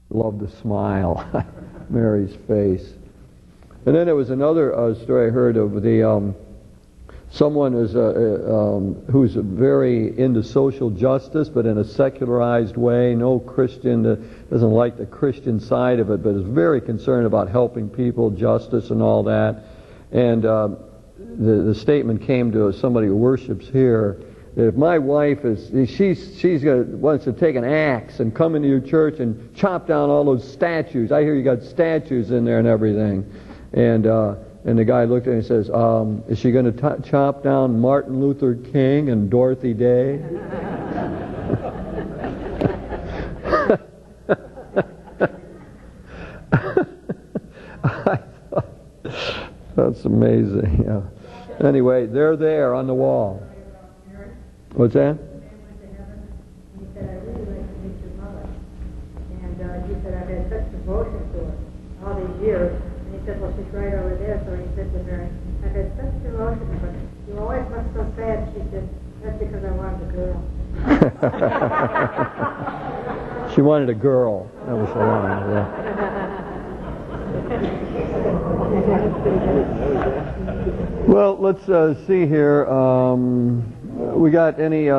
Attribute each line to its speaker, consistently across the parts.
Speaker 1: Love the smile, Mary's face. And then there was another story I heard of someone who's very into social justice, but in a secularized way. No Christian, doesn't like the Christian side of it, but is very concerned about helping people, justice, and all that. And the statement came to somebody who worships here. If my wife wants to take an axe and come into your church and chop down all those statues. I hear you got statues in there and everything. And the guy looked at him and says, is she going to chop down Martin Luther King and Dorothy Day? That's amazing. Yeah. Anyway, they're there on the wall. What's that?
Speaker 2: He said, I really like to meet your mother. And he said, I've had such devotion to her all these years. And he said, well, she's right over there. So he said to Mary, I've had such devotion to her. You always look so sad. She said, that's because I wanted a girl.
Speaker 1: She wanted a girl. That was the line. Yeah. Well, let's see here. We got any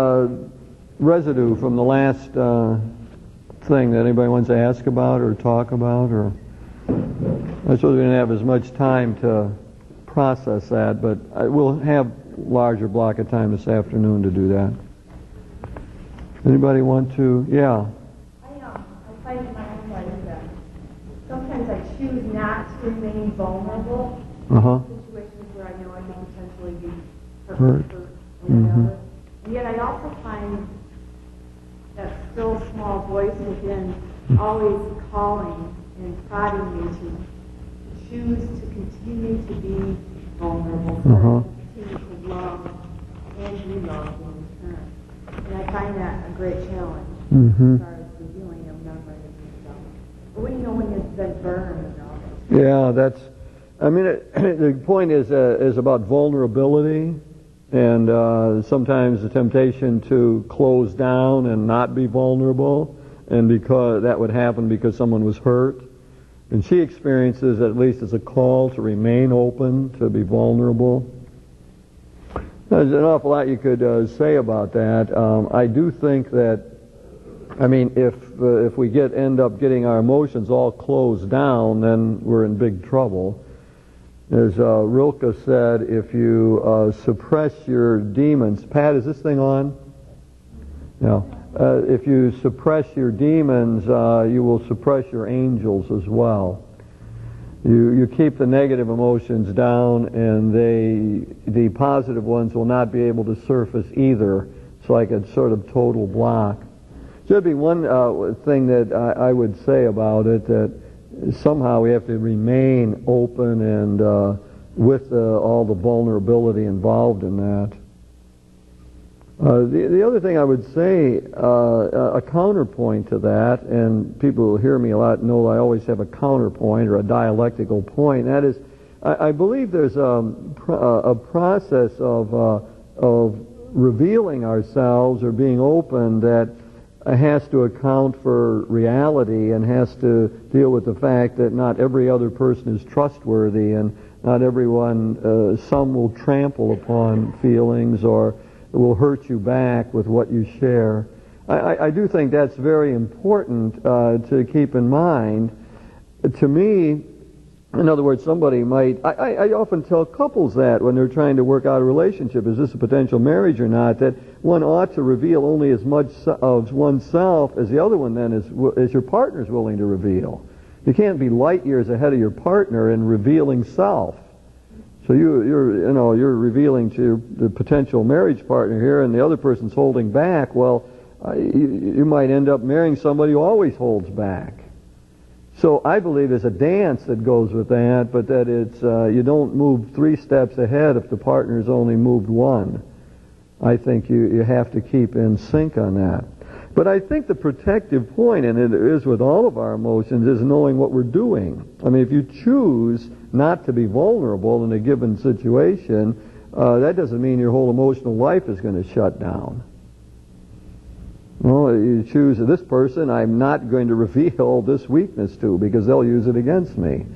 Speaker 1: residue from the last thing that anybody wants to ask about or talk about? Or I suppose we didn't have as much time to process that, but we'll have larger block of time this afternoon to do that. Anybody want to? Yeah.
Speaker 3: I find in my own life that sometimes I choose not to remain vulnerable in situations where I know I can potentially be hurt. And yet I also find that still small voice within always calling and prodding me to choose to continue to be vulnerable, to continue to love and be loved in return. And I find that a great challenge as far as revealing of memory of myself. But when you've been burned and all that.
Speaker 1: Yeah, the point is about vulnerability. And sometimes the temptation to close down and not be vulnerable, and because that would happen because someone was hurt. And she experiences, at least as a call, to remain open, to be vulnerable. There's an awful lot you could say about that. I do think that, if we end up getting our emotions all closed down, then we're in big trouble. As Rilke said, if you suppress your demons... Pat, is this thing on? No. If you suppress your demons, you will suppress your angels as well. You keep the negative emotions down, and the positive ones will not be able to surface either. It's like a sort of total block. There'd be one thing that I would say about it, that somehow we have to remain open and with all the vulnerability involved in that. The other thing I would say, a counterpoint to that, and people who hear me a lot know I always have a counterpoint or a dialectical point. That is, I believe there's a process of revealing ourselves or being open that has to account for reality and has to deal with the fact that not every other person is trustworthy, and not everyone, some will trample upon feelings or will hurt you back with what you share. I do think that's very important to keep in mind. To me, in other words, somebody might... I often tell couples that when they're trying to work out a relationship, is this a potential marriage or not, that one ought to reveal only as much of oneself as the other one then is your partner's willing to reveal. You can't be light years ahead of your partner in revealing self. So you're revealing to the potential marriage partner here, and the other person's holding back. Well, you might end up marrying somebody who always holds back. So I believe there's a dance that goes with that, but that it's you don't move 3 steps ahead if the partner's only moved 1. I think you have to keep in sync on that. But I think the protective point, and it is with all of our emotions, is knowing what we're doing. I mean, if you choose not to be vulnerable in a given situation, that doesn't mean your whole emotional life is going to shut down. Well, you choose this person I'm not going to reveal this weakness to because they'll use it against me.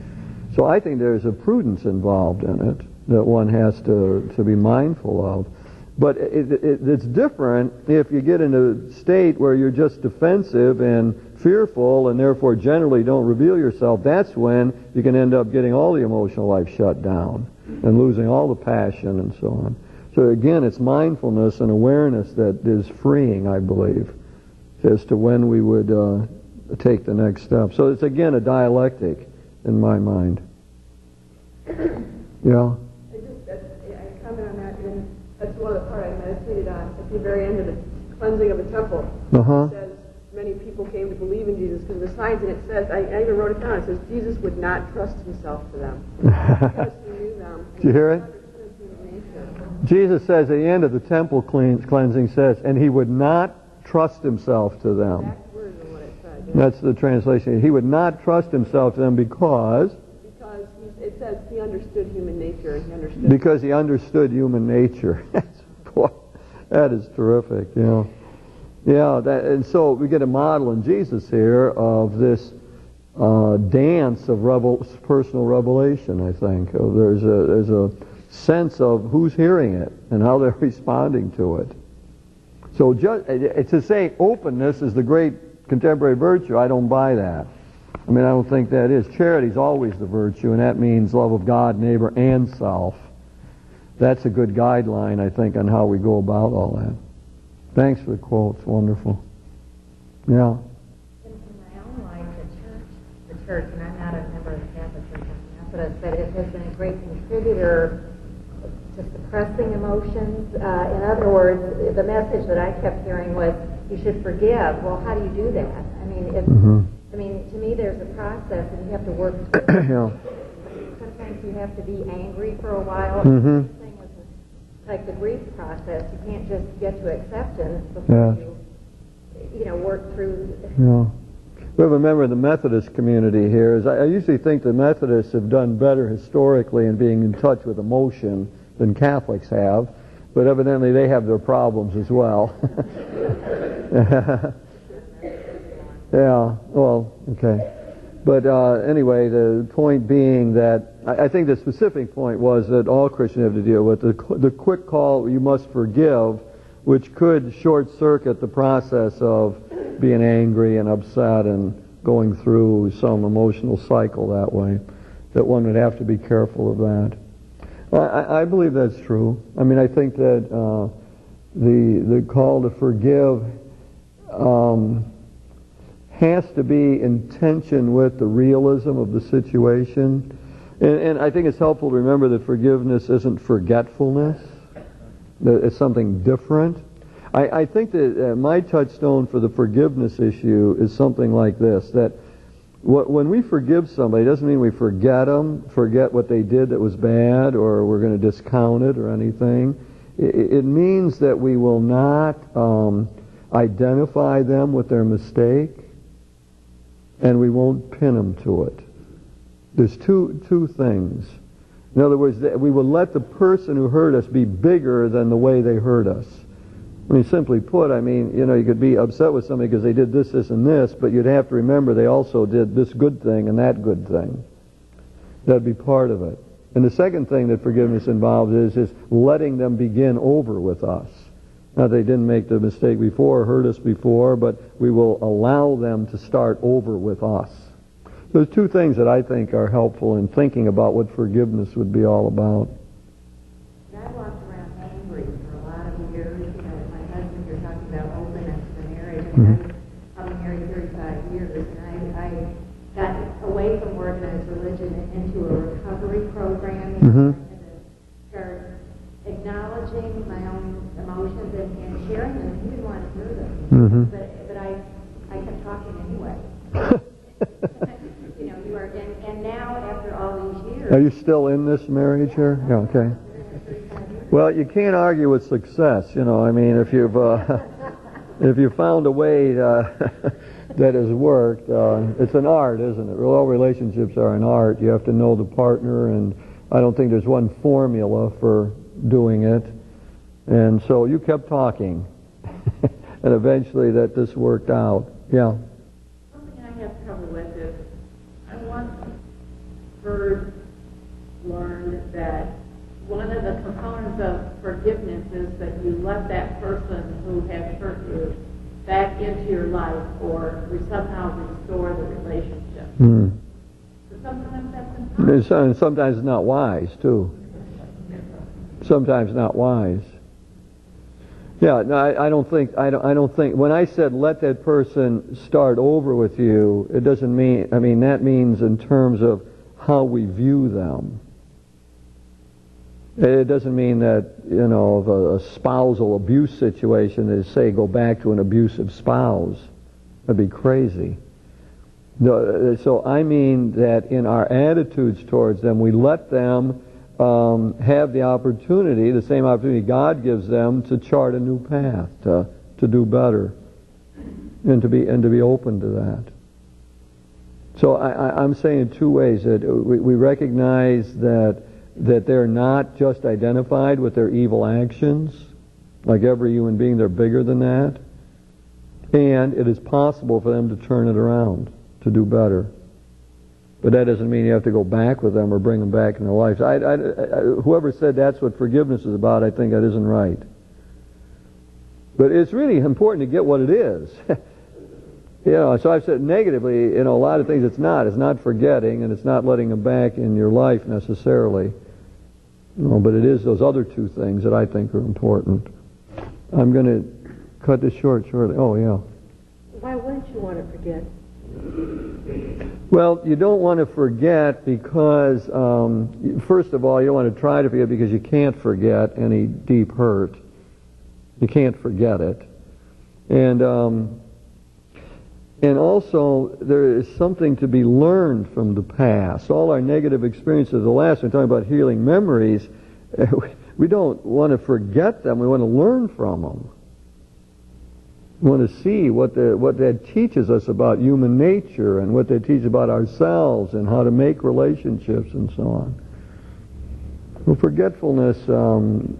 Speaker 1: So I think there's a prudence involved in it that one has to be mindful of. But it's different if you get in a state where you're just defensive and fearful and therefore generally don't reveal yourself. That's when you can end up getting all the emotional life shut down and losing all the passion and so on. So again, it's mindfulness and awareness that is freeing, I believe, as to when we would take the next step. So it's again a dialectic in my mind. Yeah?
Speaker 3: I comment on that, and that's one of the part I meditated on at the very end of the cleansing of the temple.
Speaker 1: Uh-huh.
Speaker 3: It says many people came to believe in Jesus because of the signs, and it says, I even wrote it down, it says Jesus would not trust himself to them because he knew them.
Speaker 1: Did you hear it? Jesus says at the end of the temple cleansing says, and he would not trust himself to them.
Speaker 3: Exact words are what it said. Yeah.
Speaker 1: That's the translation. He would not trust himself to them because
Speaker 3: it says he understood human nature, and he understood.
Speaker 1: Because he understood human nature. Boy, that is terrific. Yeah, yeah. And so we get a model in Jesus here of this dance of personal revelation. I think there's a sense of who's hearing it and how they're responding to it. So just to say openness is the great contemporary virtue, I don't buy that. I mean, I don't think that is. Charity is always the virtue, and that means love of God, neighbor, and self. That's a good guideline, I think, on how we go about all that. Thanks for the quote. It's wonderful. Yeah.
Speaker 2: In my own life, the church, and I'm not a member of the Catholic Church, I'm Methodist, but it has been a great contributor to suppressing emotions. In other words, the message that I kept hearing was, you should forgive. Well, how do you do that? I mean, I mean, to me, there's a process, and you have to work through it.
Speaker 1: Yeah.
Speaker 2: Sometimes you have to be angry for a while.
Speaker 1: Mm-hmm.
Speaker 2: The thing is, like the grief process, you can't just get to acceptance before you work through.
Speaker 1: Yeah. We have a member of the Methodist community here. I usually think the Methodists have done better historically in being in touch with emotion than Catholics have, but evidently they have their problems as well. Yeah, well, okay. But anyway, the point being that I think the specific point was that all Christians have to deal with the quick call, you must forgive, which could short-circuit the process of being angry and upset and going through some emotional cycle that way, that one would have to be careful of that. I believe that's true. I mean, I think that the call to forgive has to be in tension with the realism of the situation. And I think it's helpful to remember that forgiveness isn't forgetfulness. That it's something different. I think that my touchstone for the forgiveness issue is something like this, that when we forgive somebody, it doesn't mean we forget them, forget what they did that was bad, or we're going to discount it or anything. It means that we will not identify them with their mistake, and we won't pin them to it. There's two things. In other words, we will let the person who hurt us be bigger than the way they hurt us. I mean, simply put, I mean, you could be upset with somebody because they did this, this, and this, but you'd have to remember they also did this good thing and that good thing. That'd be part of it. And the second thing that forgiveness involves is letting them begin over with us. Now, they didn't make the mistake before, hurt us before, but we will allow them to start over with us. There's two things that I think are helpful in thinking about what forgiveness would be all about.
Speaker 2: I walked around angry for a lot of years. My husband, you're talking about openness to marriage. I've been married 35 years, and I got away from organized religion into a recovery program. I had to start acknowledging my own emotions and sharing them. He didn't want to hear them, but I kept talking anyway. You are, and now after all these years.
Speaker 1: Are you still in this marriage here? Yeah, okay. Well, you can't argue with success. I mean, if you've found a way that has worked, it's an art, isn't it? All relationships are an art. You have to know the partner, and I don't think there's one formula for doing it. And so you kept talking. and eventually that this worked out. Yeah.
Speaker 4: Something I have trouble with is I once learned that one of the components of forgiveness is that you let that person who has hurt you back into your life or somehow restore the relationship. But sometimes that's impossible.
Speaker 1: And sometimes it's not wise, too. Sometimes not wise. Yeah, no, I don't think, when I said let that person start over with you, it doesn't mean, that means in terms of how we view them. It doesn't mean that, of a spousal abuse situation is, say, go back to an abusive spouse. That'd be crazy. So I mean that in our attitudes towards them, we let them have the opportunity, the same opportunity God gives them, to chart a new path, to do better, and to be open to that. So I'm saying in two ways that we recognize that they're not just identified with their evil actions. Like every human being, they're bigger than that. And it is possible for them to turn it around, to do better. But that doesn't mean you have to go back with them or bring them back in their lives. Whoever said that's what forgiveness is about, I think that isn't right. But it's really important to get what it is. So I've said negatively, a lot of things it's not. It's not forgetting, and it's not letting them back in your life necessarily. But it is those other two things that I think are important. I'm going to cut this short shortly. Oh, yeah.
Speaker 5: Why wouldn't you want to forget?
Speaker 1: Well, you don't want to forget because, first of all, you don't want to try to forget because you can't forget any deep hurt. You can't forget it. And also, there is something to be learned from the past. All our negative experiences, the last one, talking about healing memories, we don't want to forget them. We want to learn from them. We want to see what that teaches us about human nature and what that teaches about ourselves and how to make relationships and so on. Well, forgetfulness, I'm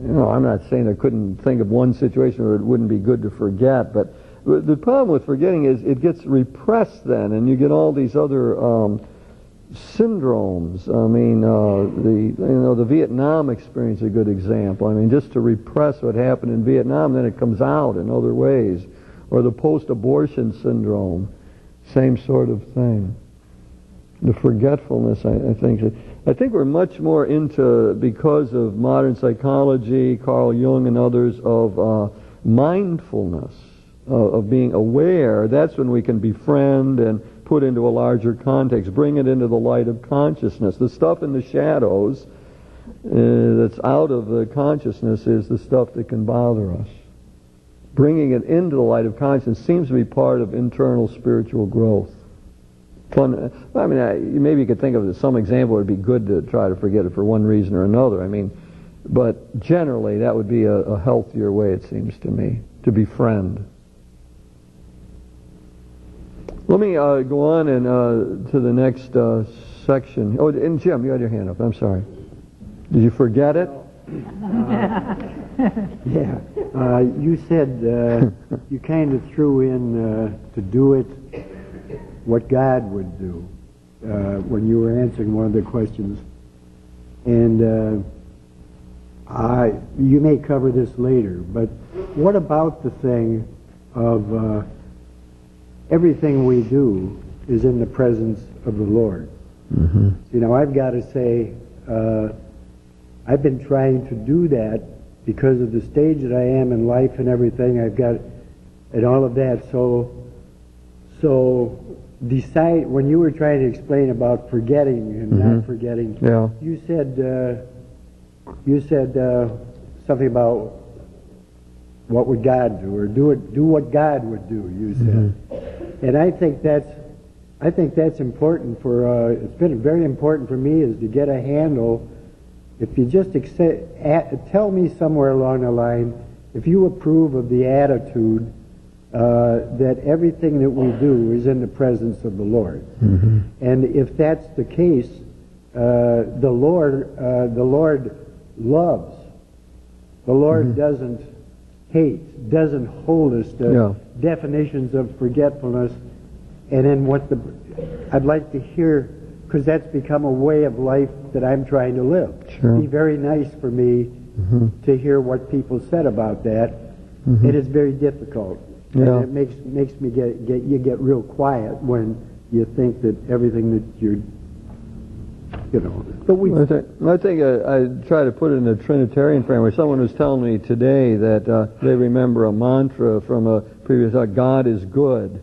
Speaker 1: not saying I couldn't think of one situation where it wouldn't be good to forget, but the problem with forgetting is it gets repressed then, and you get all these other syndromes. The Vietnam experience is a good example. Just to repress what happened in Vietnam, then it comes out in other ways. Or the post-abortion syndrome, same sort of thing. The forgetfulness, I think we're much more into, because of modern psychology, Carl Jung and others, of mindfulness. Of being aware. That's when we can befriend and put into a larger context, bring it into the light of consciousness. The stuff in the shadows that's out of the consciousness is the stuff that can bother us. Bringing it into the light of consciousness seems to be part of internal spiritual growth. Maybe you could think of some example where it would be good to try to forget it for one reason or another. But generally that would be a healthier way, it seems to me, to befriend. Let me go on and to the next section. Oh, and Jim, you had your hand up. I'm sorry. Did you forget it?
Speaker 6: Yeah. You said you kind of threw in to do it what God would do when you were answering one of the questions. And you may cover this later, but what about the thing of everything we do is in the presence of the Lord? Mm-hmm. I've got to say, I've been trying to do that because of the stage that I am in life and everything. I've got, and all of that. So decide, when you were trying to explain about forgetting and not forgetting, you said something about what would God do, or do what God would do, you said. And I think that's important for, it's been very important for me, is to get a handle. If you just tell me somewhere along the line, if you approve of the attitude that everything that we do is in the presence of the Lord. Mm-hmm. And if that's the case, the Lord loves. The Lord doesn't hates, doesn't hold us to definitions of forgetfulness. And then I'd like to hear, because that's become a way of life that I'm trying to live. It'd be very nice for me to hear what people said about that. It is very difficult. And it makes me get real quiet when you think that everything that you're, But
Speaker 1: I think I try to put it in a Trinitarian framework. Someone was telling me today that they remember a mantra from a previous talk: God is good.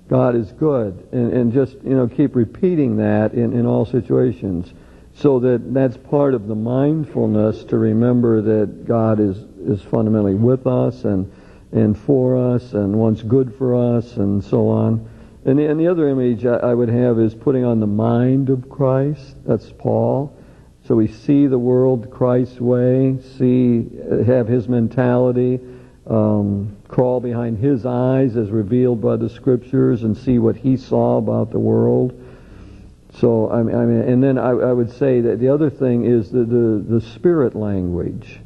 Speaker 1: God is good, and just keep repeating that in all situations, so that's part of the mindfulness, to remember that God is fundamentally with us and for us and wants good for us and so on. And the other image I would have is putting on the mind of Christ. That's Paul. So we see the world Christ's way, have his mentality, crawl behind his eyes as revealed by the Scriptures, and see what he saw about the world. So I mean, and then I would say that the other thing is the spirit language,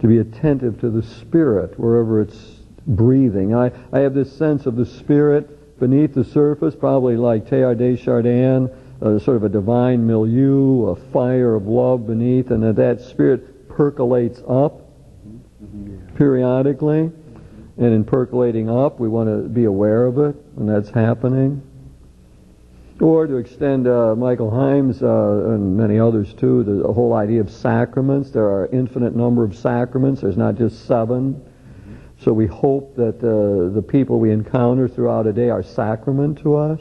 Speaker 1: to be attentive to the Spirit wherever it's breathing. I have this sense of the Spirit beneath the surface, probably like Teilhard de Chardin, sort of a divine milieu, a fire of love beneath, and that Spirit percolates up periodically. And in percolating up, we want to be aware of it when that's happening. Or to extend Michael Himes and many others too, the whole idea of sacraments. There are infinite number of sacraments. There's not just 7. So we hope that the people we encounter throughout a day are sacrament to us.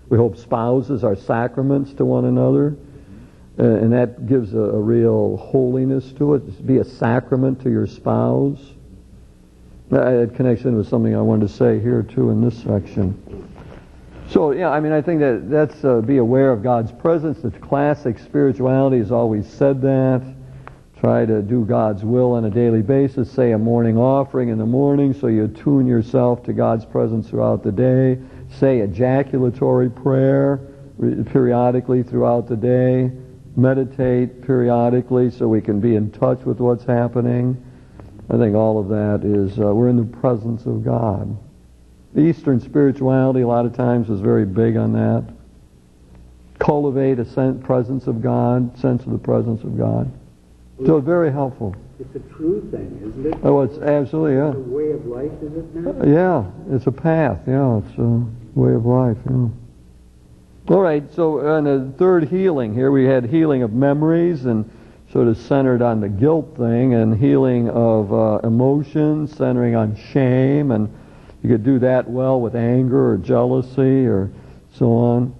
Speaker 1: We hope spouses are sacraments to one another. And that gives a real holiness to it. Be a sacrament to your spouse. That connects in with something I wanted to say here too in this section. So I mean, I think that's be aware of God's presence. The classic spirituality has always said that. Try to do God's will on a daily basis. Say a morning offering in the morning so you attune yourself to God's presence throughout the day. Say ejaculatory prayer periodically throughout the day. Meditate periodically so we can be in touch with what's happening. I think all of that is, we're in the presence of God. The Eastern spirituality a lot of times is very big on that. Cultivate a presence of God, sense of the presence of God. So it's very helpful.
Speaker 6: It's a true thing, isn't it?
Speaker 1: Oh, it's absolutely,
Speaker 6: It's a way of life, is it not?
Speaker 1: Yeah, it's a path, it's a way of life, All right, so on the third healing here, we had healing of memories and sort of centered on the guilt thing, and healing of emotions, centering on shame, and you could do that well with anger or jealousy or so on.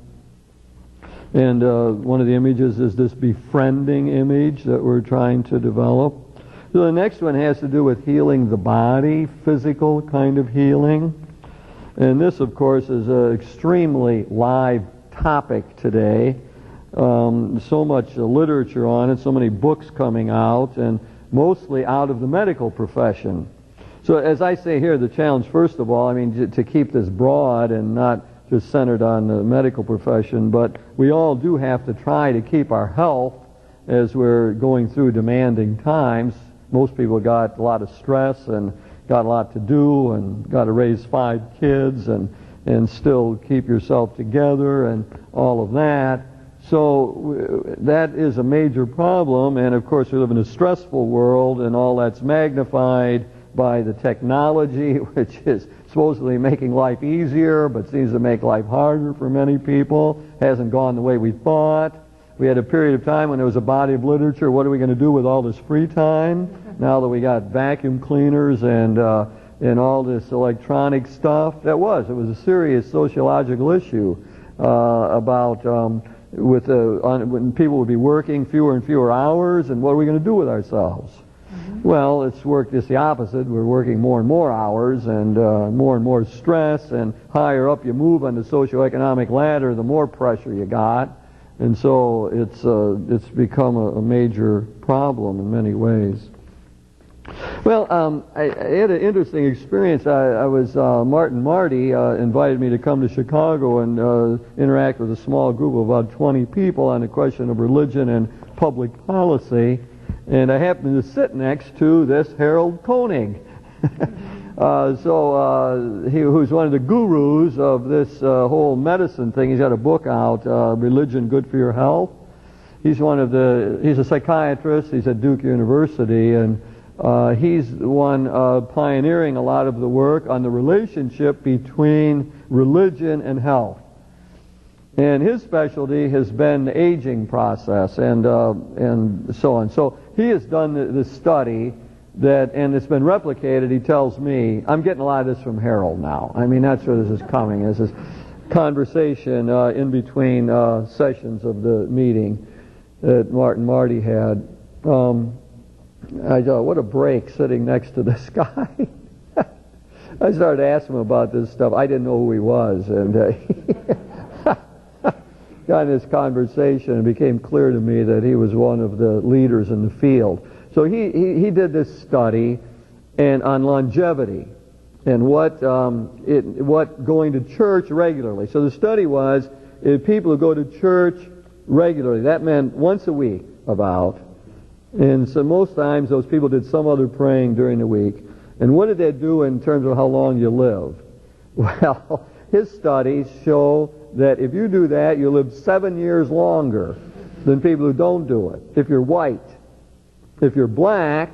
Speaker 1: And one of the images is this befriending image that we're trying to develop. So the next one has to do with healing the body, physical kind of healing. And this, of course, is an extremely live topic today. So much literature on it, so many books coming out, and mostly out of the medical profession. So as I say here, the challenge, first of all, I mean, to keep this broad and not just centered on the medical profession, but we all do have to try to keep our health as we're going through demanding times. Most people got a lot of stress and got a lot to do and got to raise 5 kids and still keep yourself together and all of that. So that is a major problem, and of course we live in a stressful world, and all that's magnified by the technology, which is supposedly making life easier, but seems to make life harder for many people. Hasn't gone the way we thought. We had a period of time when there was a body of literature, what are we going to do with all this free time? Now that we got vacuum cleaners and all this electronic stuff, it was a serious sociological issue about when people would be working fewer and fewer hours, and what are we going to do with ourselves? Well, it's worked just the opposite. We're working more and more hours and more stress, and higher up you move on the socioeconomic ladder, the more pressure you got. And so it's become a major problem in many ways. Well, I had an interesting experience. Martin Marty invited me to come to Chicago and interact with a small group of about 20 people on the question of religion and public policy. And I happened to sit next to this Harold Koenig. Who's one of the gurus of this whole medicine thing. He's got a book out, Religion Good for Your Health. He's a psychiatrist. He's at Duke University, and he's the one pioneering a lot of the work on the relationship between religion and health. And his specialty has been the aging process and so on. So he has done this study and it's been replicated. He tells me, I'm getting a lot of this from Harold now. I mean, that's where this is coming. This is conversation in between sessions of the meeting that Marty had. I thought, what a break sitting next to this guy. I started asking him about this stuff. I didn't know who he was, and got in this conversation, and it became clear to me that he was one of the leaders in the field. So he did this study on longevity and what going to church regularly. So the study was if people who go to church regularly, that meant once a week about. And so most times those people did some other praying during the week. And what did they do in terms of how long you live? Well, his studies show that if you do that, you live 7 years longer than people who don't do it. If you're white. If you're black,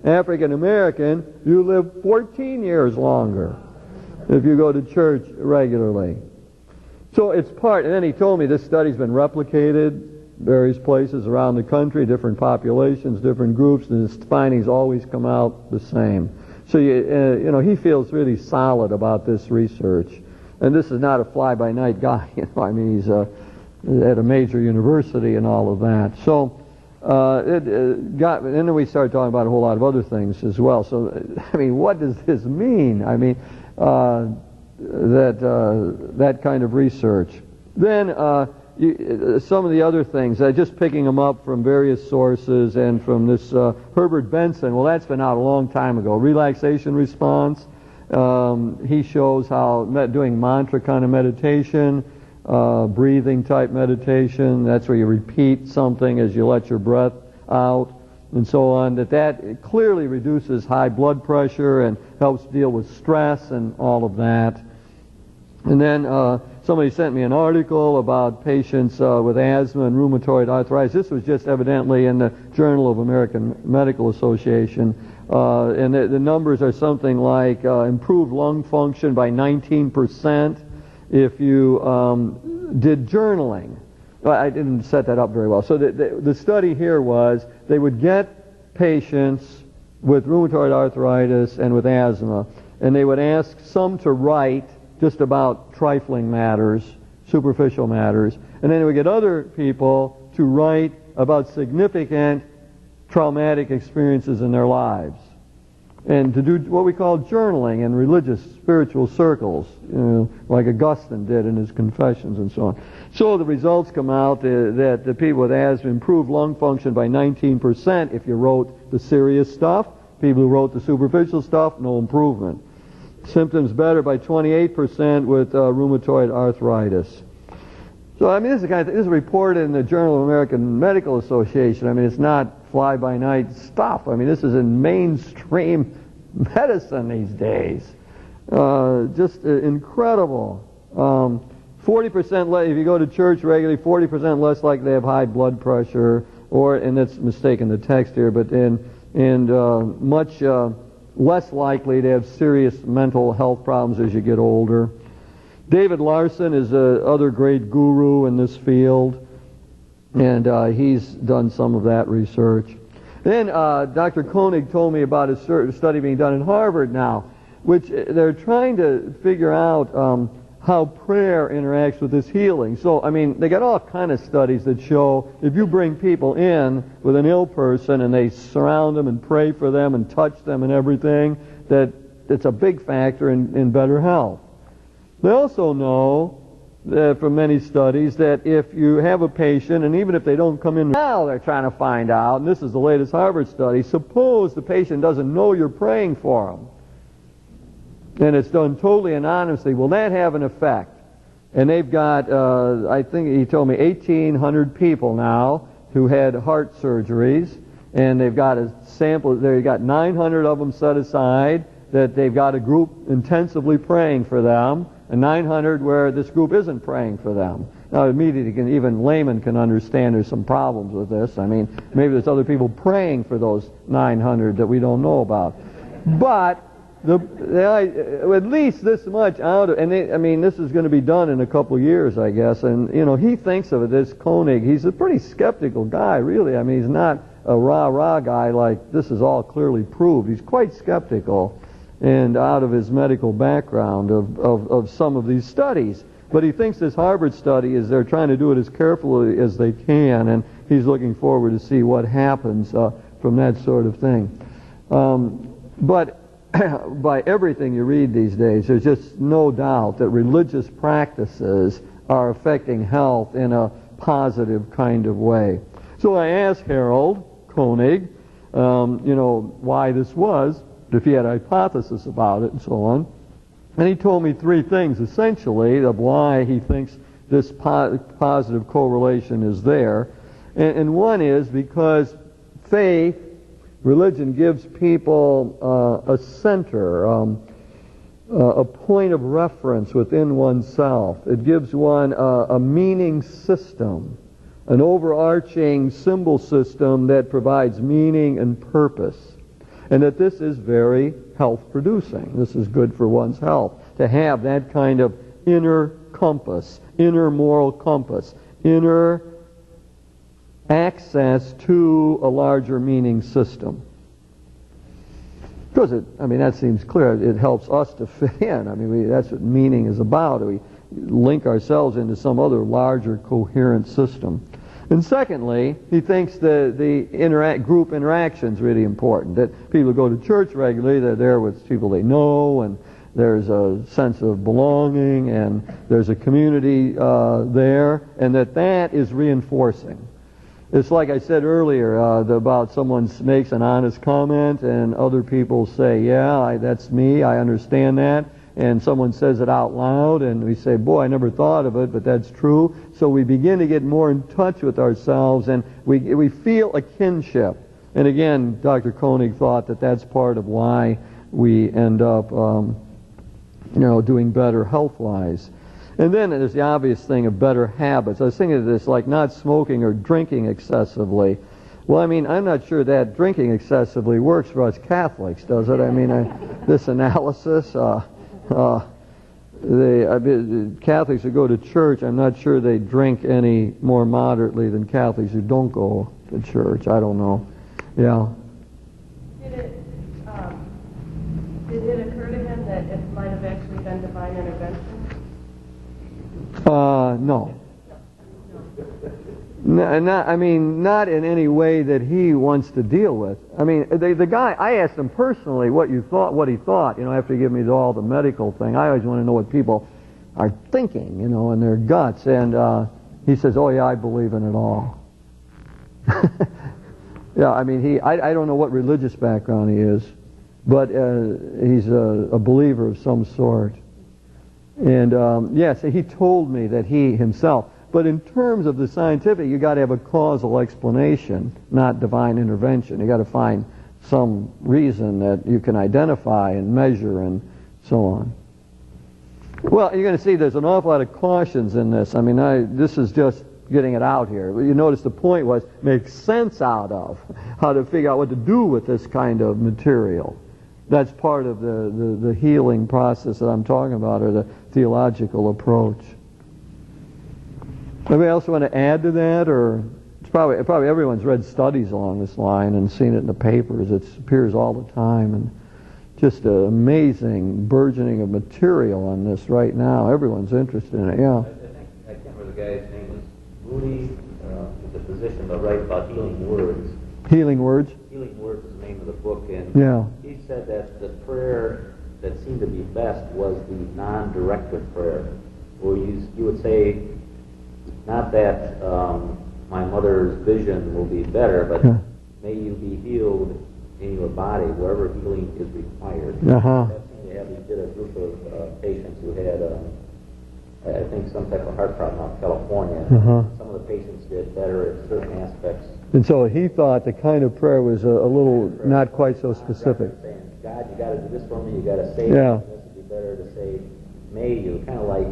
Speaker 1: African American, you live 14 years longer if you go to church regularly. So it's part, and then he told me this study's been replicated various places around the country, different populations, different groups, and his findings always come out the same. So he feels really solid about this research, and this is not a fly-by-night guy. I mean, he's at a major university and all of that. So and then we started talking about a whole lot of other things as well. So I mean, what does this mean? I mean, that kind of research. Then some of the other things, just picking them up from various sources and from this Herbert Benson. Well, that's been out a long time ago. Relaxation response. He shows how doing mantra kind of meditation, breathing type meditation. That's where you repeat something as you let your breath out and so on. That clearly reduces high blood pressure and helps deal with stress and all of that. And then somebody sent me an article about patients with asthma and rheumatoid arthritis. This was just evidently in the Journal of American Medical Association. And the numbers are something like improved lung function by 19% if you did journaling. Well, I didn't set that up very well. So the study here was they would get patients with rheumatoid arthritis and with asthma, and they would ask some to write just about trifling matters, superficial matters, and then they would get other people to write about significant traumatic experiences in their lives, and to do what we call journaling in religious, spiritual circles, like Augustine did in his Confessions and so on. So the results come out that the people with asthma improved lung function by 19% if you wrote the serious stuff. People who wrote the superficial stuff, no improvement. Symptoms better by 28% with rheumatoid arthritis. So I mean, this is reported in the Journal of American Medical Association. I mean, it's not fly-by-night stuff. I mean, this is in mainstream medicine these days. Just incredible. 40% less, if you go to church regularly, 40% less likely they have high blood pressure, and that's mistaken the text here, but much less likely to have serious mental health problems as you get older. David Larson is another great guru in this field, and he's done some of that research. Then Dr. Koenig told me about a study being done in Harvard now, which they're trying to figure out how prayer interacts with this healing. So, I mean, they got all kind of studies that show if you bring people in with an ill person and they surround them and pray for them and touch them and everything, that it's a big factor in better health. They also know from many studies that if you have a patient, and even if they don't come in now, they're trying to find out, and this is the latest Harvard study, suppose the patient doesn't know you're praying for them, and it's done totally anonymously, will that have an effect? And they've got, I think he told me, 1,800 people now who had heart surgeries, and they've got a sample, they've got 900 of them set aside, that they've got a group intensively praying for them, and 900 where this group isn't praying for them. Now, immediately, even laymen can understand there's some problems with this. I mean, maybe there's other people praying for those 900 that we don't know about. But at least this much out of, and this is going to be done in a couple of years, I guess. And he thinks of it, this Koenig. He's a pretty skeptical guy, really. I mean, he's not a rah-rah guy like this is all clearly proved. He's quite skeptical, and out of his medical background of some of these studies. But he thinks this Harvard study is they're trying to do it as carefully as they can, and he's looking forward to see what happens from that sort of thing. But by everything you read these days, there's just no doubt that religious practices are affecting health in a positive kind of way. So I asked Harold Koenig, why this was, if he had a hypothesis about it and so on. And he told me three things, essentially, of why he thinks this positive correlation is there. And one is because faith, religion gives people a center, a point of reference within oneself. It gives one a meaning system, an overarching symbol system that provides meaning and purpose. And that this is very health-producing. This is good for one's health, to have that kind of inner compass, inner moral compass, inner access to a larger meaning system. Because that seems clear. It helps us to fit in. That's what meaning is about. We link ourselves into some other larger coherent system. And secondly, he thinks the group interaction is really important. That people go to church regularly, they're there with people they know, and there's a sense of belonging, and there's a community there, and that is reinforcing. It's like I said earlier about someone makes an honest comment, and other people say, yeah, that's me, I understand that. And someone says it out loud, and we say, boy, I never thought of it, but that's true. So we begin to get more in touch with ourselves, and we feel a kinship. And again, Dr. Koenig thought that that's part of why we end up, doing better health-wise. And then there's the obvious thing of better habits. I was thinking of this like not smoking or drinking excessively. Well, I'm not sure that drinking excessively works for us Catholics, does it? This analysis... Catholics who go to church, I'm not sure they drink any more moderately than Catholics who don't go to church. I don't know. Yeah.
Speaker 3: Did it occur to him that it might have actually been divine intervention?
Speaker 1: No. Not in any way that he wants to deal with. The guy, I asked him personally what he thought, after he gave me all the medical thing. I always want to know what people are thinking, in their guts. And he says, oh yeah, I believe in it all. Yeah, I don't know what religious background he is, but he's a believer of some sort. And so he told me that he himself... But in terms of the scientific, you got to have a causal explanation, not divine intervention. You got to find some reason that you can identify and measure and so on. Well, you're going to see there's an awful lot of cautions in this. This is just getting it out here. You notice the point was make sense out of how to figure out what to do with this kind of material. That's part of the healing process that I'm talking about, or the theological approach. Anybody else want to add to that, or it's probably everyone's read studies along this line and seen it in the papers. It appears all the time, and just an amazing burgeoning of material on this right now. Everyone's interested in it. Yeah.
Speaker 7: I can't remember the guy's name. Was Moody, the physician, that writes about healing words.
Speaker 1: Healing words.
Speaker 7: Healing words is the name of the book, and
Speaker 1: yeah.
Speaker 7: He said that the prayer that seemed to be best was the non-directive prayer, where you would say. Not that my mother's vision will be better, but may you be healed in your body wherever healing is required. We did a group of patients who had, I think, some type of heart problem out in California. Some of the patients did better at certain aspects.
Speaker 1: And so he thought the kind of prayer was a little not quite so specific.
Speaker 7: Saying, God, you got to do this for me, you got to save me. This would be better to say, may you, kind of like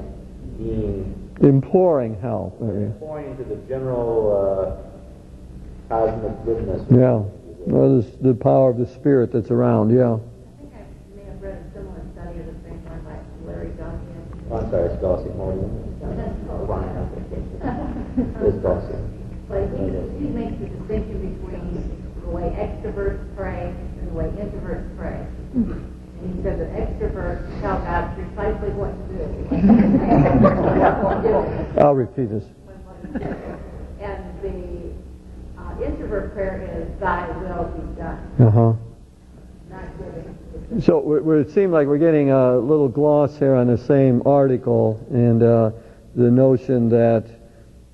Speaker 7: being...
Speaker 1: Imploring help. Maybe.
Speaker 7: Imploring to the general cosmic goodness.
Speaker 1: Yeah. Well, the power of the Spirit that's around, yeah.
Speaker 4: I think I may have read a similar study of the same one by Larry Duncan.
Speaker 7: Oh, I'm sorry, it's Dawson Morgan. It's Dawson.
Speaker 4: But he makes the distinction between the way extroverts pray and the way introverts pray. And he says that extroverts tell God precisely what to do.
Speaker 1: I'll repeat this.
Speaker 4: And the introvert prayer is, thy will be done.
Speaker 1: Uh-huh.
Speaker 4: Not giving.
Speaker 1: So it seemed like we're getting a little gloss here on the same article, and the notion that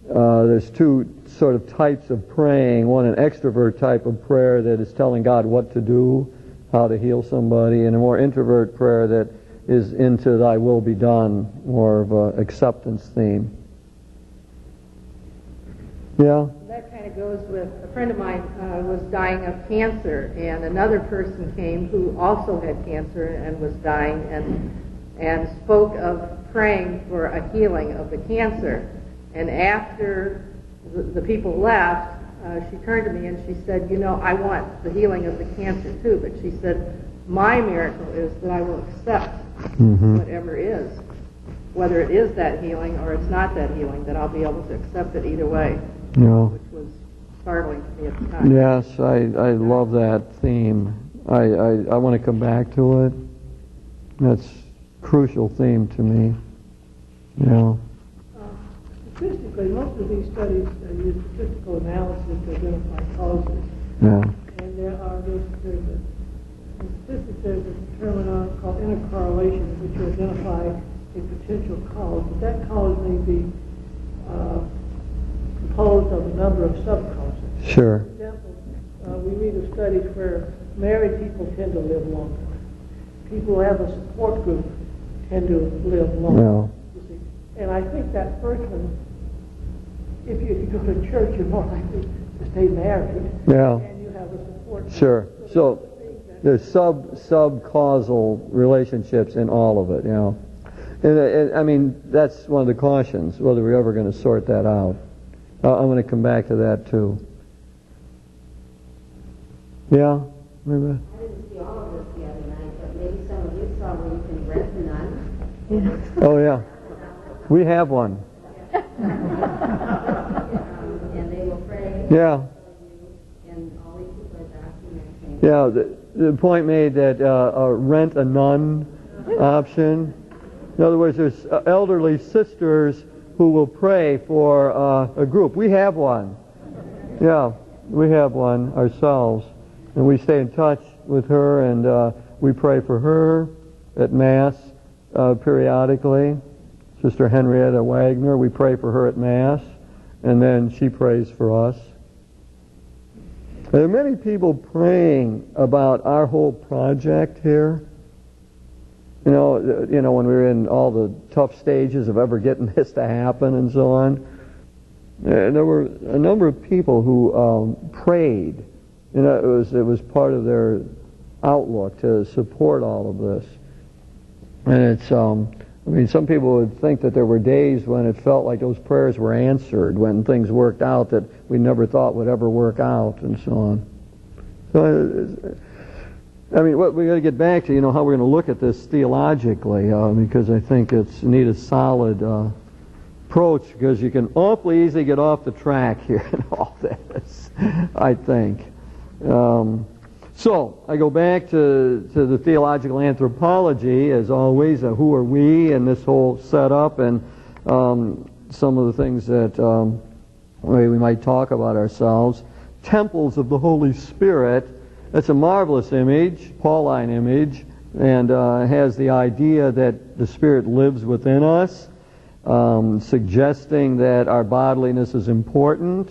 Speaker 1: there's two sort of types of praying. One, an extrovert type of prayer that is telling God what to do, how to heal somebody, and a more introvert prayer that is into thy will be done, more of an acceptance theme. Yeah?
Speaker 4: That kind of goes with, a friend of mine was dying of cancer, and another person came who also had cancer and was dying, and spoke of praying for a healing of the cancer. And after the people left, she turned to me and she said, you know, I want the healing of the cancer too, but she said, my miracle is that I will accept whatever is, whether it is that healing or it's not that healing, that I'll be able to accept it either way, which was startling to me at the time.
Speaker 1: Yes, I love that theme. I want to come back to it. That's a crucial theme to me. Yeah.
Speaker 8: Statistically, most of these studies use statistical analysis to identify causes.
Speaker 1: Yeah.
Speaker 8: And there's in statistics there's a term called intercorrelation, which will identify a potential cause. But that cause may be composed of a number of sub-causes.
Speaker 1: Sure.
Speaker 8: For example, we read of studies where married people tend to live longer. People who have a support group tend to live longer. Yeah. And I think that first one, if you go to church, you're more likely to stay married.
Speaker 1: Yeah.
Speaker 8: And you have a support.
Speaker 1: Sure. So there's sub-causal relationships in all of it, you know. And I mean, that's one of the cautions, whether we're ever going to sort that out. I'm going to come back to that too. Yeah? Remember?
Speaker 9: I didn't see all of this the other night, but maybe some of you saw where you can rent a nun.
Speaker 1: Oh, yeah. We have one.
Speaker 9: And they will pray.
Speaker 1: Yeah.
Speaker 9: And all these people are documenting.
Speaker 1: Yeah, the point made that rent a nun option. In other words, there's elderly sisters who will pray for a group. We have one. Yeah, we have one ourselves. And we stay in touch with her, and we pray for her at Mass periodically. Sister Henrietta Wagner, we pray for her at Mass, and then she prays for us. There are many people praying about our whole project here. You know, when we were in all the tough stages of ever getting this to happen and so on, there were a number of people who prayed. You know, it was part of their outlook to support all of this. And it's, I mean, some people would think that there were days when it felt like those prayers were answered, when things worked out that we never thought would ever work out, and so on. So, I mean, what we got to get back to, you know, how we're going to look at this theologically, because I think it's need a solid approach, because you can awfully easily get off the track here in all this, I think. So, I go back to the theological anthropology, as always, who are we, and this whole setup, and some of the things that we might talk about ourselves. Temples of the Holy Spirit, that's a marvelous image, Pauline image, and has the idea that the Spirit lives within us, suggesting that our bodiness is important,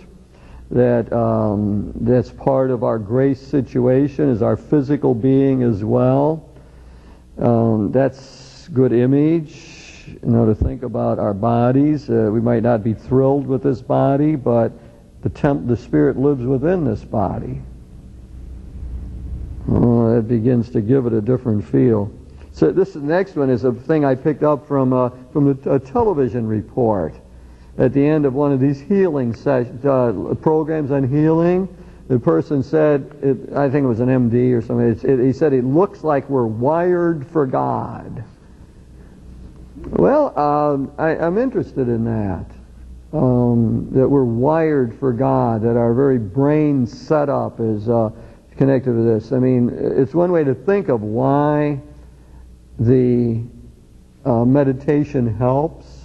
Speaker 1: that that's part of our grace situation, is our physical being as well. That's good image, you know, to think about our bodies. We might not be thrilled with this body, but the Spirit lives within this body. It begins to give it a different feel. So this next one is a thing I picked up from a television report at the end of one of these healing programs on healing. The person said, I think it was an MD or something, he said, it looks like we're wired for God. Well, I'm interested in that. That we're wired for God, that our very brain setup is connected to this. I mean, it's one way to think of why the meditation helps,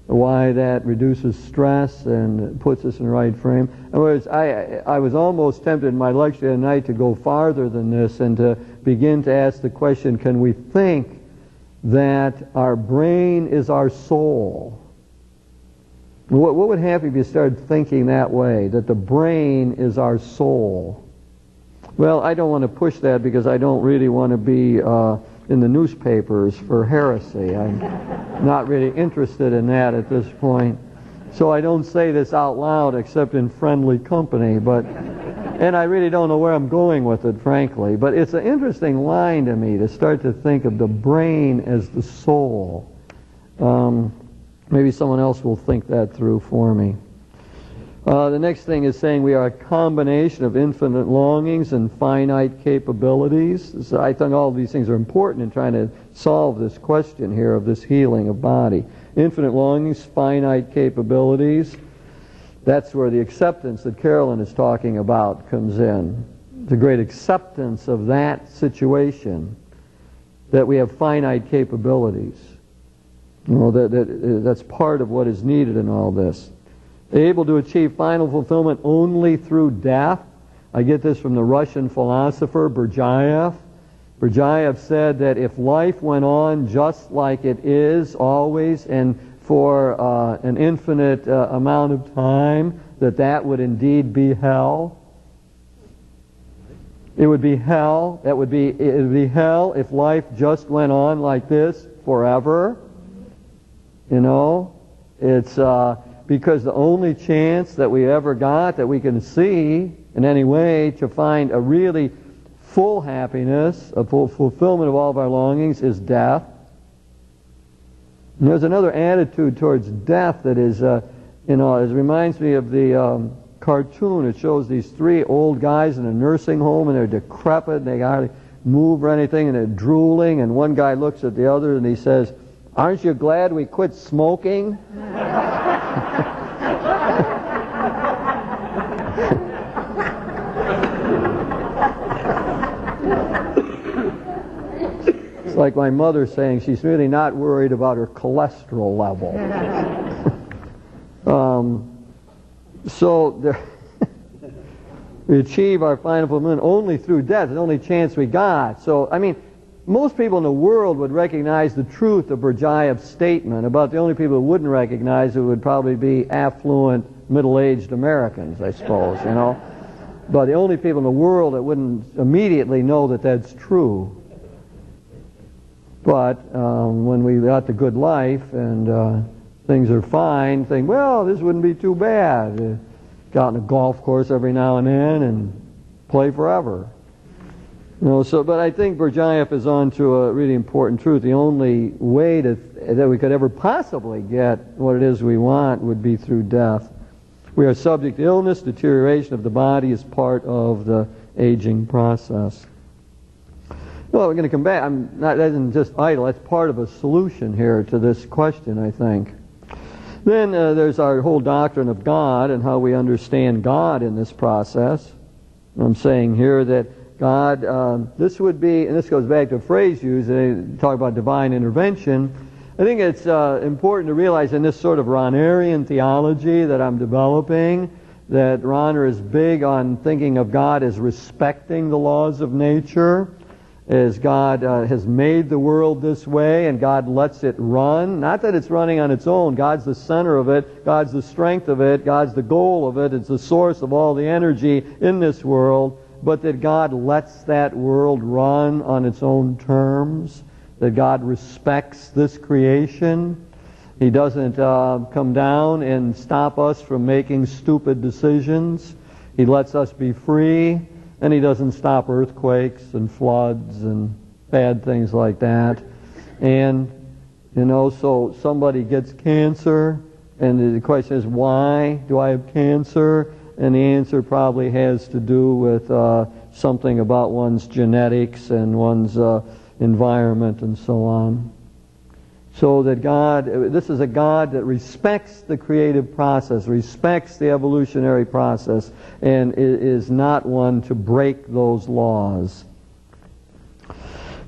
Speaker 1: why that reduces stress and puts us in the right frame. In other words, I was almost tempted in my lecture tonight to go farther than this and to begin to ask the question, can we think that our brain is our soul? What would happen if you started thinking that way, that the brain is our soul? Well, I don't want to push that because I don't really want to be in the newspapers for heresy. I'm not really interested in that at this point. So I don't say this out loud except in friendly company, and I really don't know where I'm going with it, frankly. But it's an interesting line to me to start to think of the brain as the soul. Maybe someone else will think that through for me. The next thing is saying we are a combination of infinite longings and finite capabilities. So I think all of these things are important in trying to solve this question here of this healing of body. Infinite longings, finite capabilities. That's where the acceptance that Carolyn is talking about comes in. The great acceptance of that situation, that we have finite capabilities. That's part of what is needed in all this. Able to achieve final fulfillment only through death. I get this from the Russian philosopher Berdyaev. Berdyaev said that if life went on just like it is always and for an infinite amount of time, that would indeed be hell. It would be hell. It would be hell if life just went on like this forever. You know, it's because the only chance that we ever got that we can see in any way to find a really full happiness, a full fulfillment of all of our longings is death. And there's another attitude towards death that is, it reminds me of the cartoon. It shows these three old guys in a nursing home and they're decrepit and they hardly move or anything and they're drooling, and one guy looks at the other and he says, "Aren't you glad we quit smoking?" It's like my mother saying she's really not worried about her cholesterol level. We achieve our final fulfillment only through death. It's the only chance we got. So, I mean, most people in the world would recognize the truth of Berdyaev's statement. About the only people who wouldn't recognize it would probably be affluent, middle-aged Americans, I suppose, you know. But the only people in the world that wouldn't immediately know that that's true. But when we got the good life and things are fine, think, well, this wouldn't be too bad. Go out on a golf course every now and then and play forever. You know, but I think Berdyaev is on to a really important truth. The only way that we could ever possibly get what it is we want would be through death. We are subject to illness. Deterioration of the body is part of the aging process. Well, we're going to come back. That isn't just idle. That's part of a solution here to this question, I think. Then there's our whole doctrine of God and how we understand God in this process. I'm saying here that God, this would be, and this goes back to a phrase used, they talk about divine intervention. I think it's important to realize in this sort of Rahnerian theology that I'm developing, that Rahner is big on thinking of God as respecting the laws of nature, as God has made the world this way and God lets it run. Not that it's running on its own. God's the center of it. God's the strength of it. God's the goal of it. It's the source of all the energy in this world. But that God lets that world run on its own terms. That God respects this creation. He doesn't come down and stop us from making stupid decisions. He lets us be free. and He doesn't stop earthquakes and floods and bad things like that. And, so somebody gets cancer, and the question is, why do I have cancer? And the answer probably has to do with something about one's genetics and one's environment and so on. So that this is a God that respects the creative process, respects the evolutionary process, and is not one to break those laws.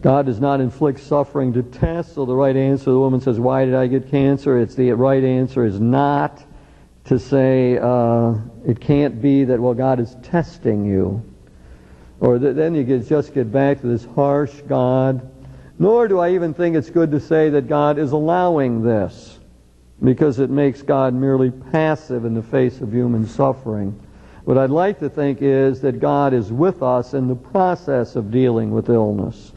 Speaker 1: God does not inflict suffering to test, so the right answer, the woman says, why did I get cancer? The right answer is not to say, it can't be that, well, God is testing you. Or then you just get back to this harsh God. Nor do I even think it's good to say that God is allowing this, because it makes God merely passive in the face of human suffering. What I'd like to think is that God is with us in the process of dealing with illness.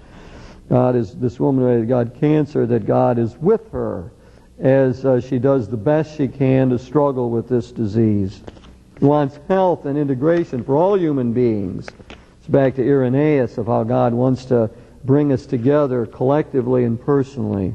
Speaker 1: This woman who got cancer, that God is with her as she does the best she can to struggle with this disease. He wants health and integration for all human beings. It's back to Irenaeus of how God wants to bring us together collectively and personally.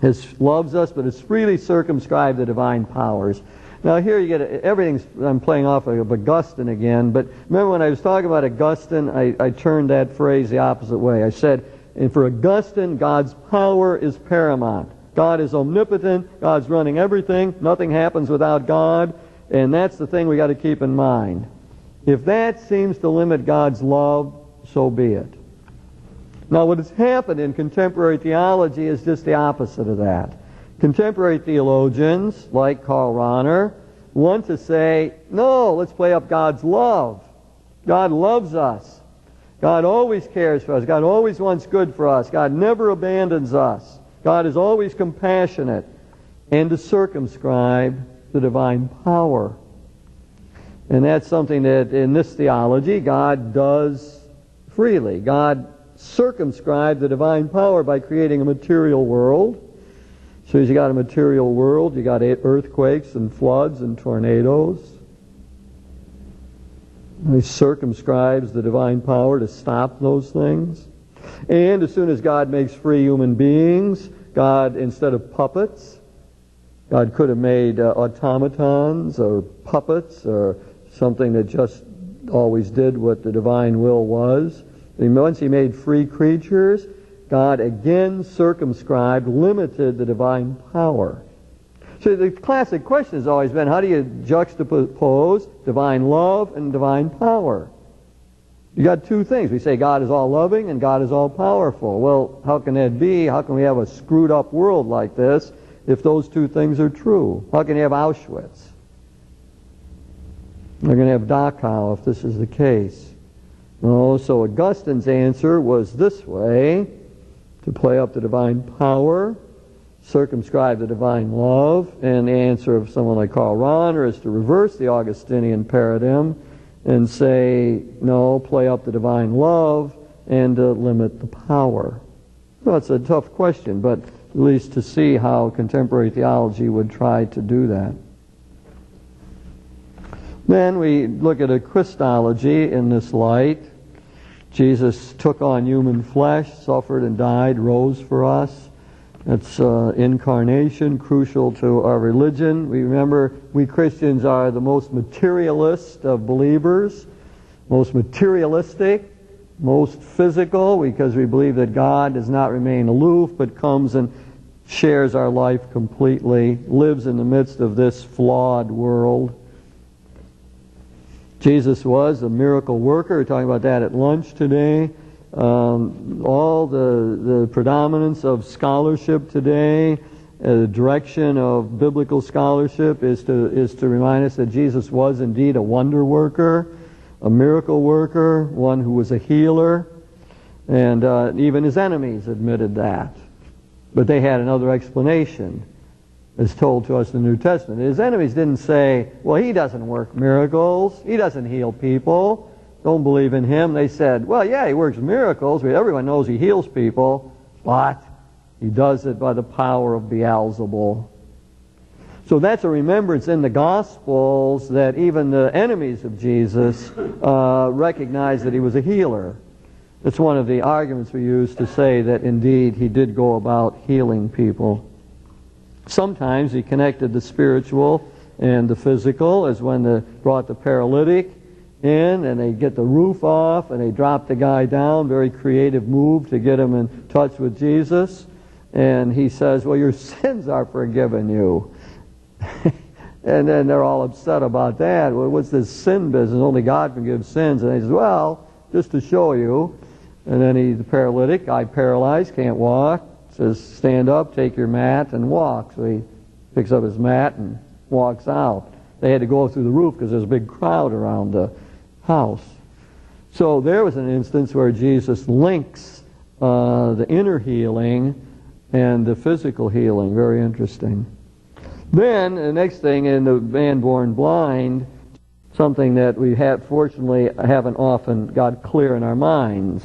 Speaker 1: He loves us, but has freely circumscribed the divine powers. Now here you get everything's, I'm playing off of Augustine again, but remember when I was talking about Augustine, I turned that phrase the opposite way. I said, and for Augustine, God's power is paramount. God is omnipotent, God's running everything, nothing happens without God, and that's the thing we got to keep in mind. If that seems to limit God's love, so be it. Now what has happened in contemporary theology is just the opposite of that. Contemporary theologians, like Karl Rahner, want to say, no, let's play up God's love. God loves us. God always cares for us. God always wants good for us. God never abandons us. God is always compassionate. And to circumscribe the divine power. And that's something that in this theology God does freely. God circumscribed the divine power by creating a material world. So as you got a material world, you got earthquakes and floods and tornadoes. He circumscribes the divine power to stop those things. And as soon as God makes free human beings, God, instead of puppets, God could have made automatons or puppets or something that just always did what the divine will was. And once He made free creatures, God again circumscribed, limited the divine power. So the classic question has always been, how do you juxtapose divine love and divine power? You got two things. We say God is all loving and God is all powerful. Well, how can that be? How can we have a screwed up world like this if those two things are true? How can you have Auschwitz? We're going to have Dachau if this is the case. No, so Augustine's answer was this way, to play up the divine power, circumscribe the divine love, and the answer of someone like Karl Rahner is to reverse the Augustinian paradigm and say, no, play up the divine love and limit the power. Well, it's a tough question, but at least to see how contemporary theology would try to do that. Then we look at a Christology in this light. Jesus took on human flesh, suffered and died, rose for us. That's incarnation, crucial to our religion. We remember we Christians are the most materialist of believers, most materialistic, most physical, because we believe that God does not remain aloof, but comes and shares our life completely, lives in the midst of this flawed world. Jesus was a miracle worker. We're talking about that at lunch today. All the predominance of scholarship today, the direction of biblical scholarship is to remind us that Jesus was indeed a wonder worker, a miracle worker, one who was a healer, and even His enemies admitted that. But they had another explanation, as told to us in the New Testament. His enemies didn't say, well, He doesn't work miracles, He doesn't heal people, don't believe in Him. They said, well, yeah, He works miracles, everyone knows He heals people, but He does it by the power of Beelzebul. So that's a remembrance in the Gospels that even the enemies of Jesus recognized that he was a healer. It's one of the arguments we use to say that indeed he did go about healing people. Sometimes he connected the spiritual and the physical, as when they brought the paralytic in and they get the roof off and they drop the guy down. Very creative move to get him in touch with Jesus. And he says, well, your sins are forgiven you. And then they're all upset about that. Well, what's this sin business? Only God forgives sins. And he says, well, just to show you. And then the paralytic, guy paralyzed, can't walk, says, stand up, take your mat, and walk. So he picks up his mat and walks out. They had to go through the roof because there's a big crowd around the house. So there was an instance where Jesus links the inner healing and the physical healing. Very interesting. Then, the next thing, in the man born blind, something that we fortunately haven't often got clear in our minds,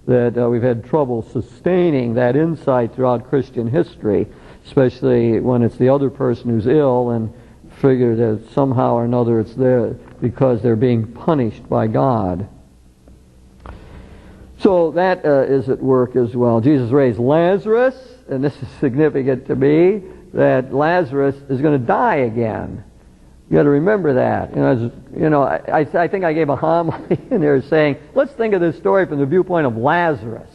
Speaker 1: that we've had trouble sustaining that insight throughout Christian history, especially when it's the other person who's ill and figure that somehow or another it's there because they're being punished by God. So that is at work as well. Jesus raised Lazarus, and this is significant to me, that Lazarus is going to die again. You got to remember that. I think I gave a homily in there saying, let's think of this story from the viewpoint of Lazarus.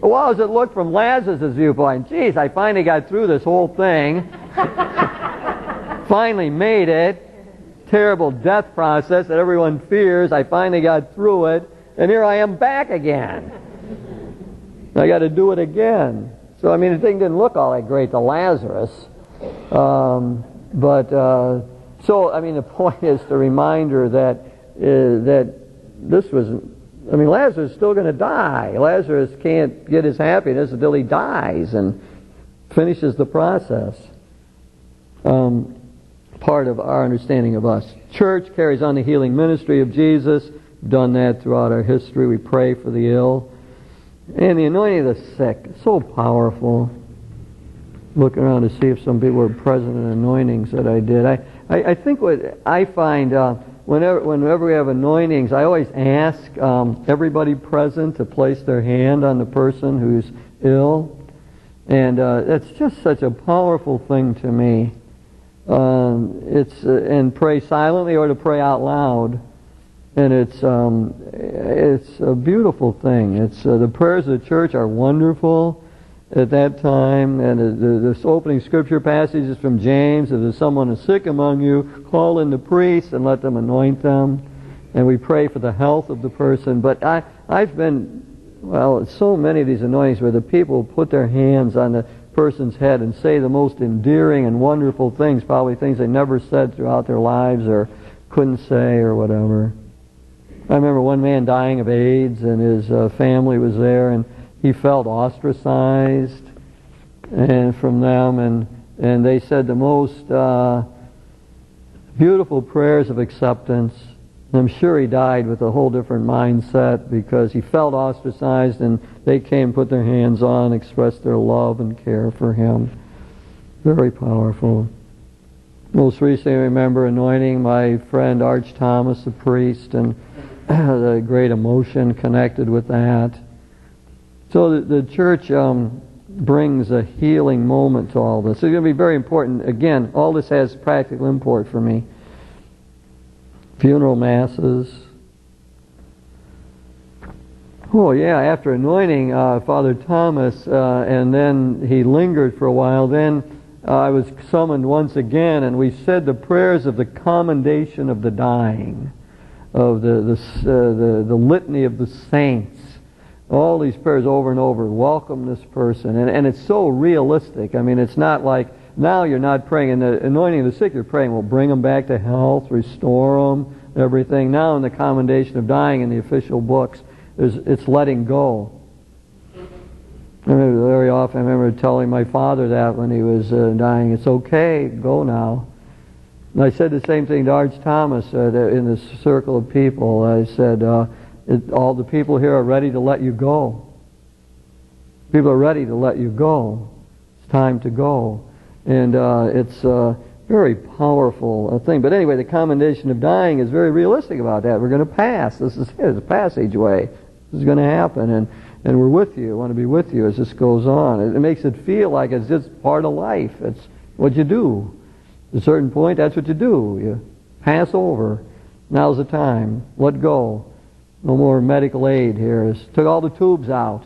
Speaker 1: Well, how does it look from Lazarus' viewpoint? Geez, I finally got through this whole thing. Finally made it. Terrible death process that everyone fears. I finally got through it. And here I am back again. I got to do it again. So, I mean, the thing didn't look all that great to Lazarus. So, I mean, the point is the reminder that this was, I mean, Lazarus is still going to die. Lazarus can't get his happiness until he dies and finishes the process. Part of our understanding of us. Church carries on the healing ministry of Jesus. We've done that throughout our history. We pray for the ill. And the anointing of the sick, so powerful. Looking around to see if some people were present in anointings that I did. I think what I find, whenever we have anointings, I always ask everybody present to place their hand on the person who's ill. And it's just such a powerful thing to me. And pray silently or to pray out loud. And it's a beautiful thing. It's the prayers of the church are wonderful at that time. And this opening scripture passage is from James. If there's someone who's sick among you, call in the priest and let them anoint them. And we pray for the health of the person. But I've been, so many of these anointings where the people put their hands on the person's head and say the most endearing and wonderful things, probably things they never said throughout their lives or couldn't say or whatever. I remember one man dying of AIDS, and his family was there, and he felt ostracized and from them, and they said the most beautiful prayers of acceptance. And I'm sure he died with a whole different mindset because he felt ostracized, and they came, put their hands on, expressed their love and care for him. Very powerful. Most recently, I remember anointing my friend Arch Thomas, the priest, and the great emotion connected with that. So the church brings a healing moment to all this. It's going to be very important. Again, all this has practical import for me. Funeral masses. Oh yeah, after anointing Father Thomas, and then he lingered for a while, then I was summoned once again, and we said the prayers of the commendation of the dying, of the litany of the saints. All these prayers over and over, welcome this person. And it's so realistic. I mean, it's not like, now you're not praying, in the anointing of the sick, you're praying, well, bring them back to health, restore them, everything. Now in the commendation of dying in the official books, it's letting go. I remember very often, I remember telling my father that when he was dying, it's okay, go now. And I said the same thing to Arch Thomas in this circle of people. I said, all the people here are ready to let you go. People are ready to let you go. It's time to go. And it's a very powerful thing. But anyway, the commendation of dying is very realistic about that. We're going to pass. This is it. It's a passageway. This is going to happen. And we're with you. I want to be with you as this goes on. It makes it feel like it's just part of life. It's what you do. At a certain point, that's what you do. You pass over. Now's the time. Let go. No more medical aid here. Took all the tubes out.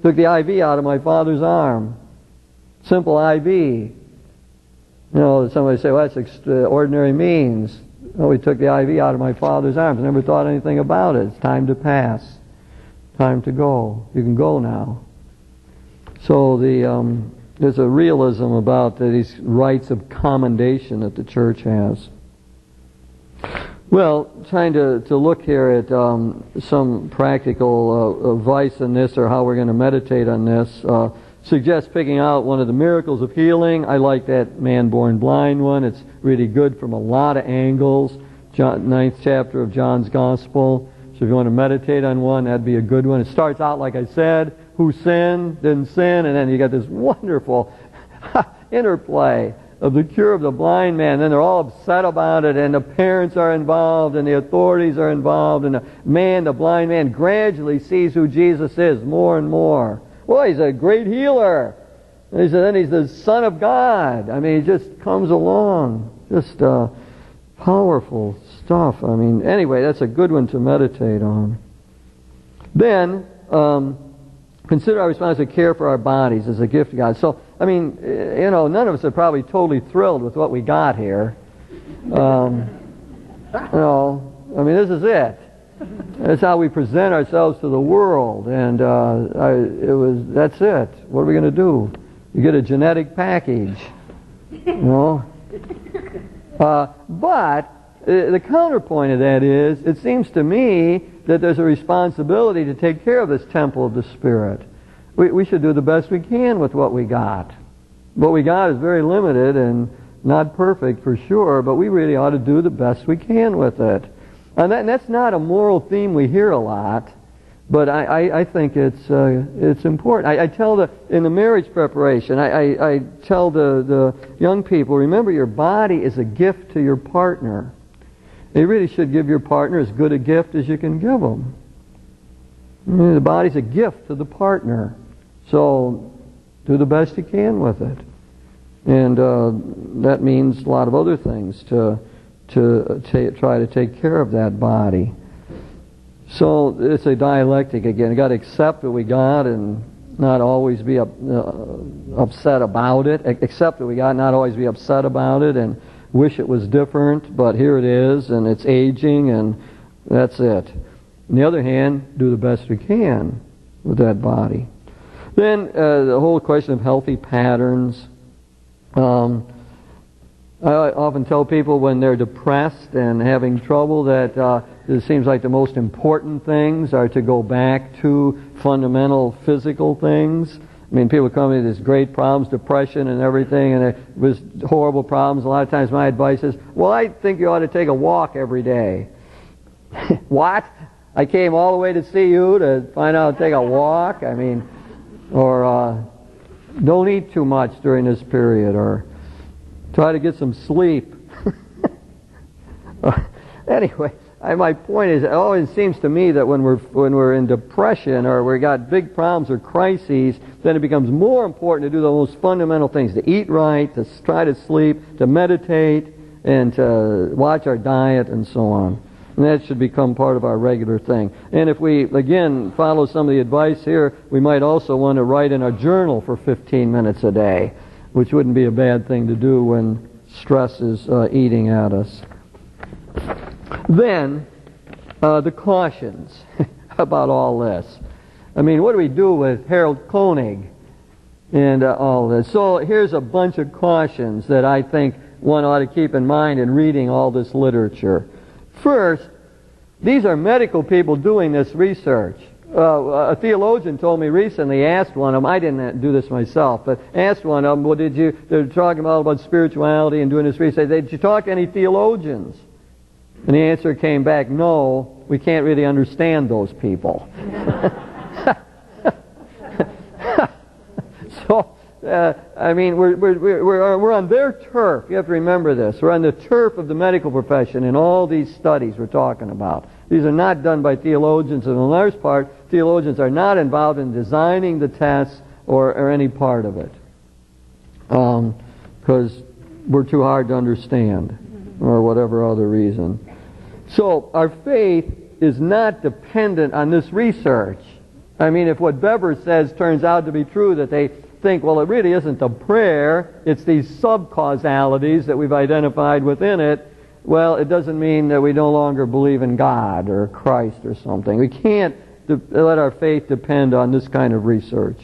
Speaker 1: Took the IV out of my father's arm. Simple IV. You know, somebody say, well, that's extraordinary means. Oh, we took the IV out of my father's arms. Never thought anything about it. It's time to pass. Time to go. You can go now. So there's a realism about these rites of commendation that the church has. Well, trying to look here at some practical advice in this, or how we're going to meditate on this, suggests picking out one of the miracles of healing. I like that man born blind one. It's really good from a lot of angles. 9th chapter of John's Gospel. So if you want to meditate on one, that'd be a good one. It starts out, like I said, who sinned, didn't sin, and then you got this wonderful interplay of the cure of the blind man. Then they're all upset about it, and the parents are involved, and the authorities are involved, and the blind man gradually sees who Jesus is more and more. Well, he's a great healer. And then he's the Son of God. I mean, he just comes along. Just powerful stuff. I mean, anyway, that's a good one to meditate on. Then, consider our responsibility to care for our bodies as a gift to God. So, I mean, you know, none of us are probably totally thrilled with what we got here. You know, I mean, this is it. That's how we present ourselves to the world, and that's it. What are we going to do? You get a genetic package, you know. But the counterpoint of that is, it seems to me that there's a responsibility to take care of this temple of the Spirit. We should do the best we can with what we got. What we got is very limited and not perfect for sure, but we really ought to do the best we can with it. And that's not a moral theme we hear a lot, but I think it's important. I tell in the marriage preparation, I tell the young people, remember, your body is a gift to your partner. You really should give your partner as good a gift as you can give them. I mean, the body's a gift to the partner, so do the best you can with it. And that means a lot of other things to try to take care of that body. So it's a dialectic again. You got to accept what we got and not always be upset about it. Accept what we got, not always be upset about it, and wish it was different. But here it is, and it's aging, and that's it. On the other hand, do the best we can with that body. Then the whole question of healthy patterns. I often tell people when they're depressed and having trouble that it seems like the most important things are to go back to fundamental physical things. I mean, people come with these great problems, depression and everything, and it was horrible problems. A lot of times my advice is, well, I think you ought to take a walk every day. What? I came all the way to see you to find out how to take a walk? I mean, or don't eat too much during this period, or try to get some sleep. Anyway, my point is, it always seems to me that when we're in depression or we got big problems or crises, then it becomes more important to do the most fundamental things: to eat right, to try to sleep, to meditate, and to watch our diet, and so on. And that should become part of our regular thing. And if we, again, follow some of the advice here, we might also want to write in our journal for 15 minutes a day, which wouldn't be a bad thing to do when stress is eating at us. Then, the cautions about all this. I mean, what do we do with Harold Koenig and all this? So here's a bunch of cautions that I think one ought to keep in mind in reading all this literature. First, these are medical people doing this research. A theologian told me recently, asked one of them, I didn't do this myself, but asked one of them, well, they're talking about spirituality and doing this research, did you talk to any theologians? And the answer came back, no, we can't really understand those people. So I mean, we're on their turf. You have to remember this. We're on the turf of the medical profession in all these studies we're talking about. These are not done by theologians, and in large part, theologians are not involved in designing the tests or any part of it. Because we're too hard to understand, or whatever other reason. So, our faith is not dependent on this research. I mean, if what Bever says turns out to be true, that they think, well, it really isn't the prayer, it's these sub-causalities that we've identified within it, well, it doesn't mean that we no longer believe in God or Christ or something. We can't let our faith depend on this kind of research.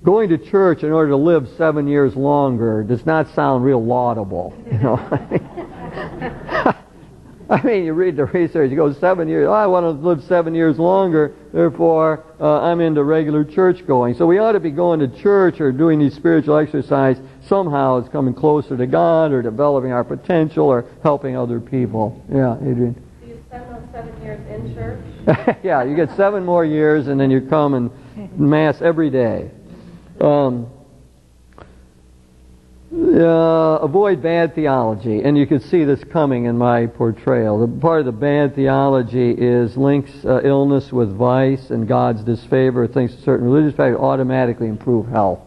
Speaker 1: Going to church in order to live 7 years longer does not sound real laudable, you know. I mean, you read the research, you go 7 years, I want to live 7 years longer, therefore I'm into regular church going. So we ought to be going to church or doing these spiritual exercise somehow it's coming closer to God or developing our potential or helping other people. Yeah, Adrian?
Speaker 3: Do you spend those 7 years in church?
Speaker 1: Yeah, you get 7 more years and then you come and Mass every day. Avoid bad theology, and you can see this coming in my portrayal. The part of the bad theology links illness with vice and God's disfavor, thinks a certain religious practice automatically improve health.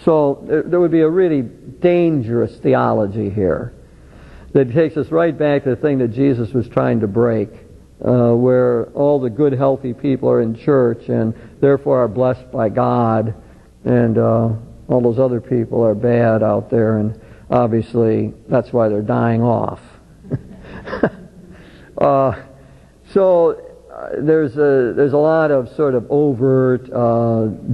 Speaker 1: So there would be a really dangerous theology here that takes us right back to the thing that Jesus was trying to break, where all the good, healthy people are in church and therefore are blessed by God, and all those other people are bad out there, and obviously that's why they're dying off. There's a lot of sort of overt,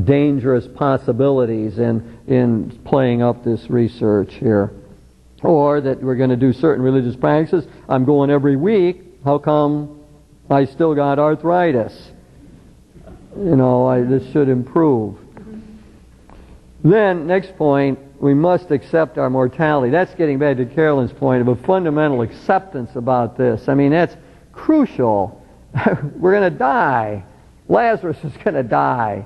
Speaker 1: dangerous possibilities in playing up this research here. Or that we're going to do certain religious practices. I'm going every week. How come I still got arthritis? You know, this should improve. Then, next point, we must accept our mortality. That's getting back to Carolyn's point of a fundamental acceptance about this. I mean, that's crucial. We're going to die. Lazarus is going to die.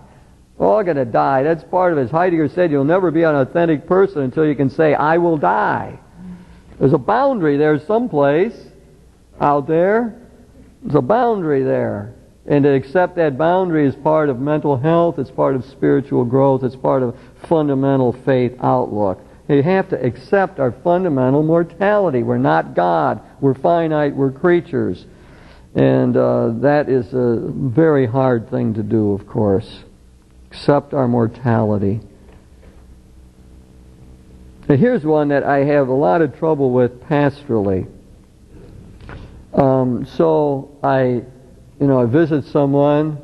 Speaker 1: We're all going to die. That's part of it. As Heidegger said, you'll never be an authentic person until you can say, I will die. There's a boundary there someplace out there. There's a boundary there. And to accept that boundary is part of mental health, it's part of spiritual growth, it's part of fundamental faith outlook. You have to accept our fundamental mortality. We're not God. We're finite. We're creatures. And that is a very hard thing to do, of course. Accept our mortality. And here's one that I have a lot of trouble with pastorally. So I visit someone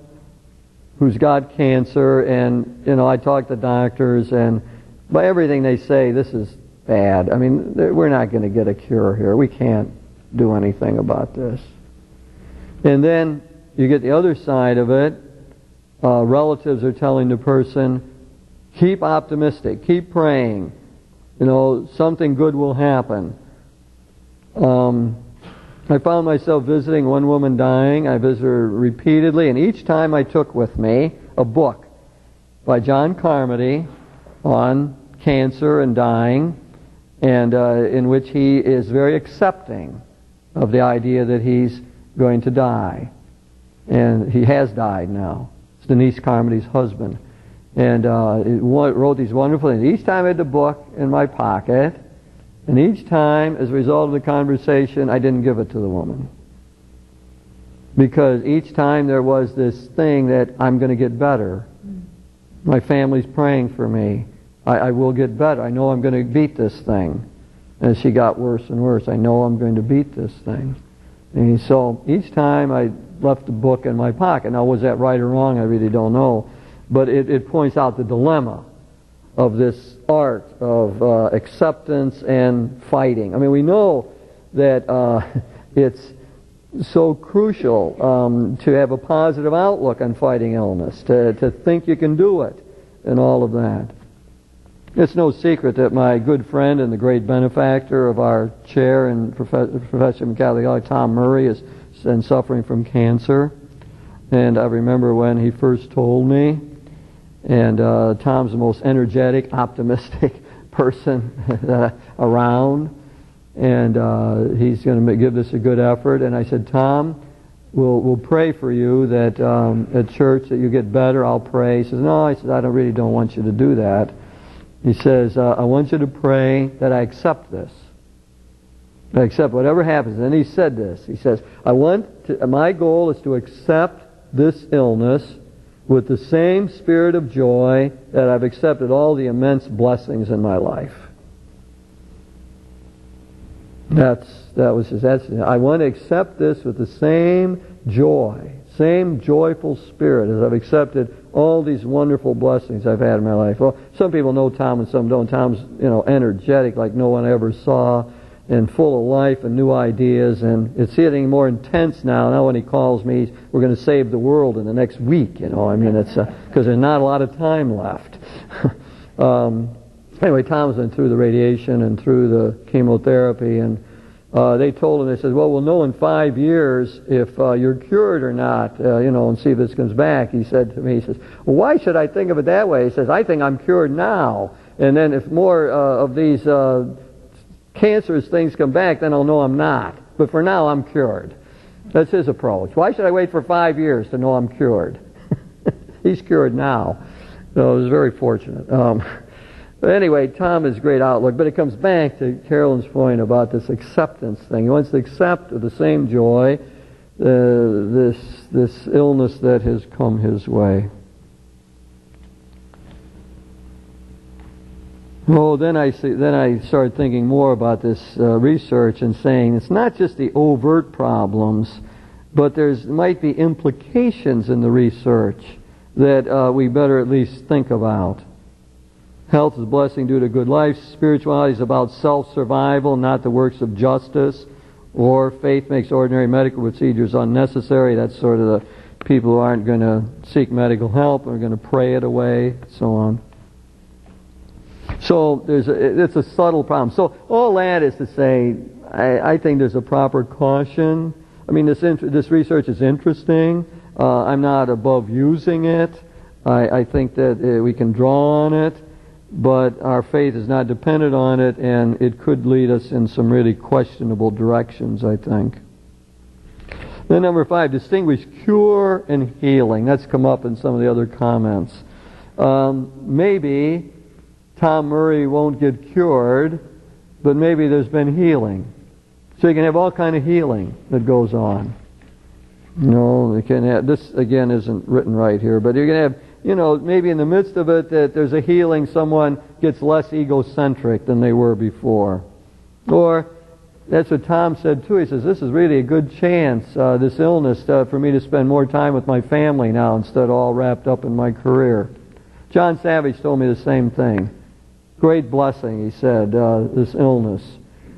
Speaker 1: who's got cancer, and I talk to doctors, and by everything they say, this is bad. I mean, we're not going to get a cure here. We can't do anything about this. And then you get the other side of it. Relatives are telling the person, keep optimistic, keep praying. Something good will happen. I found myself visiting one woman dying. I visited her repeatedly, and each time I took with me a book by John Carmody on cancer and dying, and in which he is very accepting of the idea that he's going to die. And he has died now. It's Denise Carmody's husband. And he wrote these wonderful things. Each time I had the book in my pocket, and each time, as a result of the conversation, I didn't give it to the woman. Because each time there was this thing that I'm going to get better. My family's praying for me. I will get better. I know I'm going to beat this thing. And she got worse and worse. I know I'm going to beat this thing. And so each time I left the book in my pocket. Now, was that right or wrong? I really don't know. But it points out the dilemma of this art of acceptance and fighting. I mean, we know that it's so crucial to have a positive outlook on fighting illness, to think you can do it, and all of that. It's no secret that my good friend and the great benefactor of our chair in Professor Catholic, Tom Murray, is suffering from cancer. And I remember when he first told me, And Tom's the most energetic, optimistic person around. And he's going to give this a good effort. And I said, Tom, we'll pray for you that at church that you get better. I'll pray. He says, no, I said, I really don't want you to do that. He says, I want you to pray that I accept this. I accept whatever happens. And he said this. He says, my goal is to accept this illness with the same spirit of joy that I've accepted all the immense blessings in my life. I want to accept this with the same joy, same joyful spirit as I've accepted all these wonderful blessings I've had in my life. Well, some people know Tom and some don't. Tom's, energetic like no one ever saw, and full of life and new ideas, and it's getting more intense now. Now when he calls me, we're going to save the world in the next week. It's because there's not a lot of time left. Anyway, Tom's been through the radiation and through the chemotherapy, and they told him, they said, well, we'll know in 5 years if you're cured or not, and see if this comes back. He said to me, he says, well, why should I think of it that way? He says, I think I'm cured now, and then if more of these cancerous things come back, then I'll know I'm not. But for now, I'm cured. That's his approach. Why should I wait for 5 years to know I'm cured? He's cured now. So it was very fortunate. But anyway, Tom has great outlook. But it comes back to Carolyn's point about this acceptance thing. He wants to accept with the same joy this illness that has come his way. Oh, then I started thinking more about this research and saying it's not just the overt problems, but there might be implications in the research that we better at least think about. Health is a blessing due to good life. Spirituality is about self-survival, not the works of justice. Or faith makes ordinary medical procedures unnecessary. That's sort of the people who aren't going to seek medical help are going to pray it away, so on. So it's a subtle problem. So all that is to say, I think there's a proper caution. I mean, this research is interesting. I'm not above using it. I think that we can draw on it, but our faith is not dependent on it, and it could lead us in some really questionable directions, I think. Then number 5, distinguish cure and healing. That's come up in some of the other comments. Maybe Tom Murray won't get cured, but maybe there's been healing. So you can have all kind of healing that goes on. You can have, this again isn't written right here, but you can have, maybe in the midst of it that there's a healing, someone gets less egocentric than they were before. Or, that's what Tom said too, he says, this is really a good chance, this illness, for me to spend more time with my family now instead of all wrapped up in my career. John Savage told me the same thing. Great blessing, he said, this illness,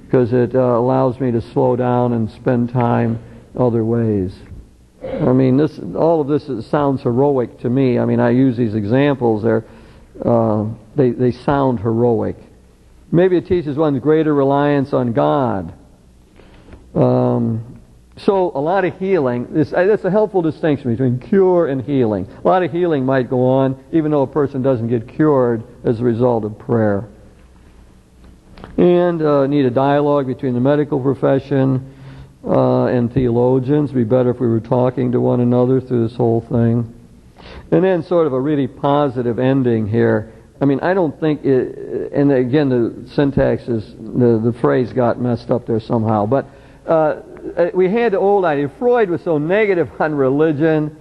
Speaker 1: because it allows me to slow down and spend time other ways. I mean, all of this sounds heroic to me. I mean, I use these examples. They sound heroic. Maybe it teaches one greater reliance on God. So a lot of healing, that's a helpful distinction between cure and healing. A lot of healing might go on even though a person doesn't get cured as a result of prayer. And need a dialogue between the medical profession and theologians. It'd be better if we were talking to one another through this whole thing. And then sort of a really positive ending here. I mean, I don't think and again the syntax is, the phrase got messed up there somehow, but we had the old idea. Freud was so negative on religion.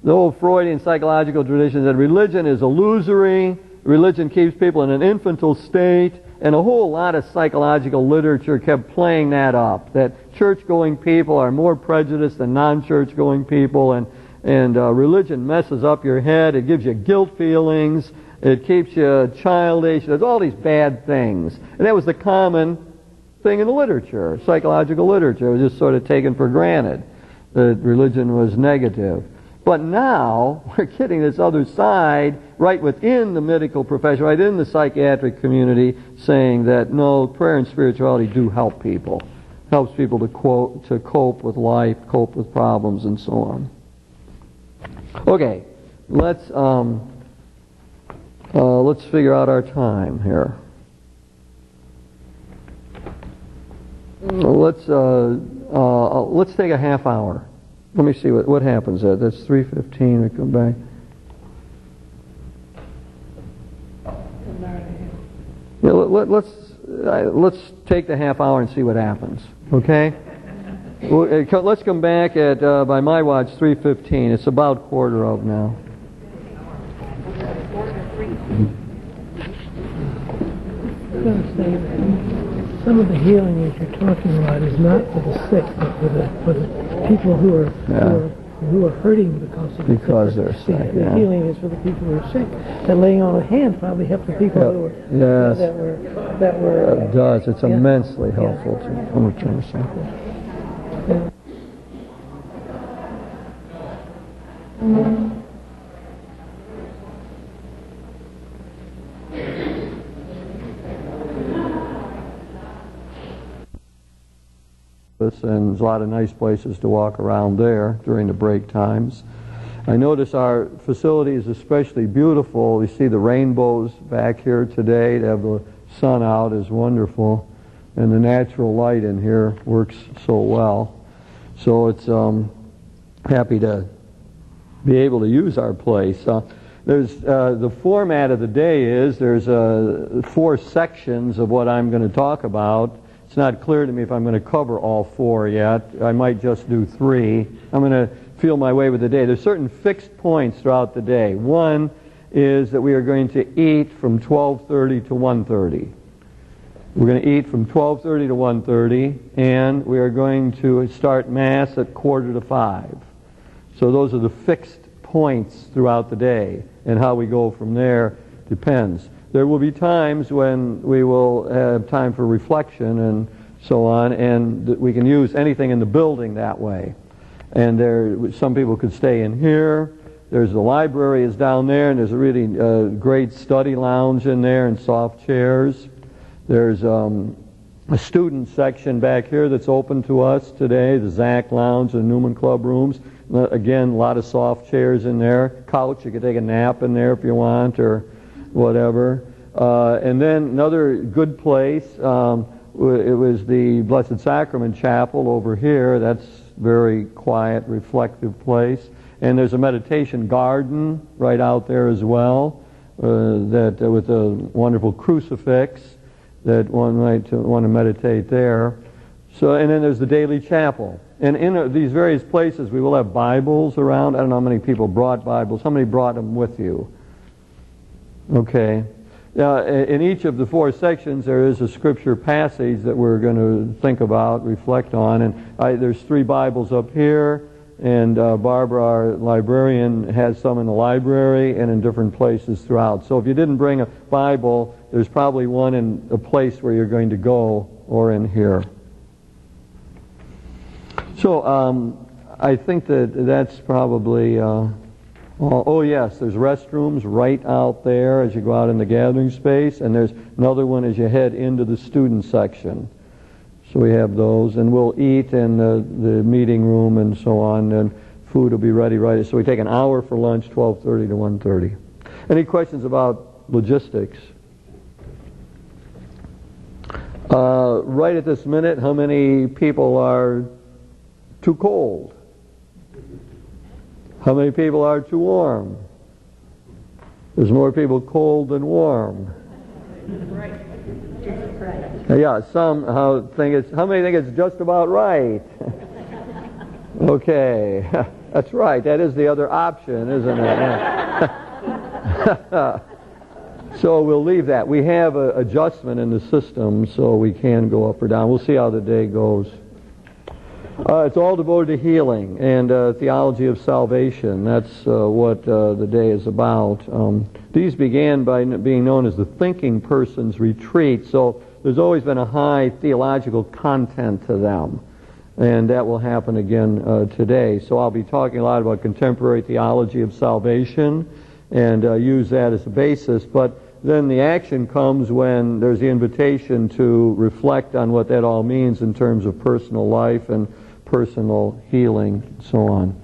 Speaker 1: The old Freudian psychological tradition that religion is illusory, religion keeps people in an infantile state, and a whole lot of psychological literature kept playing that up, that church-going people are more prejudiced than non-church-going people, and religion messes up your head, it gives you guilt feelings, it keeps you childish, there's all these bad things. And that was the common thing in the literature, psychological literature. It was just sort of taken for granted that religion was negative. But now we're getting this other side right within the medical profession, right in the psychiatric community, saying that no, prayer and spirituality do help people. Helps people to cope with life, cope with problems, and so on. Okay, let's Let's figure out our time here. Let's take a half hour. Let me see what happens there. That's 3:15. We come back. Yeah, let's take the half hour and see what happens. Okay. Let's come back at by my watch 3:15. It's about quarter of now.
Speaker 8: I'm going to say that some of the healing that you're talking about is not for the sick, but for the people who are hurting because
Speaker 1: they're sick.
Speaker 8: The healing is for the people who are sick. And laying on of hands probably helped the people who were that were.
Speaker 1: It does. It's immensely helpful to return something. And there's a lot of nice places to walk around there during the break times. I notice our facility is especially beautiful. You see the rainbows back here today. To have the sun out is wonderful. And the natural light in here works so well. So it's happy to be able to use our place. There's the format of the day is there's 4 sections of what I'm going to talk about. It's not clear to me if I'm going to cover all 4 yet. I might just do 3. I'm going to feel my way with the day. There's certain fixed points throughout the day. One is that we are going to eat from 12:30 to 1:30. We're going to eat from 12:30 to 1:30, and we are going to start Mass at 4:45. So those are the fixed points throughout the day, and how we go from there depends. There will be times when we will have time for reflection and so on, and we can use anything in the building that way. And some people could stay in here. There's the library is down there, and there's a really great study lounge in there and soft chairs. There's a student section back here that's open to us today, the Zach Lounge and Newman Club rooms. Again, a lot of soft chairs in there. Couch, you could take a nap in there if you want, or whatever. And then another good place, it was the Blessed Sacrament Chapel over here. That's very quiet, reflective place. And there's a meditation garden right out there as well, with a wonderful crucifix that one might want to meditate there. So, and then there's the daily chapel. And in these various places, we will have Bibles around. I don't know how many people brought Bibles. How many brought them with you? Okay. Now, in each of the 4 sections, there is a scripture passage that we're going to think about, reflect on. And there's 3 Bibles up here, and Barbara, our librarian, has some in the library and in different places throughout. So if you didn't bring a Bible, there's probably one in a place where you're going to go or in here. So I think that's probably... Oh yes, there's restrooms right out there as you go out in the gathering space, and there's another one as you head into the student section. So we have those, and we'll eat in the meeting room and so on, and food will be ready right. So we take an hour for lunch, 12:30 to 1:30. Any questions about logistics? Right at this minute, how many people are too cold? How many people are too warm? There's more people cold than warm.
Speaker 4: Right.
Speaker 1: Yeah, some how many think it's just about right? Okay, that's right. That is the other option, isn't it? So we'll leave that. We have an adjustment in the system, so we can go up or down. We'll see how the day goes. It's all devoted to healing and theology of salvation. That's what the day is about. These began by being known as the Thinking Person's Retreat, so there's always been a high theological content to them. And that will happen again today. So I'll be talking a lot about contemporary theology of salvation and use that as a basis. But then the action comes when there's the invitation to reflect on what that all means in terms of personal life and personal healing and so on.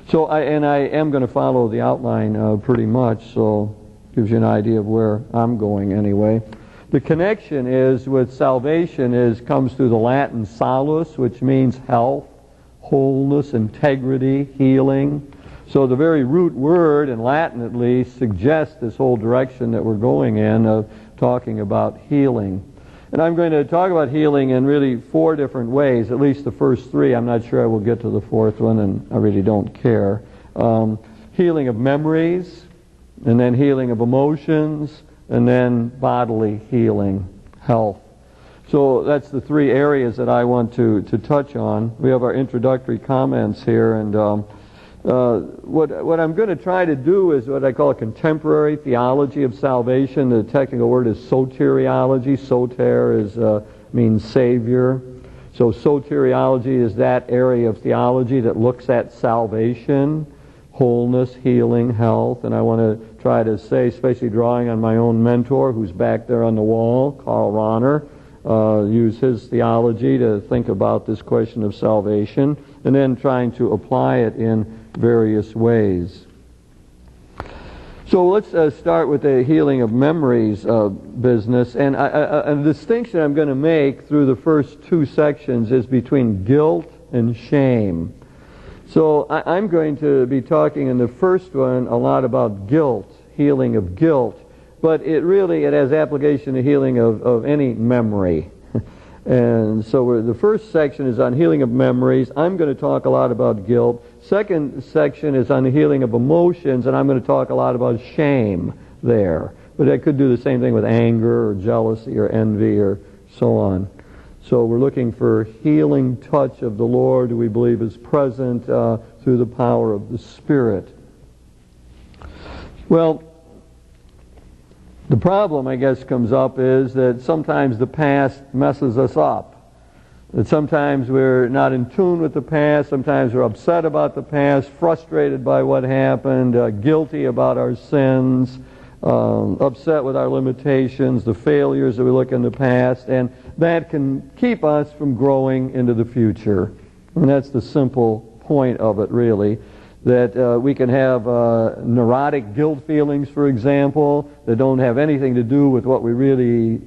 Speaker 1: So I am going to follow the outline pretty much, so Gives you an idea of where I'm going anyway. The connection is with salvation comes through the Latin salus, which means health, wholeness, integrity, healing. So the very root word, in Latin at least, suggests this whole direction that we're going in of talking about healing. And I'm going to talk about healing in really 4 different ways, at least the first 3. I'm not sure I will get to the 4th one, and I really don't care. Healing of memories, and then healing of emotions, and then bodily healing, health. So that's the 3 areas that I want to touch on. We have our introductory comments here, and what I'm going to try to do is what I call a contemporary theology of salvation. The technical word is soteriology. Soter means Savior. So soteriology is that area of theology that looks at salvation, wholeness, healing, health. And I want to try to say, especially drawing on my own mentor who's back there on the wall, Carl Rahner, use his theology to think about this question of salvation, and then trying to apply it in various ways. So let's start with the healing of memories business. And a distinction I'm going to make through the first 2 sections is between guilt and shame. So I'm going to be talking in the first one a lot about guilt, healing of guilt. But it has application to healing of any memory. And so the first section is on healing of memories. I'm going to talk a lot about guilt. Second section is on the healing of emotions, and I'm going to talk a lot about shame there. But I could do the same thing with anger or jealousy or envy or so on. So we're looking for healing touch of the Lord, who we believe is present through the power of the Spirit. Well, the problem, I guess, comes up is that sometimes the past messes us up. That sometimes we're not in tune with the past, sometimes we're upset about the past, frustrated by what happened, guilty about our sins, upset with our limitations, the failures that we look in the past, and that can keep us from growing into the future. And that's the simple point of it, really. That we can have neurotic guilt feelings, for example, that don't have anything to do with what we really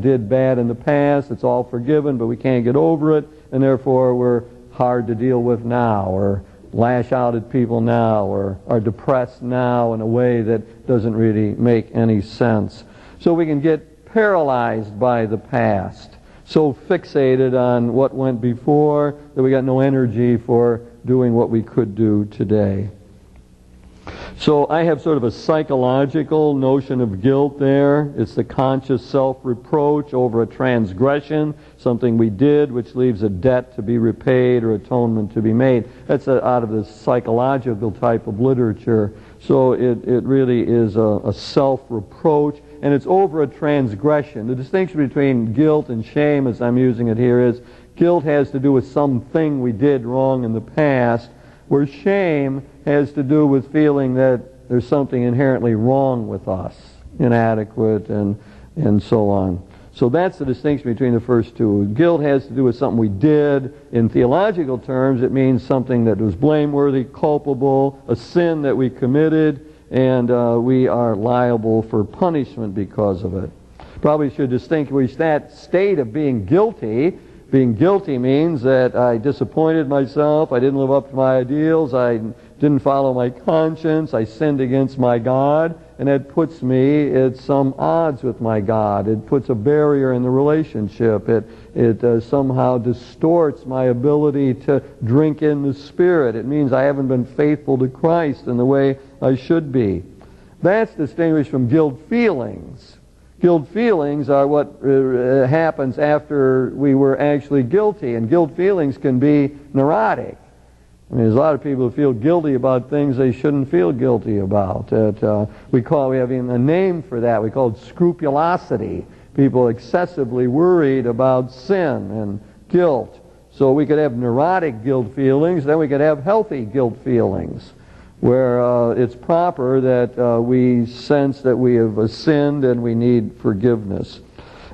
Speaker 1: did bad in the past. It's all forgiven, but we can't get over it, and therefore we're hard to deal with now, or lash out at people now, or are depressed now in a way that doesn't really make any sense. So we can get paralyzed by the past, so fixated on what went before that we got no energy for doing what we could do today. So I have sort of a psychological notion of guilt there. It's the conscious self-reproach over a transgression, something we did which leaves a debt to be repaid or atonement to be made. That's out of the psychological type of literature. So it really is a self-reproach, and it's over a transgression. The distinction between guilt and shame, as I'm using it here, is guilt has to do with something we did wrong in the past, where shame has to do with feeling that there's something inherently wrong with us, inadequate, and so on. So that's the distinction between the first two. Guilt has to do with something we did. In theological terms, it means something that was blameworthy, culpable, a sin that we committed, and we are liable for punishment because of it. Probably should distinguish that state of being guilty. Being guilty means that I disappointed myself, I didn't live up to my ideals, I didn't follow my conscience, I sinned against my God, and that puts me at some odds with my God. It puts a barrier in the relationship. It somehow distorts my ability to drink in the Spirit. It means I haven't been faithful to Christ in the way I should be. That's distinguished from guilt feelings. Guilt feelings are what happens after we were actually guilty, and guilt feelings can be neurotic. I mean, there's a lot of people who feel guilty about things they shouldn't feel guilty about. We have even a name for that. We call it scrupulosity. People excessively worried about sin and guilt. So we could have neurotic guilt feelings, then we could have healthy guilt feelings, where it's proper that we sense that we have sinned and we need forgiveness.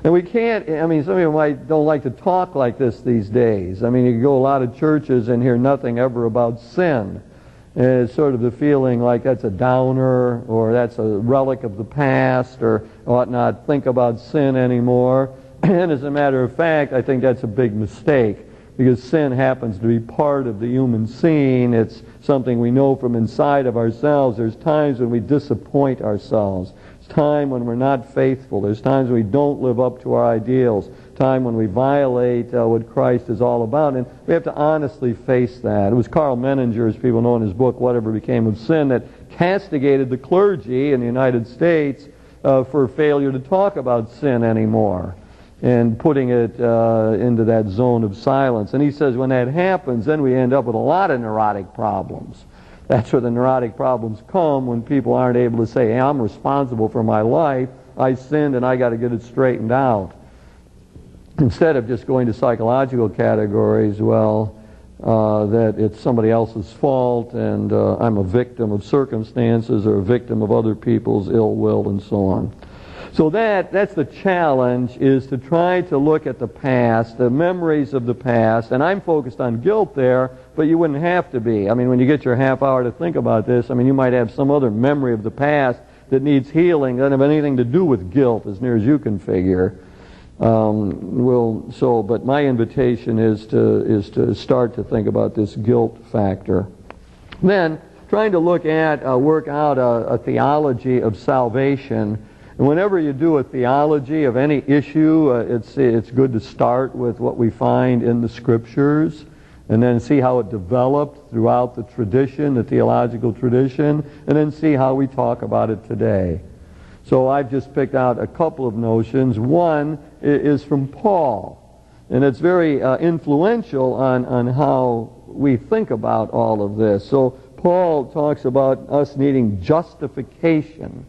Speaker 1: And we can't, some people don't like to talk like this these days. I mean, you can go a lot of churches and hear nothing ever about sin. It's sort of the feeling like that's a downer, or that's a relic of the past, or ought not think about sin anymore. And as a matter of fact, I think that's a big mistake, because sin happens to be part of the human scene. It's something we know from inside of ourselves. There's times when we disappoint ourselves. There's time when we're not faithful. There's times when we don't live up to our ideals. Time when we violate what Christ is all about, and we have to honestly face that. It was Carl Menninger, as people know in his book, Whatever Became of Sin, that castigated the clergy in the United States for failure to talk about sin anymore, and putting it into that zone of silence. And he says when that happens, then we end up with a lot of neurotic problems. That's where the neurotic problems come, when people aren't able to say, hey, I'm responsible for my life, I sinned and I got to get it straightened out. Instead of just going to psychological categories, that it's somebody else's fault and I'm a victim of circumstances or a victim of other people's ill will and so on. So that's the challenge, is to try to look at the past, the memories of the past, and I'm focused on guilt there, but you wouldn't have to be. I mean, when you get your half hour to think about this, I mean, you might have some other memory of the past that needs healing, doesn't have anything to do with guilt as near as you can figure. But my invitation is to start to think about this guilt factor. Then, trying to work out a theology of salvation. And whenever you do a theology of any issue, it's good to start with what we find in the Scriptures, and then see how it developed throughout the tradition, the theological tradition, and then see how we talk about it today. So I've just picked out a couple of notions. One is from Paul, and it's very influential on how we think about all of this. So Paul talks about us needing justification,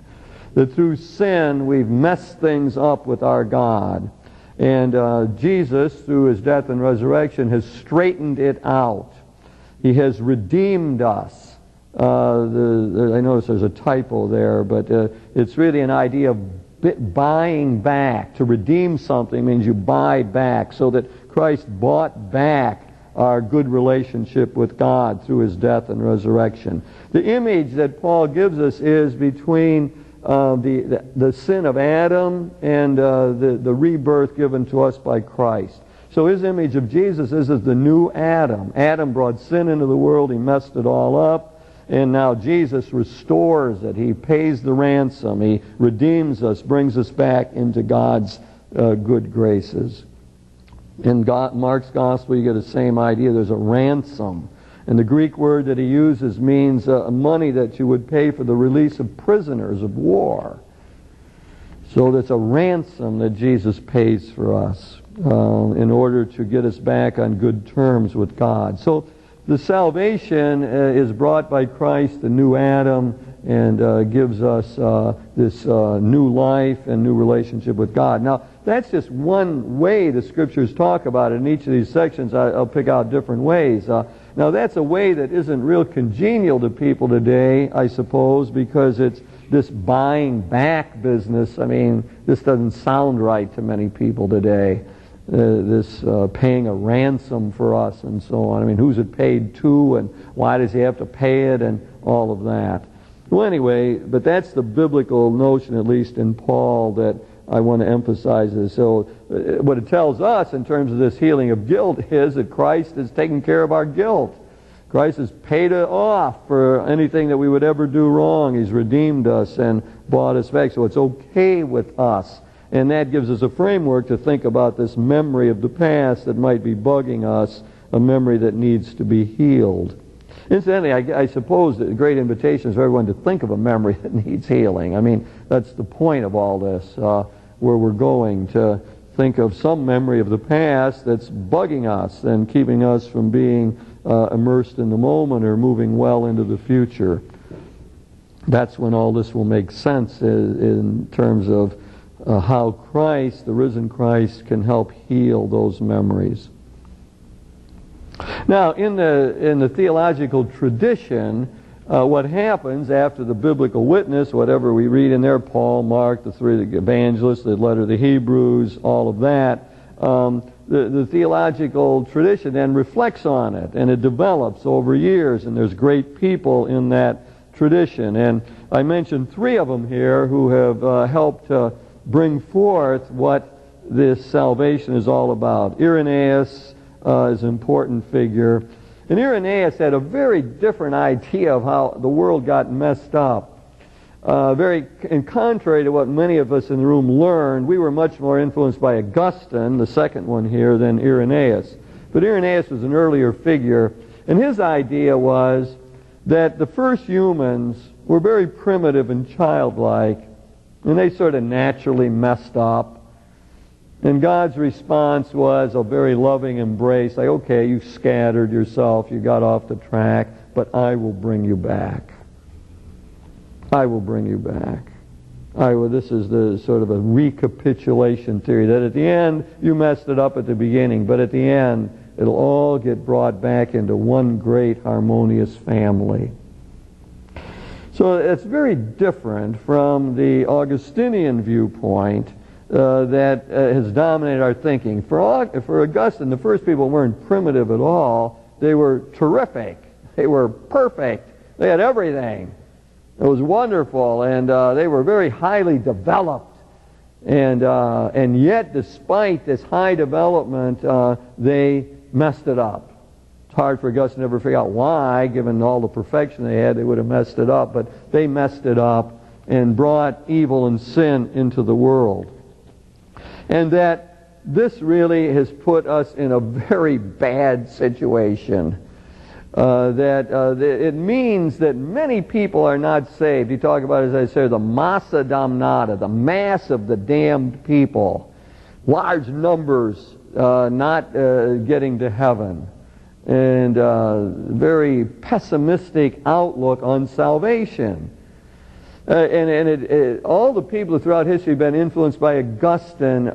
Speaker 1: that through sin we've messed things up with our God. And Jesus, through his death and resurrection, has straightened it out. He has redeemed us. I notice there's a typo there, but it's really an idea of buying back. To redeem something means you buy back, so that Christ bought back our good relationship with God through his death and resurrection. The image that Paul gives us is between the sin of Adam and the rebirth given to us by Christ. So his image of Jesus is as the new Adam. Adam brought sin into the world, he messed it all up. And now Jesus restores it. He pays the ransom. He redeems us, brings us back into God's good graces. In Mark's Gospel, you get the same idea. There's a ransom. And the Greek word that he uses means money that you would pay for the release of prisoners of war. So that's a ransom that Jesus pays for us in order to get us back on good terms with God. So the salvation is brought by Christ, the new Adam, and gives us this new life and new relationship with God. Now, that's just one way the Scriptures talk about it. In each of these sections, I'll pick out different ways. Now, that's a way that isn't real congenial to people today, I suppose, because it's this buying back business. I mean, this doesn't sound right to many people today. This paying a ransom for us and so on. I mean, who's it paid to, and why does he have to pay it, and all of that. Well, anyway, but that's the biblical notion, at least in Paul, that I want to emphasize this. So what it tells us in terms of this healing of guilt is that Christ has taken care of our guilt. Christ has paid it off for anything that we would ever do wrong. He's redeemed us and bought us back. So it's okay with us. And that gives us a framework to think about this memory of the past that might be bugging us, a memory that needs to be healed. Incidentally, I suppose that the great invitation is for everyone to think of a memory that needs healing. I mean, that's the point of all this, where we're going to think of some memory of the past that's bugging us and keeping us from being immersed in the moment or moving well into the future. That's when all this will make sense in terms of how Christ, the risen Christ, can help heal those memories. Now, in the theological tradition, what happens after the biblical witness, whatever we read in there, Paul, Mark, the three evangelists, the letter of the Hebrews, all of that, the theological tradition then reflects on it, and it develops over years, and there's great people in that tradition. And I mentioned 3 of them here who have helped to bring forth what this salvation is all about. Irenaeus is an important figure. And Irenaeus had a very different idea of how the world got messed up. And contrary to what many of us in the room learned, we were much more influenced by Augustine, the second one here, than Irenaeus. But Irenaeus was an earlier figure, and his idea was that the first humans were very primitive and childlike, and they sort of naturally messed up. And God's response was a very loving embrace, like, okay, you scattered yourself, you got off the track, but I will bring you back. I will bring you back. This is the sort of a recapitulation theory, that at the end, you messed it up at the beginning, but at the end, it'll all get brought back into one great harmonious family. So it's very different from the Augustinian viewpoint that has dominated our thinking. For Augustine, the first people weren't primitive at all. They were terrific. They were perfect. They had everything. It was wonderful, and they were very highly developed. And yet, despite this high development, they messed it up. It's hard for Augustine to ever figure out why, given all the perfection they had, they would have messed it up. But they messed it up and brought evil and sin into the world. And that this really has put us in a very bad situation. It means that many people are not saved. You talk about, as I say, the massa damnata, the mass of the damned people. Large numbers not getting to heaven. And very pessimistic outlook on salvation. All the people throughout history have been influenced by Augustine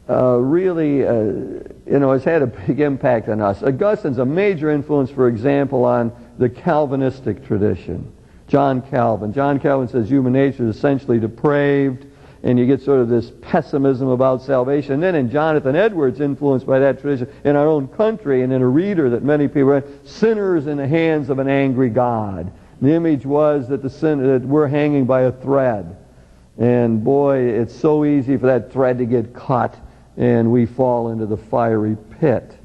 Speaker 1: really has had a big impact on us. Augustine's a major influence, for example, on the Calvinistic tradition. John Calvin. John Calvin says human nature is essentially depraved, and you get sort of this pessimism about salvation. And then in Jonathan Edwards, influenced by that tradition, in our own country and in a reader that many people read, sinners in the hands of an angry God. The image was that that we're hanging by a thread. And boy, it's so easy for that thread to get cut, and we fall into the fiery pit.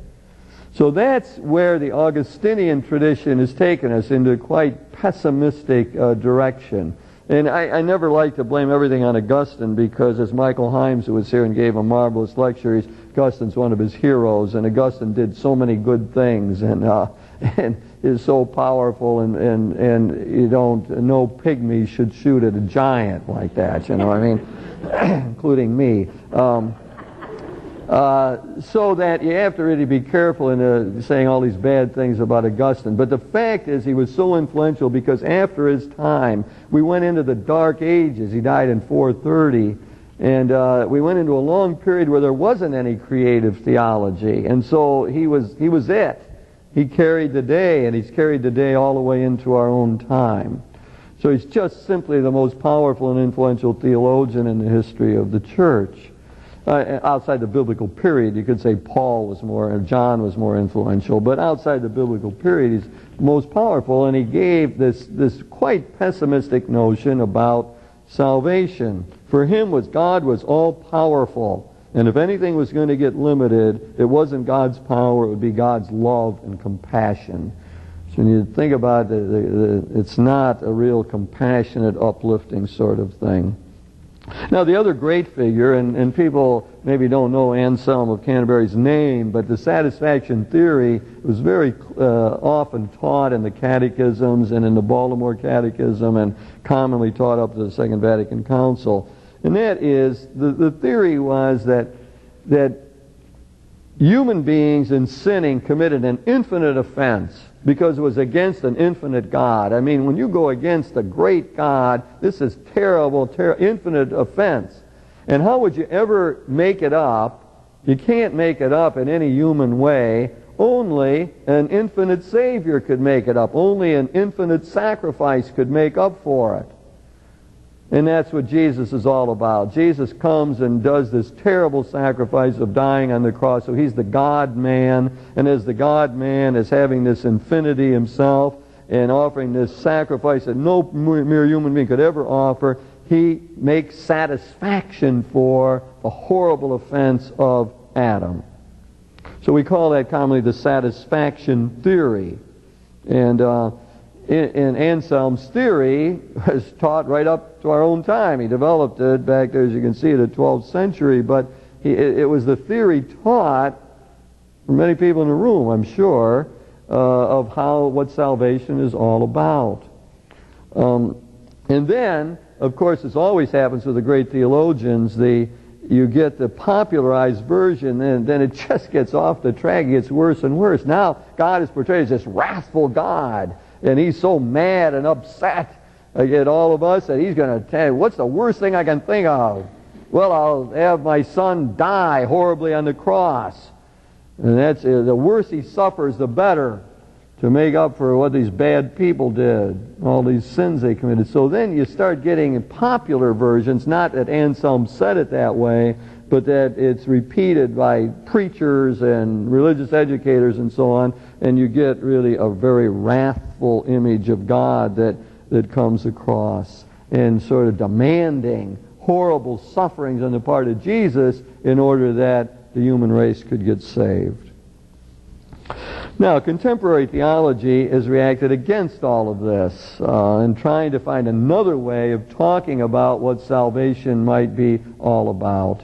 Speaker 1: So that's where the Augustinian tradition has taken us, into quite pessimistic direction. And I never like to blame everything on Augustine, because as Michael Himes, who was here and gave a marvelous lecture, Augustine's one of his heroes, and Augustine did so many good things, and is so powerful, and you don't, no pygmy should shoot at a giant like that, you know what I mean? Including me. So that you have to really be careful in saying all these bad things about Augustine. But the fact is, he was so influential because after his time, we went into the Dark Ages. He died in 430. And we went into a long period where there wasn't any creative theology. And so he was it. He carried the day, and he's carried the day all the way into our own time. So he's just simply the most powerful and influential theologian in the history of the church. Outside the biblical period, you could say John was more influential, but outside the biblical period, he's most powerful, and he gave this quite pessimistic notion about salvation. For him, God was all-powerful, and if anything was going to get limited, it wasn't God's power, it would be God's love and compassion. So when you think about it, it's not a real compassionate, uplifting sort of thing. Now, the other great figure, and people maybe don't know Anselm of Canterbury's name, but the satisfaction theory was very often taught in the catechisms and in the Baltimore Catechism, and commonly taught up to the Second Vatican Council. And that is, the theory was that human beings in sinning committed an infinite offense because it was against an infinite God. I mean, when you go against a great God, this is terrible, infinite offense. And how would you ever make it up? You can't make it up in any human way. Only an infinite Savior could make it up. Only an infinite sacrifice could make up for it. And that's what Jesus is all about. Jesus comes and does this terrible sacrifice of dying on the cross. So he's the God-man, and as the God-man is having this infinity himself and offering this sacrifice that no mere human being could ever offer, he makes satisfaction for the horrible offense of Adam. So we call that commonly the satisfaction theory. And in Anselm's theory was taught right up to our own time. He developed it back there, as you can see, in the 12th century, but it was the theory taught for many people in the room, I'm sure, of what salvation is all about. And then, of course, this always happens with the great theologians, you get the popularized version, and then it just gets off the track. It gets worse and worse. Now, God is portrayed as this wrathful God, and he's so mad and upset at all of us that he's going to tell you, what's the worst thing I can think of? Well, I'll have my son die horribly on the cross. And that's the worse he suffers, the better, to make up for what these bad people did, all these sins they committed. So then you start getting popular versions, not that Anselm said it that way, but that it's repeated by preachers and religious educators and so on, and you get really a very wrathful image of God that comes across, and sort of demanding horrible sufferings on the part of Jesus in order that the human race could get saved. Now, contemporary theology has reacted against all of this and trying to find another way of talking about what salvation might be all about.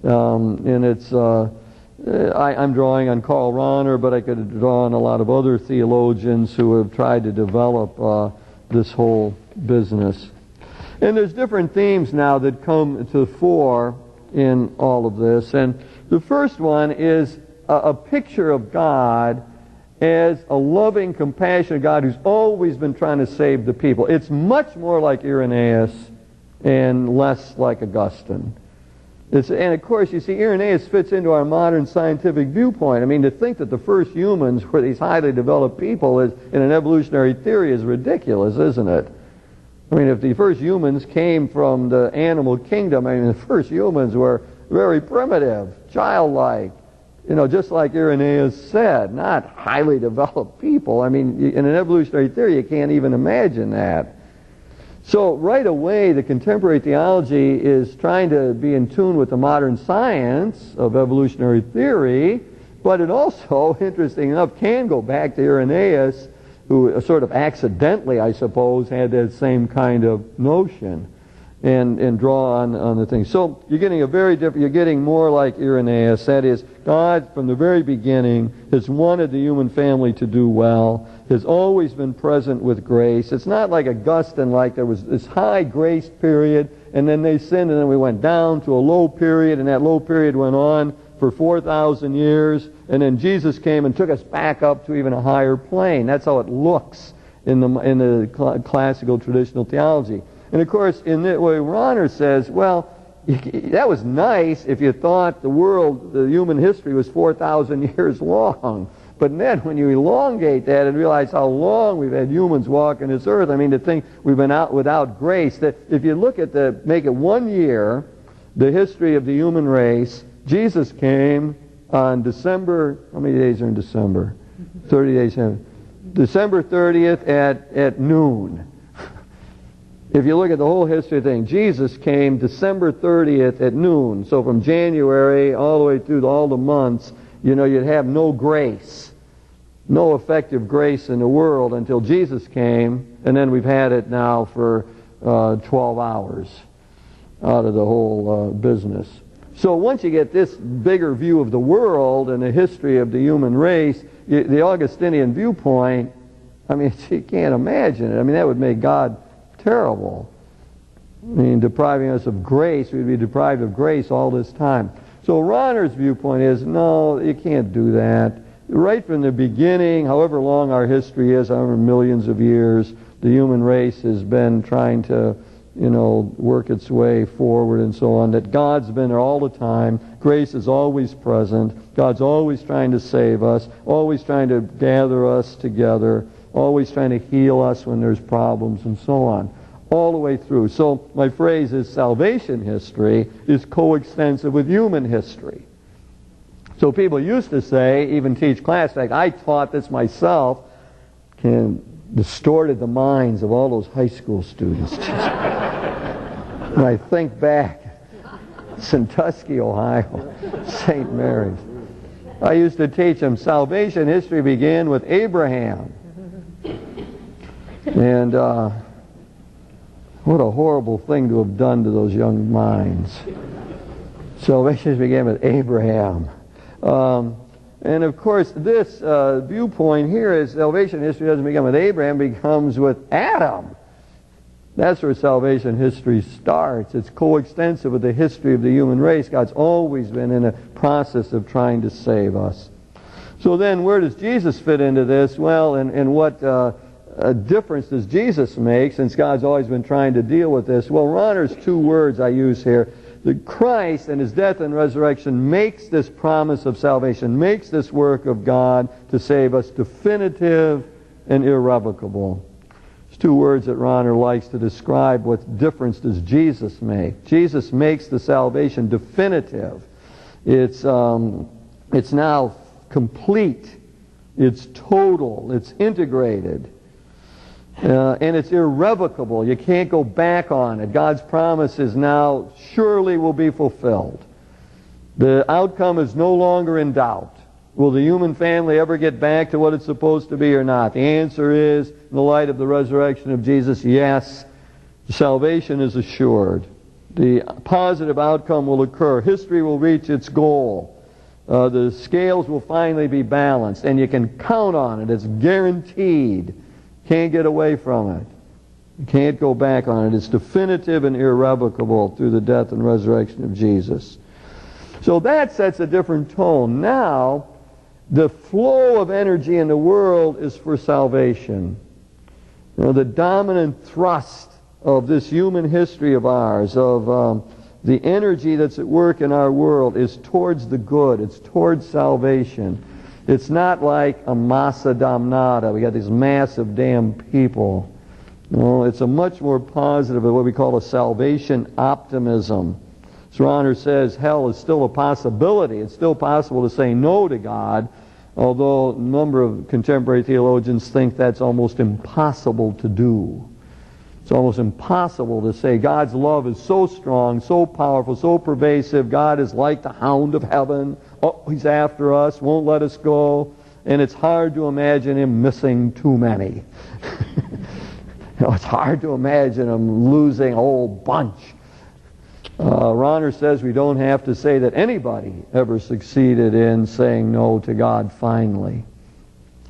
Speaker 1: And it's I'm drawing on Karl Rahner, but I could draw on a lot of other theologians who have tried to develop this whole business. And there's different themes now that come to the fore in all of this. And the first one is a picture of God as a loving, compassionate God who's always been trying to save the people. It's much more like Irenaeus and less like Augustine. And of course, you see, Irenaeus fits into our modern scientific viewpoint. I mean, to think that the first humans were these highly developed people in an evolutionary theory is ridiculous, isn't it? I mean, if the first humans came from the animal kingdom, I mean, the first humans were very primitive, childlike, just like Irenaeus said, not highly developed people. I mean, in an evolutionary theory, you can't even imagine that. So right away, the contemporary theology is trying to be in tune with the modern science of evolutionary theory, but it also, interesting enough, can go back to Irenaeus, who sort of accidentally, I suppose, had that same kind of notion, and draw on the thing. So you're getting you're getting more like Irenaeus. That is, God from the very beginning has wanted the human family to do well, has always been present with grace. It's not like Augustine, like there was this high grace period, and then they sinned, and then we went down to a low period, and that low period went on for 4,000 years, and then Jesus came and took us back up to even a higher plane. That's how it looks in the classical traditional theology. And of course, in the way Rahner says, well, that was nice if you thought the human history was 4,000 years long. But then when you elongate that and realize how long we've had humans walking this earth, I mean, to think we've been out without grace, that if you look at make it 1 year, the history of the human race, Jesus came on December, how many days are in December? 30 days. December 30th at noon. If you look at the whole history of the thing, Jesus came December 30th at noon. So from January all the way through all the months, you'd have no grace, no effective grace in the world until Jesus came, and then we've had it now for 12 hours out of the whole business. So once you get this bigger view of the world and the history of the human race, the Augustinian viewpoint, I mean, you can't imagine it. I mean, that would make God terrible. I mean, depriving us of grace, we'd be deprived of grace all this time. So Rahner's viewpoint is, no, you can't do that. Right from the beginning, however long our history is, however millions of years, the human race has been trying to, work its way forward and so on, that God's been there all the time. Grace is always present. God's always trying to save us, always trying to gather us together, always trying to heal us when there's problems and so on. all the way through. So my phrase is salvation history is coextensive with human history. So people used to say, even teach class, in fact, I taught this myself, distorted the minds of all those high school students. When I think back, Sandusky, Ohio, St. Mary's. I used to teach them salvation history began with Abraham. And what a horrible thing to have done to those young minds. Salvation history began with Abraham. And of course, this viewpoint here is salvation history doesn't begin with Abraham, it becomes with Adam. That's where salvation history starts. It's coextensive with the history of the human race. God's always been in a process of trying to save us. So then, where does Jesus fit into this? Well, and what difference does Jesus make, since God's always been trying to deal with this? Well, Ron, there's two words I use here. That Christ and His death and resurrection makes this promise of salvation, makes this work of God to save us definitive and irrevocable. There's two words that Ronner likes to describe what difference does Jesus make. Jesus makes the salvation definitive. It's now complete. It's total. It's integrated. And it's irrevocable. You can't go back on it. God's promise is now surely will be fulfilled. The outcome is no longer in doubt. Will the human family ever get back to what it's supposed to be or not? The answer is, in the light of the resurrection of Jesus, yes. Salvation is assured. The positive outcome will occur. History will reach its goal. The scales will finally be balanced, and you can count on it. It's guaranteed. Can't get away from it. You can't go back on it. It's definitive and irrevocable through the death and resurrection of Jesus. So that sets a different tone. Now, the flow of energy in the world is for salvation. You know, the dominant thrust of this human history of ours, of the energy that's at work in our world, is towards the good. It's towards salvation. It's not like a massa damnata. We got these massive damned people. No, it's a much more positive, what we call a salvation optimism. As Ronner says, hell is still a possibility. It's still possible to say no to God, although a number of contemporary theologians think that's almost impossible to do. It's almost impossible to say God's love is so strong, so powerful, so pervasive. God is like the hound of heaven. Oh, He's after us, won't let us go. And it's hard to imagine Him missing too many. It's hard to imagine Him losing a whole bunch. Ronner says we don't have to say that anybody ever succeeded in saying no to God finally.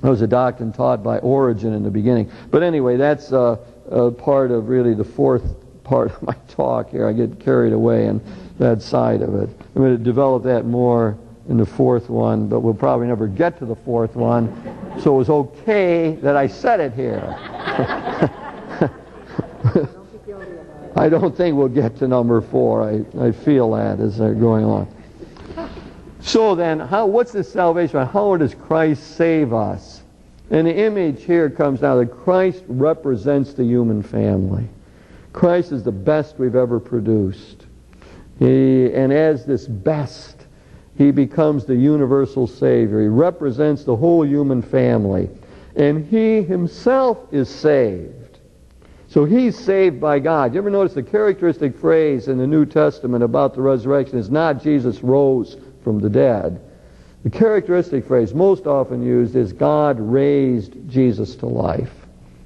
Speaker 1: That was a doctrine taught by Origen in the beginning. But anyway, that's part of really the fourth part of my talk here. I get carried away on that side of it. I'm going to develop that more in the fourth one, but we'll probably never get to the fourth one. So it was okay that I said it here. I don't think we'll get to number 4. I feel that as they're going on. So then, what's this salvation? How does Christ save us? And the image here comes now that Christ represents the human family. Christ is the best we've ever produced. And as this best, He becomes the universal Savior. He represents the whole human family. And He Himself is saved. So He's saved by God. You ever notice the characteristic phrase in the New Testament about the resurrection is not Jesus rose from the dead. The characteristic phrase most often used is God raised Jesus to life.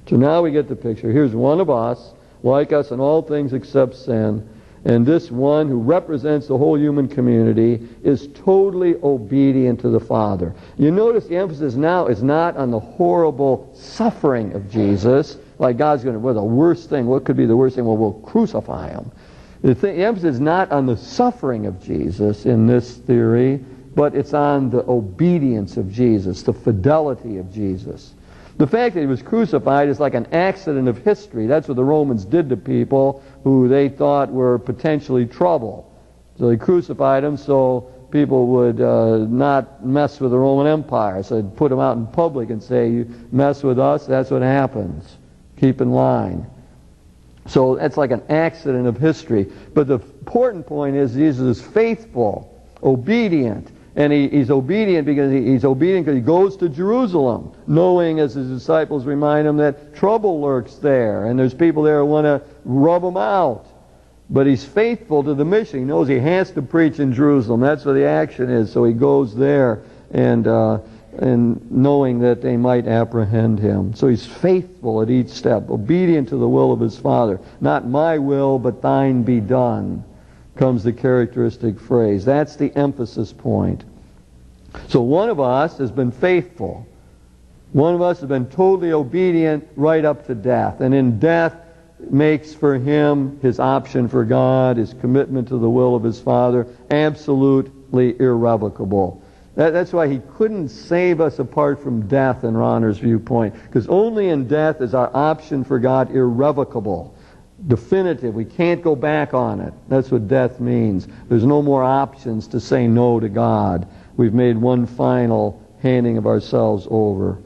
Speaker 1: So now we get the picture. Here's one of us, like us in all things except sin, and this one who represents the whole human community is totally obedient to the Father. You notice the emphasis now is not on the horrible suffering of Jesus, like God's going to, well, the worst thing, what could be the worst thing? Well, we'll crucify Him. The emphasis is not on the suffering of Jesus in this theory, but it's on the obedience of Jesus, the fidelity of Jesus. The fact that He was crucified is like an accident of history. That's what the Romans did to people who they thought were potentially trouble. So they crucified Him so people would not mess with the Roman Empire. So they'd put Him out in public and say, you mess with us, that's what happens. Keep in line. So that's like an accident of history. But the important point is Jesus is faithful, obedient. And he's obedient because he goes to Jerusalem, knowing, as his disciples remind him, that trouble lurks there, and there's people there who want to rub him out. But he's faithful to the mission. He knows he has to preach in Jerusalem. That's where the action is. So he goes there, and knowing that they might apprehend him. So he's faithful at each step, obedient to the will of his Father. Not my will, but thine be done, comes the characteristic phrase. That's the emphasis point. So one of us has been faithful. One of us has been totally obedient right up to death. And in death makes for him his option for God, his commitment to the will of his Father, absolutely irrevocable. That's why he couldn't save us apart from death in Ronner's viewpoint. Because only in death is our option for God irrevocable. Definitive. We can't go back on it. That's what death means. There's no more options to say no to God. We've made one final handing of ourselves over.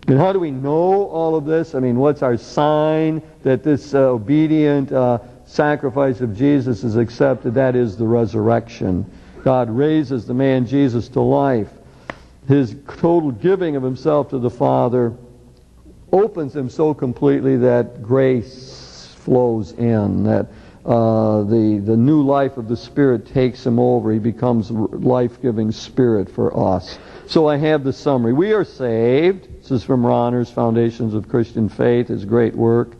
Speaker 1: And how do we know all of this? I mean, what's our sign that this obedient sacrifice of Jesus is accepted? That is the resurrection. God raises the man Jesus to life. His total giving of himself to the Father opens him so completely that grace flows in, that the new life of the Spirit takes him over. He becomes life-giving Spirit for us. So I have the summary. We are saved. This is from Ronner's Foundations of Christian Faith, his great work.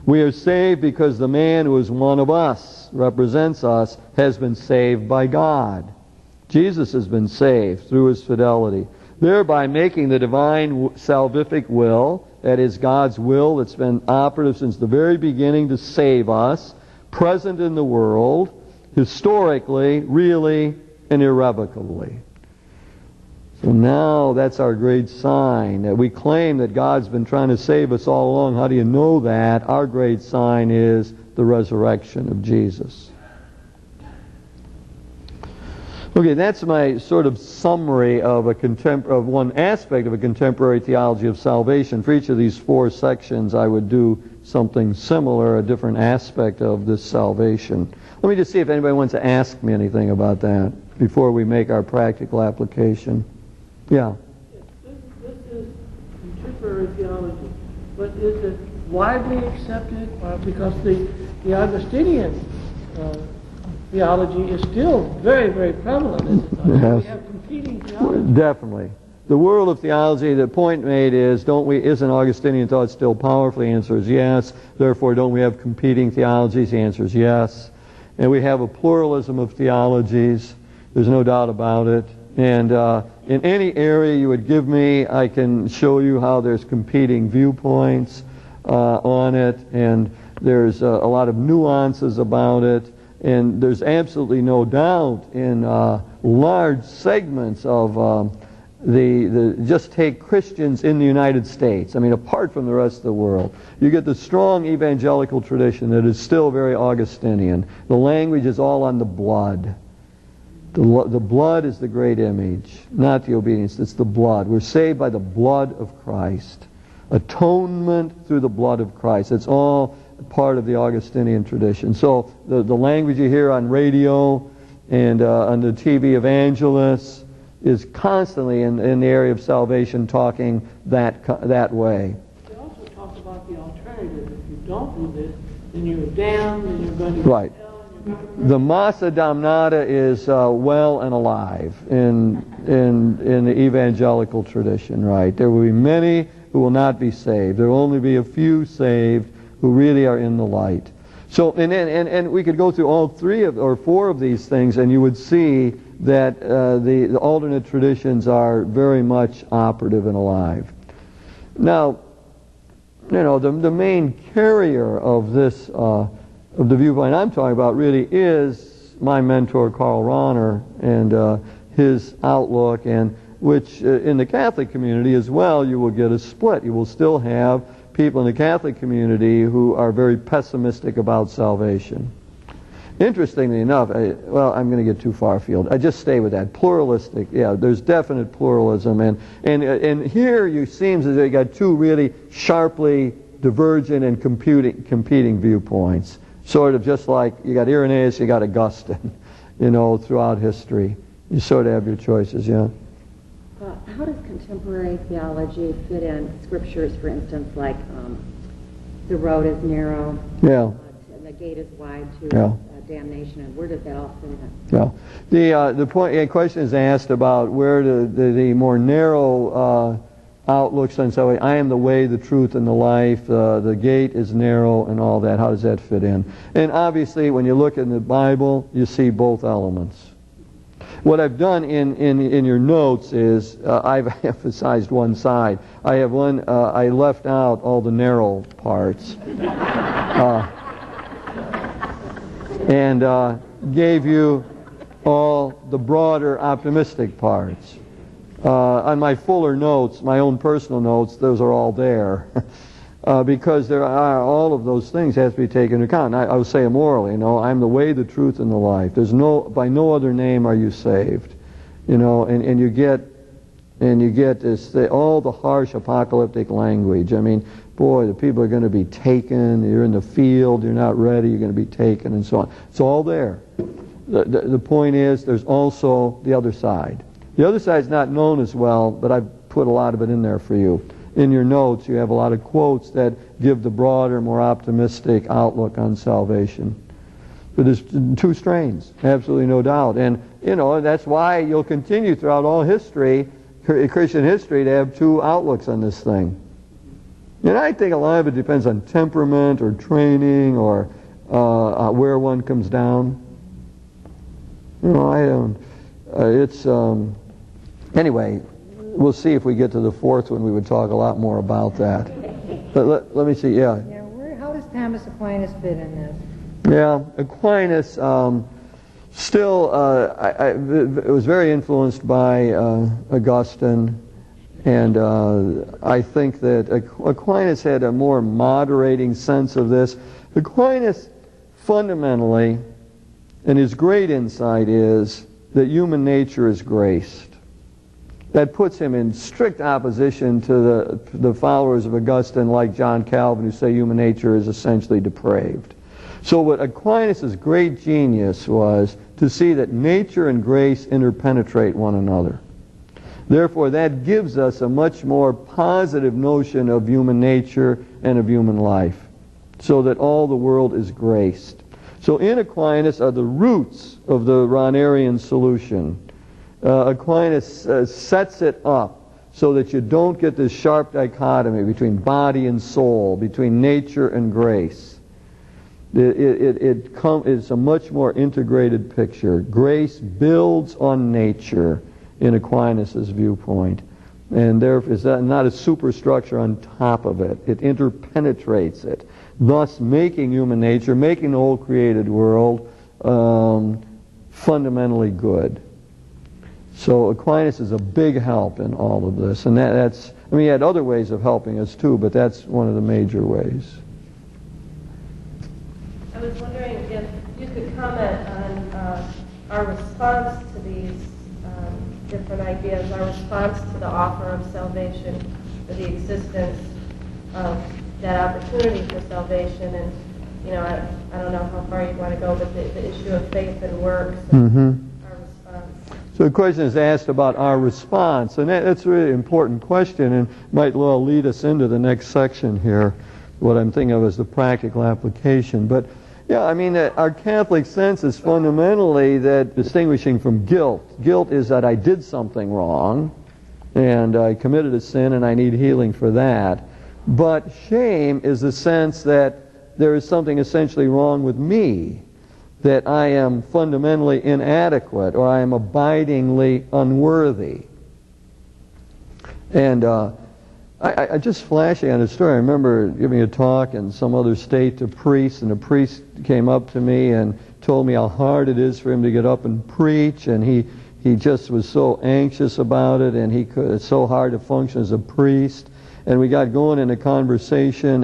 Speaker 1: We are saved because the man who is one of us, represents us, has been saved by God. Jesus has been saved through his fidelity, thereby making the divine salvific will, that is God's will that's been operative since the very beginning to save us, present in the world, historically, really, and irrevocably. So now that's our great sign, that we claim that God's been trying to save us all along. How do you know that? Our great sign is the resurrection of Jesus. Okay, that's my sort of summary of one aspect of a contemporary theology of salvation. For each of these four sections, I would do something similar, a different aspect of this salvation. Let me just see if anybody wants to ask me anything about that before we make our practical application. Yeah.
Speaker 8: This is contemporary theology, but is it widely accepted? Because the Augustinian theology is still very, very prevalent, isn't it?
Speaker 1: Yes.
Speaker 8: We have competing theology.
Speaker 1: Definitely. The world of theology, the point made is, isn't Augustinian thought still powerful? The answer is yes. Therefore, don't we have competing theologies? The answer is yes. And we have a pluralism of theologies. There's no doubt about it. And in any area you would give me, I can show you how there's competing viewpoints on it, and there's a lot of nuances about it, and there's absolutely no doubt in large segments of just take Christians in the United States. I mean, apart from the rest of the world, you get the strong evangelical tradition that is still very Augustinian. The language is all on the blood. The blood is the great image, not the obedience. It's the blood. We're saved by the blood of Christ. Atonement through the blood of Christ. It's all part of the Augustinian tradition. So the language you hear on radio and on the TV evangelists is constantly in the area of salvation talking that way.
Speaker 8: They also talk about the alternative. If you don't do this, then you're damned, and you're going to
Speaker 1: right. The massa damnata is well and alive in the evangelical tradition, right? There will be many who will not be saved. There will only be a few saved who really are in the light. So, and we could go through all four of these things, and you would see that the alternate traditions are very much operative and alive. Now, the main carrier of this of the viewpoint I'm talking about really is my mentor Karl Rahner and his outlook, and which in the Catholic community as well you will get a split. You will still have people in the Catholic community who are very pessimistic about salvation. Interestingly enough, I'm going to get too far afield. I just stay with that. Pluralistic, yeah, there's definite pluralism, and here it seems as though you got two really sharply divergent and competing viewpoints. Sort of just like you got Irenaeus, you got Augustine, throughout history. You sort of have your choices, yeah.
Speaker 9: How does contemporary theology fit in scriptures, for instance, like the road is narrow,
Speaker 1: yeah,
Speaker 9: the gate is wide to damnation, and where does that all fit in?
Speaker 1: Yeah. The question is asked about where the more narrow outlooks on salvation. I am the way, the truth, and the life. The gate is narrow, and all that. How does that fit in? And obviously, when you look in the Bible, you see both elements. What I've done in your notes is I've emphasized one side. I have I left out all the narrow parts, and gave you all the broader optimistic parts. On my fuller notes, my own personal notes, those are all there. Because there are all of those things have to be taken into account. I would say morally, I'm the way, the truth, and the life. There's by no other name are you saved, and you get this all the harsh apocalyptic language. I mean, boy, the people are going to be taken. You're in the field. You're not ready. You're going to be taken, and so on. It's all there. The point is, there's also the other side. The other side is not known as well, but I've put a lot of it in there for you. In your notes, you have a lot of quotes that give the broader, more optimistic outlook on salvation. But there's two strains, absolutely no doubt. And, that's why you'll continue throughout all history, Christian history, to have two outlooks on this thing. And I think a lot of it depends on temperament or training or where one comes down. I don't... Anyway... We'll see if we get to the fourth one. We would talk a lot more about that. But let me see. Yeah.
Speaker 2: How does Thomas Aquinas fit in this?
Speaker 1: Yeah, Aquinas still it was very influenced by Augustine, and I think that Aquinas had a more moderating sense of this. Aquinas fundamentally, and his great insight is that human nature is graced. That puts him in strict opposition to the followers of Augustine like John Calvin, who say human nature is essentially depraved. So what Aquinas' great genius was to see that nature and grace interpenetrate one another. Therefore, that gives us a much more positive notion of human nature and of human life, so that all the world is graced. So in Aquinas are the roots of the Rahnerian solution. Aquinas sets it up so that you don't get this sharp dichotomy between body and soul, between nature and grace. It's a much more integrated picture. Grace builds on nature in Aquinas' viewpoint, and there is not a superstructure on top of it. It interpenetrates it, thus making human nature, making the whole created world fundamentally good. So Aquinas is a big help in all of this, and he had other ways of helping us too, but that's one of the major ways.
Speaker 3: I was wondering if you could comment on our response to these different ideas, our response to the offer of salvation, or the existence of that opportunity for salvation, and I don't know how far you want to go, but the issue of faith and works. And our response.
Speaker 1: So the question is asked about our response, and that's a really important question, and might well lead us into the next section here, what I'm thinking of as the practical application. But yeah, our Catholic sense is fundamentally that distinguishing from guilt. Guilt is that I did something wrong, and I committed a sin, and I need healing for that. But shame is the sense that there is something essentially wrong with me, that I am fundamentally inadequate, or I am abidingly unworthy. And I just flashing on a story. I remember giving a talk in some other state to priests, and a priest came up to me and told me how hard it is for him to get up and preach, and he just was so anxious about it, and it's so hard to function as a priest. And we got going in a conversation,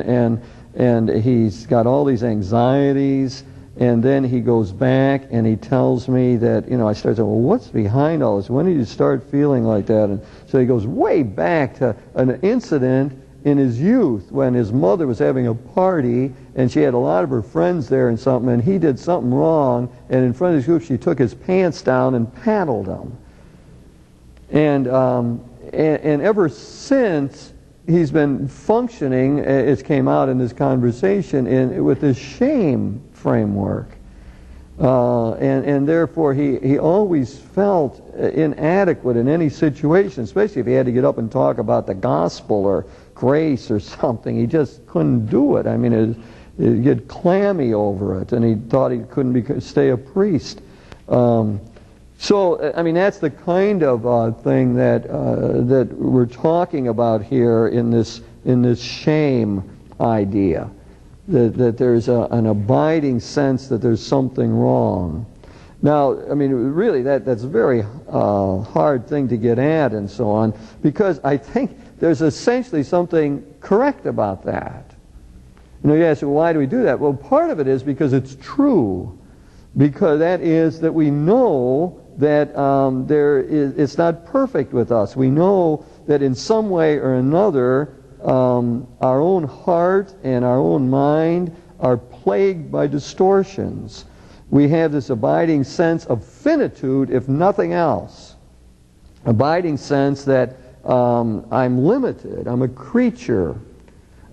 Speaker 1: and he's got all these anxieties. And then he goes back and he tells me that, I start saying, well, what's behind all this? When did you start feeling like that? And so he goes way back to an incident in his youth when his mother was having a party and she had a lot of her friends there and something, and he did something wrong, and in front of his group she took his pants down and paddled him. And ever since, he's been functioning, it came out in this conversation, with this shame framework. And therefore he always felt inadequate in any situation, especially if he had to get up and talk about the gospel or grace or something. He just couldn't do it. I mean, he'd get clammy over it, and he thought he couldn't stay a priest. So, I mean, that's the kind of thing that we're talking about here in this shame idea. That there's an abiding sense that there's something wrong. Now, I mean, really, that's a very hard thing to get at and so on, because I think there's essentially something correct about that. You know, you ask, well, why do we do that? Well, part of it is because it's true. Because that is that we know that it's not perfect with us. We know that in some way or another, our own heart and our own mind are plagued by distortions. We have this abiding sense of finitude, if nothing else. Abiding sense that I'm limited, I'm a creature.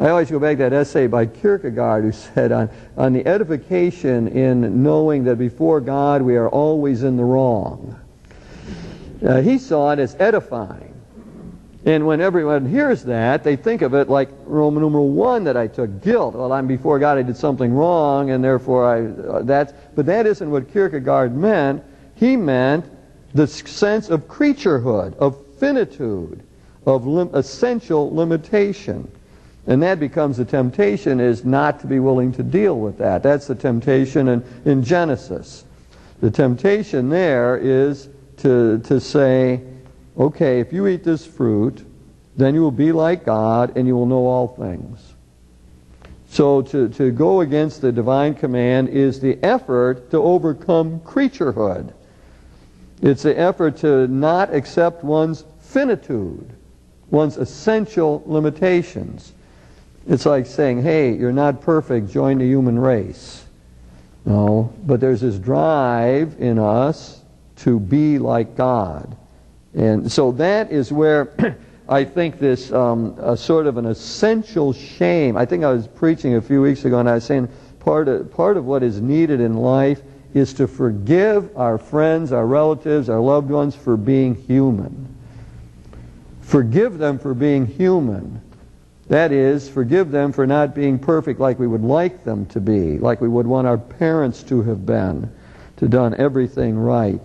Speaker 1: I always go back to that essay by Kierkegaard who said on the edification in knowing that before God we are always in the wrong. He saw it as edifying. And when everyone hears that, they think of it like Roman numeral 1 that I took, guilt. Well, I'm before God, I did something wrong, and therefore but that isn't what Kierkegaard meant. He meant the sense of creaturehood, of finitude, of essential limitation. And that becomes the temptation, is not to be willing to deal with that. That's the temptation in Genesis. The temptation there is to say, okay, if you eat this fruit, then you will be like God and you will know all things. So to go against the divine command is the effort to overcome creaturehood. It's the effort to not accept one's finitude, one's essential limitations. It's like saying, hey, you're not perfect, join the human race. No, but there's this drive in us to be like God. And so that is where I think this sort of an essential shame. I think I was preaching a few weeks ago and I was saying part of what is needed in life is to forgive our friends, our relatives, our loved ones for being human. Forgive them for being human. That is, forgive them for not being perfect like we would like them to be, like we would want our parents to have been, to done everything right.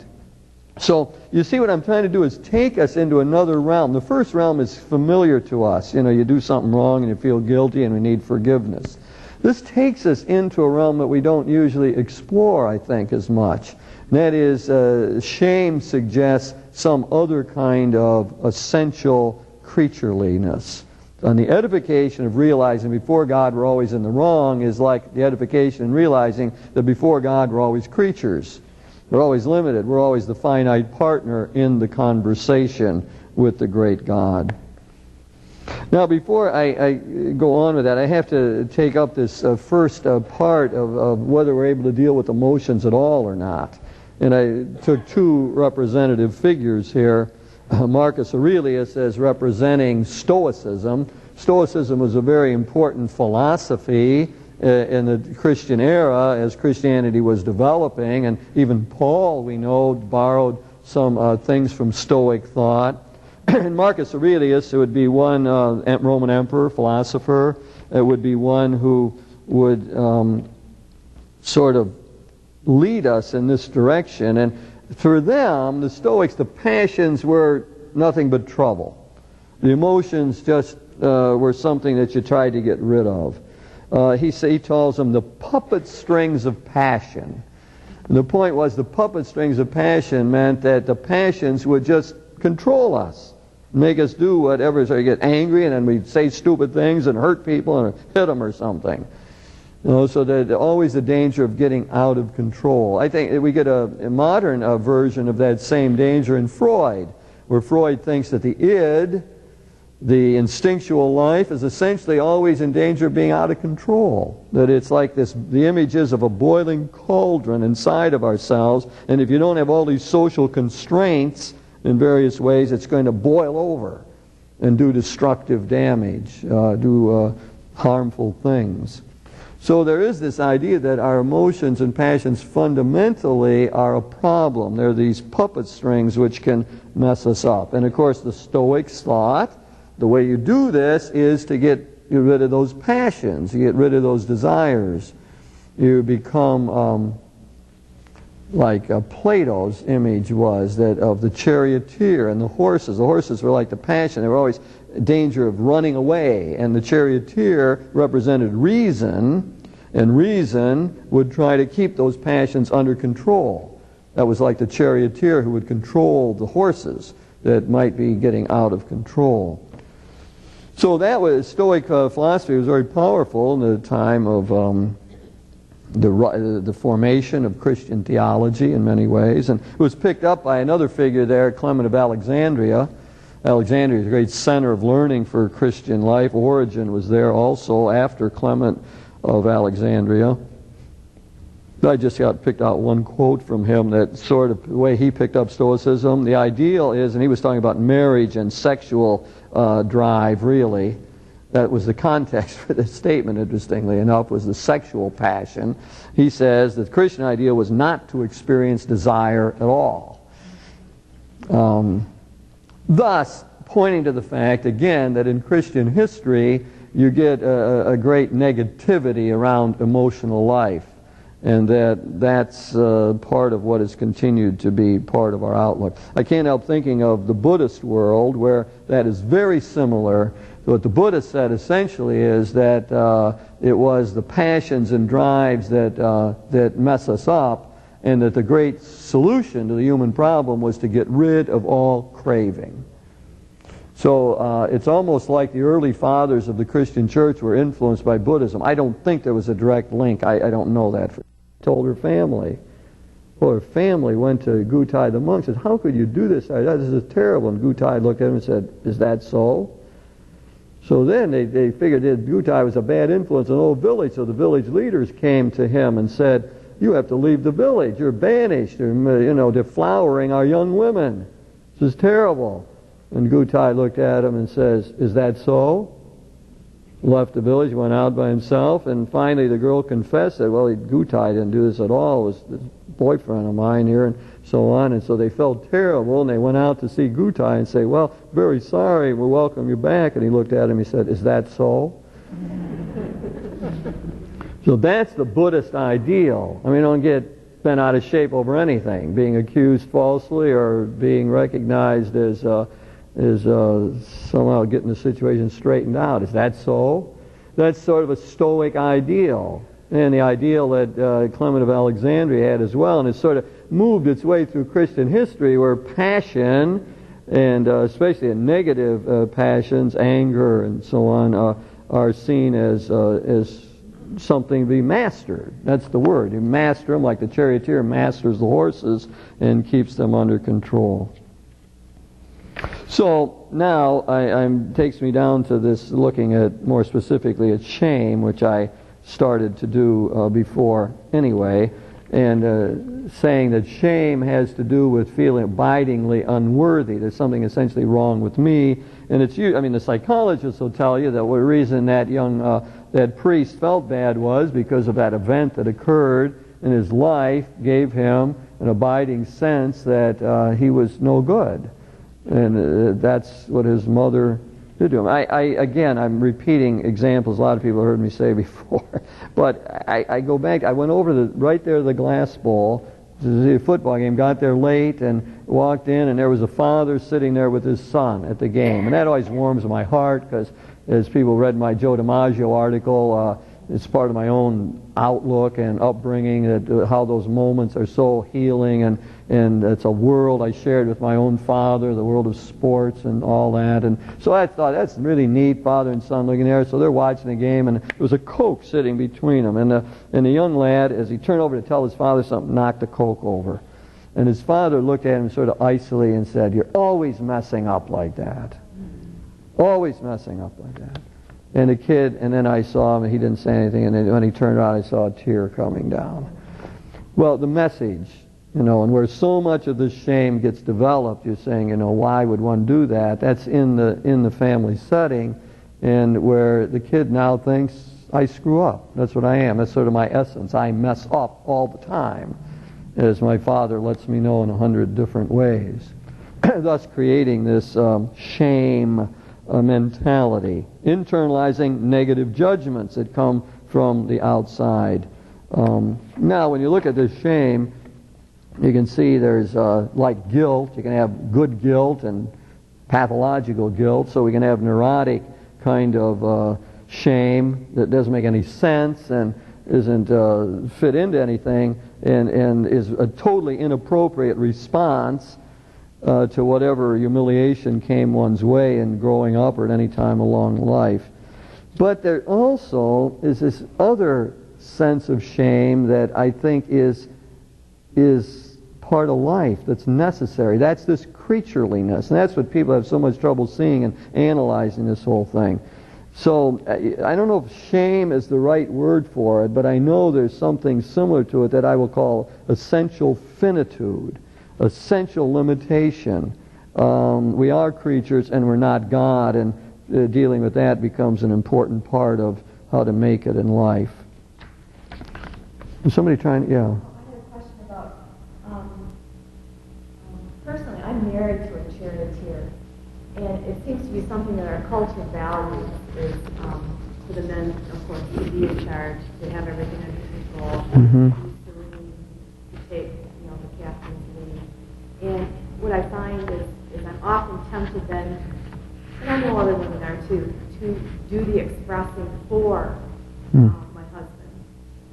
Speaker 1: So, you see what I'm trying to do is take us into another realm. The first realm is familiar to us. You know, you do something wrong and you feel guilty and we need forgiveness. This takes us into a realm that we don't usually explore, I think, as much. And that is, shame suggests some other kind of essential creatureliness. And the edification of realizing before God we're always in the wrong is like the edification in realizing that before God we're always creatures. We're always limited. We're always the finite partner in the conversation with the great God. Now, before I go on with that, I have to take up this first part of whether we're able to deal with emotions at all or not. And I took two representative figures here. Marcus Aurelius as representing Stoicism. Stoicism was a very important philosophy in the Christian era as Christianity was developing, and even Paul, we know, borrowed some things from Stoic thought. And Marcus Aurelius, it would be one Roman emperor, philosopher. It would be one who would sort of lead us in this direction. And for them, the Stoics, the passions were nothing but trouble. The emotions just were something that you tried to get rid of. He calls them the puppet strings of passion. And the point was the puppet strings of passion meant that the passions would just control us, make us do whatever. So you get angry and then we say stupid things and hurt people and hit them or something. You know, so there's always the danger of getting out of control. I think we get a modern version of that same danger in Freud, where Freud thinks that the id The instinctual life is essentially always in danger of being out of control. That it's like this, the image is of a boiling cauldron inside of ourselves, and if you don't have all these social constraints in various ways, it's going to boil over and do destructive damage, do harmful things. So there is this idea that our emotions and passions fundamentally are a problem. They're these puppet strings which can mess us up. And of course the Stoics thought the way you do this is to get rid of those passions, you get rid of those desires. You become like Plato's image was, that of the charioteer and the horses. The horses were like the passion. They were always in danger of running away. And the charioteer represented reason, and reason would try to keep those passions under control. That was like the charioteer who would control the horses that might be getting out of control. So that was, Stoic philosophy was very powerful in the time of the formation of Christian theology in many ways, and it was picked up by another figure there, Clement of Alexandria. Alexandria is a great center of learning for Christian life. Origen was there also after Clement of Alexandria. I just got picked out one quote from him that sort of the way he picked up Stoicism. The ideal is, and he was talking about marriage and sexual drive, really. That was the context for this statement, interestingly enough, was the sexual passion. He says that the Christian ideal was not to experience desire at all. Thus, pointing to the fact, again, that in Christian history you get a great negativity around emotional life, and that's part of what has continued to be part of our outlook. I can't help thinking of the Buddhist world, where that is very similar. What the Buddha said essentially is that it was the passions and drives that mess us up, and that the great solution to the human problem was to get rid of all craving. So it's almost like the early fathers of the Christian church were influenced by Buddhism. I don't think there was a direct link. I don't know that. Told her family. Well, her family went to Gutai the monk and said, "How could you do this? This is terrible." And Gutai looked at him and said, "Is that so?" So then they figured that Gutai was a bad influence in the whole village, so the village leaders came to him and said, "You have to leave the village. You're banished. They're deflowering our young women. This is terrible." And Gutai looked at him and says, "Is that so?" Left the village, went out by himself, and finally the girl confessed that, well, Gutai didn't do this at all. It was this boyfriend of mine here, and so on. And so they felt terrible, and they went out to see Gutai and say, "Well, very sorry, we'll welcome you back." And he looked at him and he said, "Is that so?" So that's the Buddhist ideal. I mean, don't get bent out of shape over anything, being accused falsely or being recognized as somehow getting the situation straightened out. Is that so? That's sort of a Stoic ideal, and the ideal that Clement of Alexandria had as well, and it's sort of moved its way through Christian history, where passion, and especially negative passions, anger and so on, are seen as something to be mastered. That's the word. You master them like the charioteer masters the horses and keeps them under control. So now takes me down to this, looking at more specifically at shame, which I started to do before anyway, and saying that shame has to do with feeling abidingly unworthy. There's something essentially wrong with me, and the psychologists will tell you that the reason that priest felt bad was because of that event that occurred in his life gave him an abiding sense that he was no good. And that's what his mother did to him. I'm repeating examples a lot of people heard me say before. But I go back, I went over right there to the glass bowl to see a football game, got there late and walked in, and there was a father sitting there with his son at the game. And that always warms my heart, because as people read my Joe DiMaggio article, it's part of my own outlook and upbringing, that how those moments are so healing, and it's a world I shared with my own father, the world of sports and all that. And so I thought, that's really neat, father and son looking there. So they're watching the game, and there was a Coke sitting between them. And the young lad, as he turned over to tell his father something, knocked the Coke over. And his father looked at him sort of icily and said, "You're always messing up like that." Always messing up like that. And the kid, and then I saw him, and he didn't say anything, and then when he turned around, I saw a tear coming down. Well, the message, and where so much of this shame gets developed, you're saying, why would one do that? That's in the family setting, and where the kid now thinks, I screw up. That's what I am. That's sort of my essence. I mess up all the time, as my father lets me know in 100 different ways. Thus creating this shame mentality, internalizing negative judgments that come from the outside. Now, when you look at this shame, you can see there's like guilt. You can have good guilt and pathological guilt. So we can have neurotic kind of shame that doesn't make any sense and isn't fit into anything and is a totally inappropriate response to whatever humiliation came one's way in growing up or at any time along life. But there also is this other sense of shame that I think is part of life, that's necessary. That's this creatureliness, and that's what people have so much trouble seeing and analyzing this whole thing. So I don't know if shame is the right word for it, but I know there's something similar to it that I will call essential finitude, essential limitation. We are creatures and we're not God, and dealing with that becomes an important part of how to make it in life. Is somebody trying? Yeah.
Speaker 3: I had a question about, personally, I'm married to a charioteer, and it seems to be something that our culture values is for the men, of course, to be in charge, to have everything under control, to take, the captain's lead. And what I find is I'm often tempted then, and I know other women are too, to do the expressing for my husband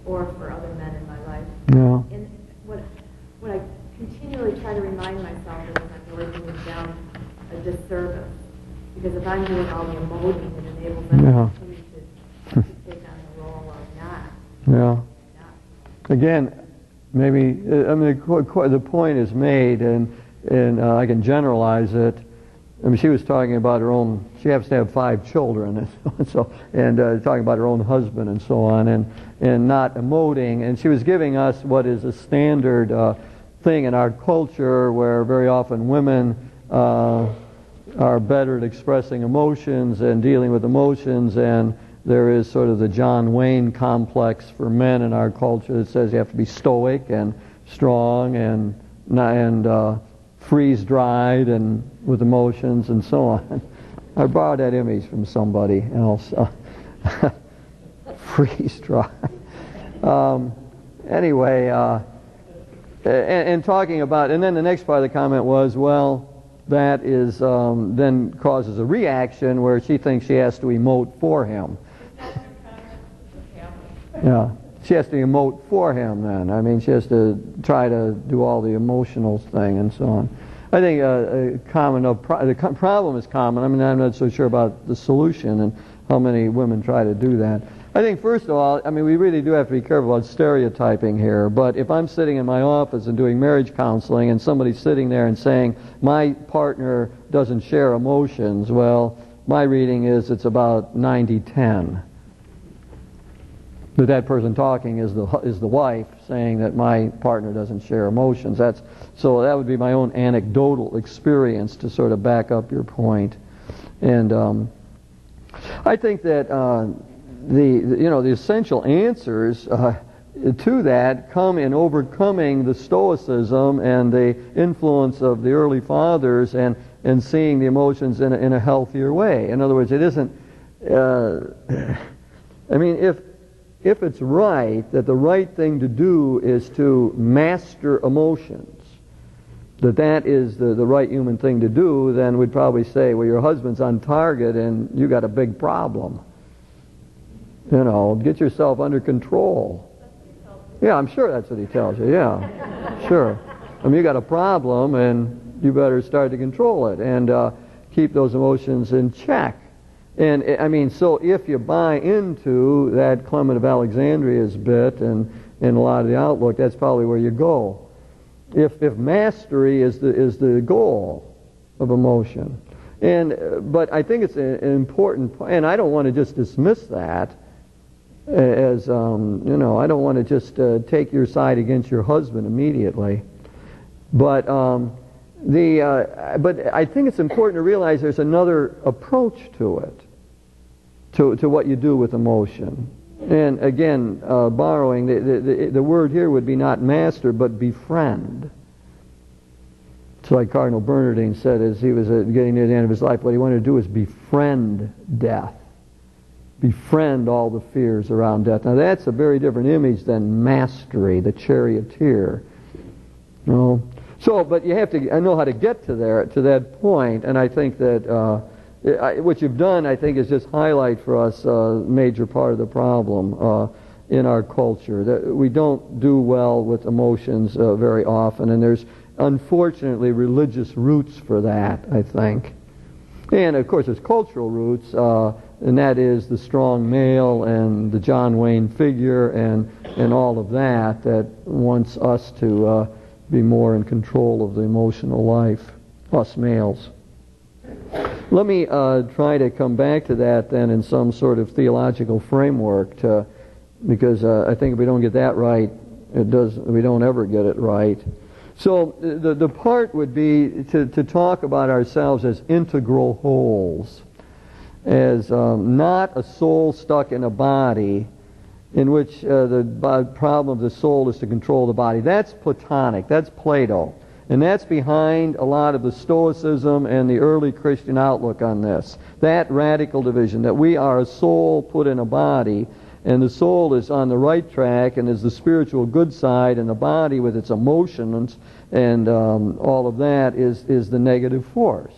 Speaker 3: or for other men in my life.
Speaker 1: Yeah.
Speaker 3: And what I continually try to remind myself is I'm really doing them a disservice. Because if I'm doing all the emoting, it enables them to continue to take on the role of not.
Speaker 1: Yeah. Again, maybe, the point is made, and I can generalize it. I mean, she was talking about her own, she happens to have 5 children, and talking about her own husband and so on, and not emoting. And she was giving us what is a standard thing in our culture where very often women are better at expressing emotions and dealing with emotions, and there is sort of the John Wayne complex for men in our culture that says you have to be stoic and strong and freeze-dried and with emotions and so on. I borrowed that image from somebody else. Freeze-dried. Anyway, and talking about, and then the next part of the comment was, well, that is then causes a reaction where she thinks she has to emote for him. Yeah, she has to emote for him then. I mean, she has to try to do all the emotional thing and so on. I think the problem is common. I mean, I'm not so sure about the solution and how many women try to do that. I think, first of all, I mean, we really do have to be careful about stereotyping here, but if I'm sitting in my office and doing marriage counseling and somebody's sitting there and saying, my partner doesn't share emotions, well, my reading is it's about 90-10. That person talking is the wife saying that my partner doesn't share emotions. So that would be my own anecdotal experience to sort of back up your point. And I think that the essential answers to that come in overcoming the stoicism and the influence of the early fathers and seeing the emotions in a healthier way. In other words, it isn't. I mean, if it's right that the right thing to do is to master emotions, that is the right human thing to do, then we'd probably say, well, your husband's on target and you got a big problem. Get yourself under control. Yeah, I'm sure that's what he tells you, yeah. Sure. I mean, you got a problem and you better start to control it and keep those emotions in check. And I mean, so if you buy into that Clement of Alexandria's bit and a lot of the outlook, that's probably where you go. If mastery is the goal of emotion, But I think it's an important point, and I don't want to just dismiss that as, I don't want to just take your side against your husband immediately. But but I think it's important to realize there's another approach to it, to what you do with emotion. And again, borrowing, the word here would be not master, but befriend. It's like Cardinal Bernardine said as he was getting near the end of his life, what he wanted to do is befriend death. Befriend all the fears around death. Now that's a very different image than mastery, the charioteer. So, but you have to know how to get to that point, and I think that what you've done, I think, is just highlight for us a major part of the problem in our culture. That we don't do well with emotions very often, and there's unfortunately religious roots for that, I think. And of course there's cultural roots, and that is the strong male and the John Wayne figure and all of that wants us to be more in control of the emotional life, us males. Let me try to come back to that then in some sort of theological framework, because I think if we don't get that right, we don't ever get it right. So the part would be to talk about ourselves as integral wholes, as not a soul stuck in a body in which the problem of the soul is to control the body. That's Platonic, that's Plato. And that's behind a lot of the Stoicism and the early Christian outlook on this. That radical division, that we are a soul put in a body, and the soul is on the right track and is the spiritual good side, and the body with its emotions and all of that is the negative force.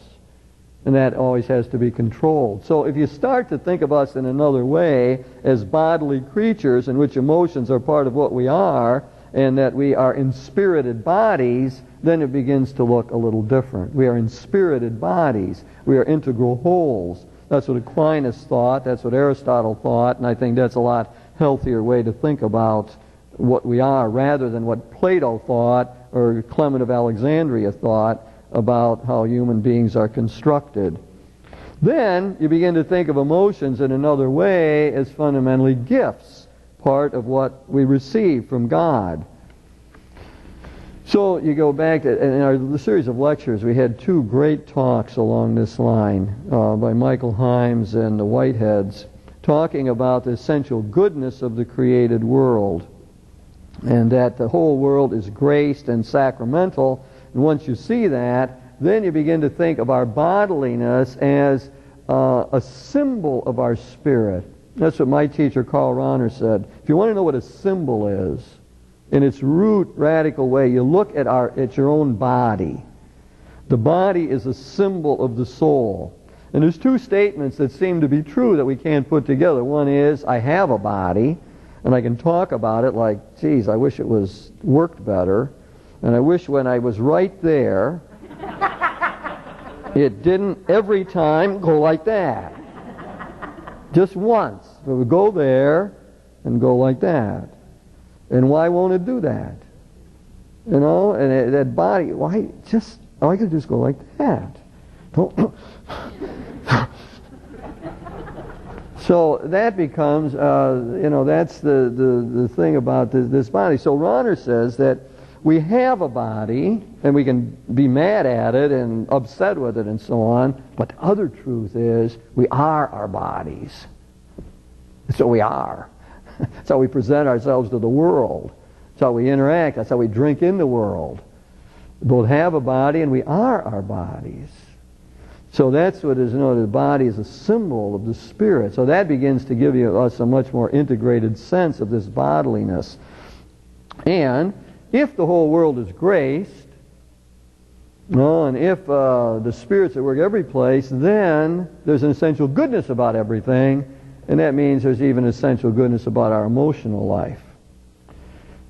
Speaker 1: And that always has to be controlled. So if you start to think of us in another way as bodily creatures in which emotions are part of what we are, and that we are inspirited bodies, then it begins to look a little different. We are inspirited bodies. We are integral wholes. That's what Aquinas thought. That's what Aristotle thought. And I think that's a lot healthier way to think about what we are, rather than what Plato thought or Clement of Alexandria thought about how human beings are constructed. Then you begin to think of emotions in another way as fundamentally gifts, part of what we receive from God. So you go back to, in our series of lectures, we had two great talks along this line by Michael Himes and the Whiteheads, talking about the essential goodness of the created world, and that the whole world is graced and sacramental. And once you see that, then you begin to think of our bodiliness as a symbol of our spirit. That's what my teacher Karl Rahner said. If you want to know what a symbol is, in its root radical way, you look at your own body. The body is a symbol of the soul. And there's two statements that seem to be true that we can't put together. One is, I have a body, and I can talk about it like, geez, I wish it worked better. And I wish when I was right there, it didn't every time go like that. Just once. It would go there and go like that. And why won't it do that? You know, and that body, why just, all I could just go like that. Don't. So that becomes, that's the thing about this body. So Rahner says that we have a body, and we can be mad at it and upset with it and so on, but the other truth is we are our bodies. That's what we are. That's how we present ourselves to the world. That's how we interact. That's how we drink in the world. We both have a body and we are our bodies. So that's what is, the body is a symbol of the spirit. So that begins to give us a much more integrated sense of this bodiliness. And if the whole world is graced, and if the spirit's at work every place, then there's an essential goodness about everything. And that means there's even essential goodness about our emotional life.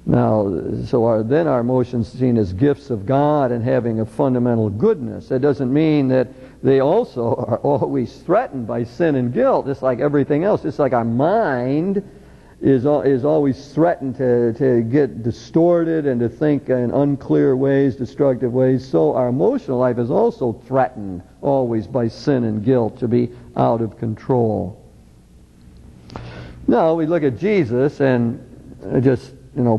Speaker 1: Now, so then our emotions are seen as gifts of God and having a fundamental goodness. That doesn't mean that they also are always threatened by sin and guilt, just like everything else. Just like our mind is always threatened to get distorted and to think in unclear ways, destructive ways, so our emotional life is also threatened always by sin and guilt to be out of control. Now we look at Jesus, and just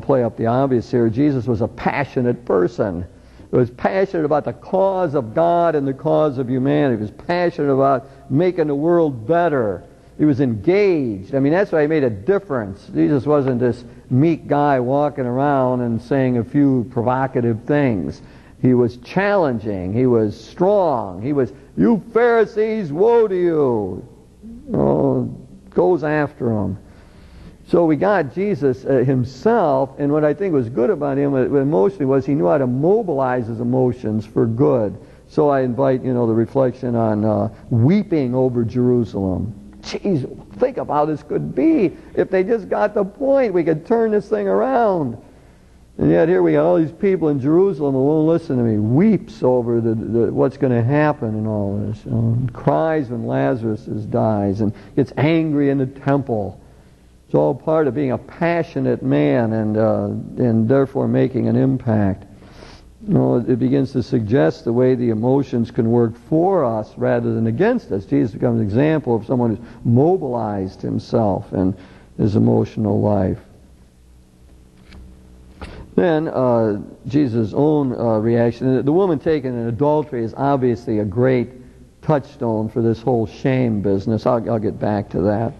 Speaker 1: play up the obvious here. Jesus was a passionate person. He was passionate about the cause of God and the cause of humanity. He was passionate about making the world better. He was engaged. I mean, that's why he made a difference. Jesus wasn't this meek guy walking around and saying a few provocative things. He was challenging. He was strong. He was, "You Pharisees, woe to you." Goes after them. So we got Jesus himself, and what I think was good about him emotionally was he knew how to mobilize his emotions for good. So I invite, the reflection on weeping over Jerusalem. Jeez, think of how this could be. If they just got the point, we could turn this thing around. And yet here we got all these people in Jerusalem who won't listen to me. Weeps over what's going to happen and all this. Cries when Lazarus dies and gets angry in the temple. It's all part of being a passionate man and therefore making an impact. It begins to suggest the way the emotions can work for us rather than against us. Jesus becomes an example of someone who's mobilized himself in his emotional life. Then Jesus' own reaction. The woman taken in adultery is obviously a great touchstone for this whole shame business. I'll get back to that.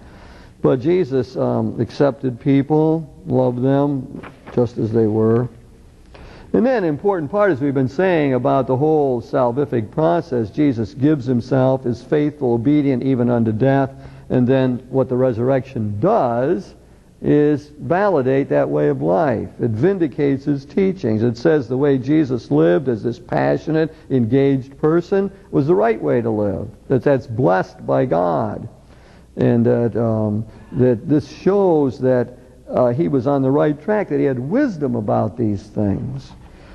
Speaker 1: But Jesus accepted people, loved them just as they were. And then an important part, as we've been saying, about the whole salvific process, Jesus gives himself, is faithful, obedient, even unto death. And then what the resurrection does is validate that way of life. It vindicates his teachings. It says the way Jesus lived as this passionate, engaged person was the right way to live. That's blessed by God. And that this shows that he was on the right track, that he had wisdom about these things.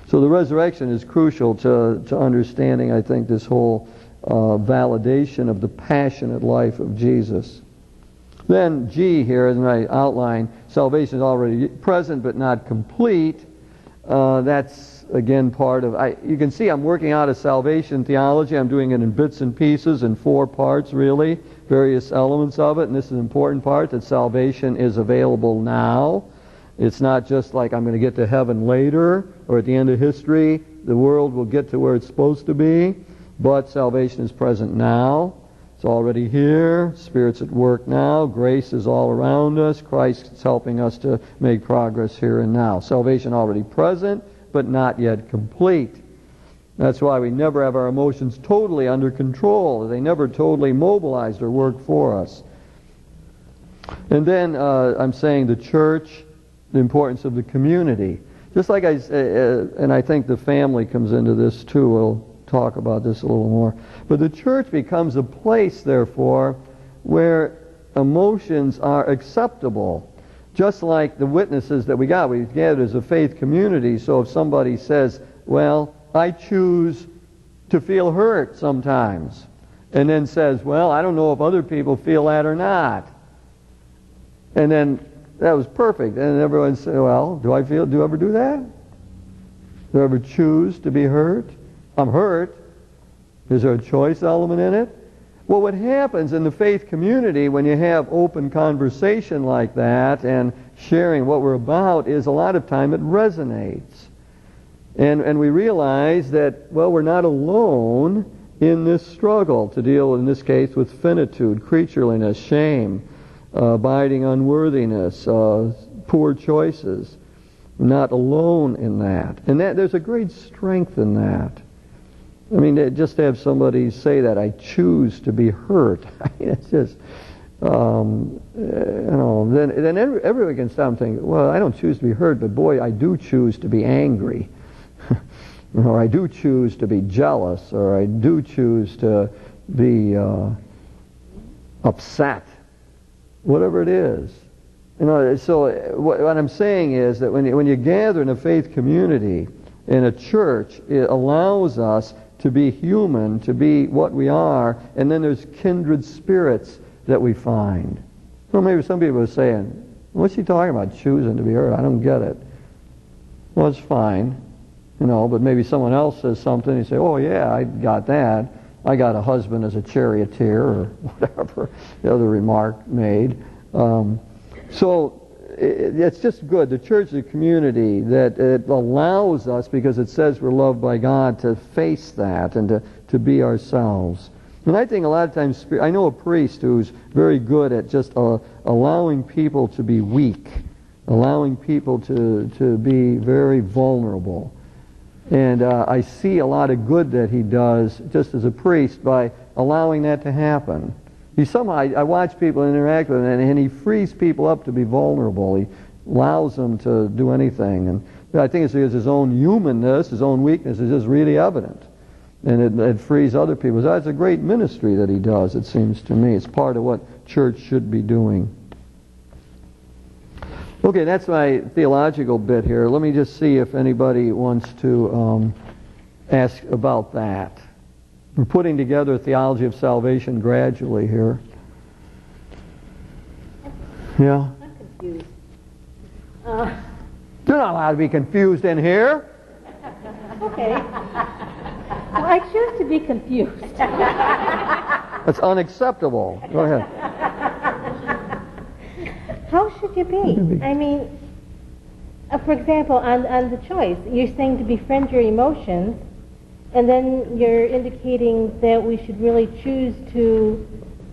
Speaker 1: So the resurrection is crucial to understanding, I think, this whole validation of the passionate life of Jesus. Then G here, as I outline, salvation is already present but not complete. That's, again, part of... you can see I'm working out a salvation theology. I'm doing it in bits and pieces, in 4 parts, really, various elements of it. And this is an important part, that salvation is available now. It's not just like I'm going to get to heaven later or at the end of history. The world will get to where it's supposed to be. But salvation is present now. It's already here. Spirit's at work now. Grace is all around us. Christ is helping us to make progress here and now. Salvation already present, but not yet complete. That's why we never have our emotions totally under control. They never totally mobilized or work for us. And then I'm saying the church, the importance of the community. Just like and I think the family comes into this too. We'll talk about this a little more. But the church becomes a place, therefore, where emotions are acceptable. Just like the witnesses that we gathered as a faith community. So if somebody says, well, I choose to feel hurt sometimes, and then says, well, I don't know if other people feel that or not. And then that was perfect. And everyone said, well, do I ever do that? Do I ever choose to be hurt? I'm hurt. Is there a choice element in it? Well, what happens in the faith community when you have open conversation like that and sharing what we're about is a lot of time it resonates. And we realize that, well, we're not alone in this struggle to deal, in this case, with finitude, creatureliness, shame, abiding unworthiness, poor choices. We're not alone in that. And there's a great strength in that. I mean, just to have somebody say that, I choose to be hurt. I mean, it's just, then everyone can stop and think, well, I don't choose to be hurt, but boy, I do choose to be angry. Or I do choose to be jealous, or I do choose to be upset. Whatever it is. So what I'm saying is that when you gather in a faith community, in a church, it allows us to be human, to be what we are, and then there's kindred spirits that we find. Well, maybe some people are saying, What's she talking about, choosing to be hurt? I don't get it. Well, it's fine, but maybe someone else says something, you say, oh yeah, I got that. I got a husband as a charioteer, or whatever the other remark made. So it's just good. The church is a community that it allows us, because it says we're loved by God, to face that and to be ourselves. And I think a lot of times, I know a priest who's very good at just allowing people to be weak, allowing people to be very vulnerable. And I see a lot of good that he does just as a priest by allowing that to happen. I watch people interact with him, and he frees people up to be vulnerable. He allows them to do anything. And I think it's because his own humanness, his own weakness is just really evident. And it frees other people. So that's a great ministry that he does, it seems to me. It's part of what church should be doing. Okay, that's my theological bit here. Let me just see if anybody wants to ask about that. We're putting together a theology of salvation gradually here. Yeah?
Speaker 5: I'm confused.
Speaker 1: You're not allowed to be confused in here.
Speaker 5: Okay. Well, I choose to be confused.
Speaker 1: That's unacceptable. Go ahead.
Speaker 5: How should you be? I mean, for example, on the choice, you're saying to befriend your emotions, and then you're indicating that we should really choose to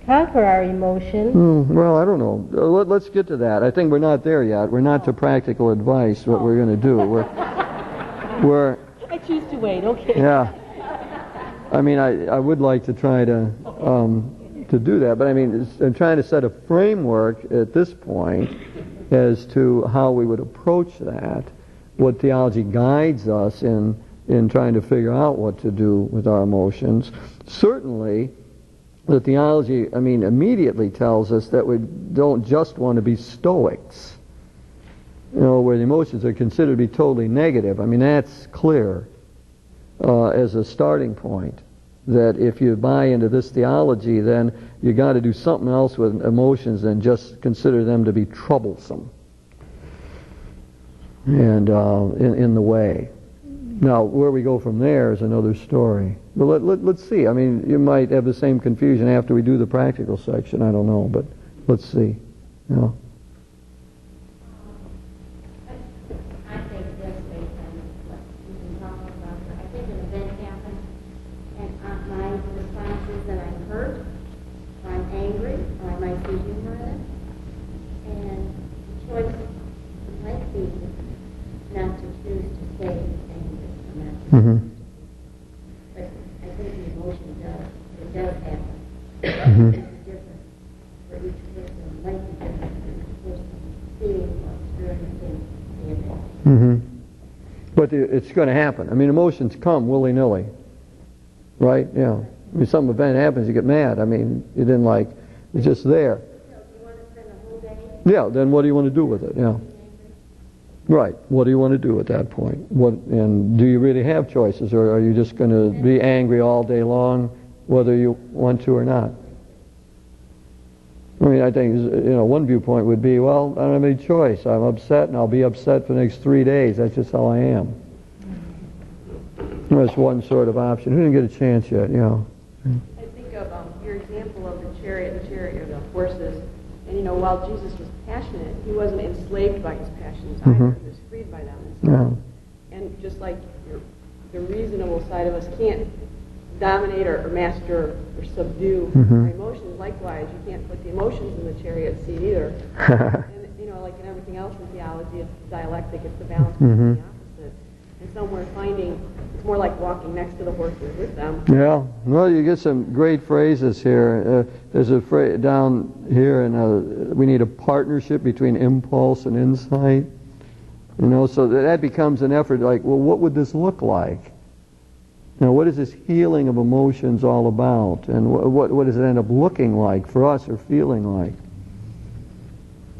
Speaker 5: conquer our emotions.
Speaker 1: Well, I don't know. Let's get to that. I think we're not there yet. We're not to practical advice, what we're going to do. We're
Speaker 5: I choose to wait, okay.
Speaker 1: Yeah. I mean, I would like to try to do that, but I mean, I'm trying to set a framework at this point as to how we would approach that, what theology guides us in trying to figure out what to do with our emotions. Certainly, the theology, immediately tells us that we don't just want to be Stoics, where the emotions are considered to be totally negative. I mean, that's clear as a starting point. That if you buy into this theology, then you got to do something else with emotions than just consider them to be troublesome and in the way. Now, where we go from there is another story. But let's see. I mean, you might have the same confusion after we do the practical section. I don't know, but let's see. Yeah.
Speaker 10: I think this based on what you've been talking about. I think an event happened, and my response is that I'm hurt, or I'm angry, or I might see humor in it. And the choice might be not to choose to stay angry.
Speaker 1: Mm-hmm.
Speaker 10: But I think the emotion does happen.
Speaker 1: Mm-hmm.
Speaker 10: It's different for each person. It might be different for each person seeing or experiencing the event.
Speaker 1: Mm-hmm. But it's going to happen. I mean, emotions come willy-nilly, right? Yeah. I mean, some event happens, you get mad. I mean, you didn't like, it's just there.
Speaker 10: Do you want to spend the whole day?
Speaker 1: Yeah, then what do you want to do with it? Yeah. Right. What do you want to do at that point? And do you really have choices, or are you just going to be angry all day long, whether you want to or not? I mean, I think one viewpoint would be, well, I don't have any choice. I'm upset, and I'll be upset for the next 3 days. That's just how I am. That's one sort of option. Who didn't get a chance yet?
Speaker 3: I think of your example of the chariot, or the horses. And while Jesus was passionate, he wasn't enslaved by his passions either.
Speaker 1: Mm-hmm.
Speaker 3: He was freed by them.
Speaker 1: Yeah.
Speaker 3: And just like the reasonable side of us can't dominate or master or subdue
Speaker 1: Mm-hmm.
Speaker 3: our emotions, likewise, you can't put the emotions in the chariot seat either. And like in everything else in theology, it's dialectic, it's the balance between
Speaker 1: Mm-hmm.
Speaker 3: the opposite. And somewhere finding, it's more like walking next to the horses with them.
Speaker 1: Yeah, well, you get some great phrases here. There's a phrase down here, and we need a partnership between impulse and insight. So that becomes an effort. Like, well, what would this look like? What is this healing of emotions all about, and what does it end up looking like for us or feeling like?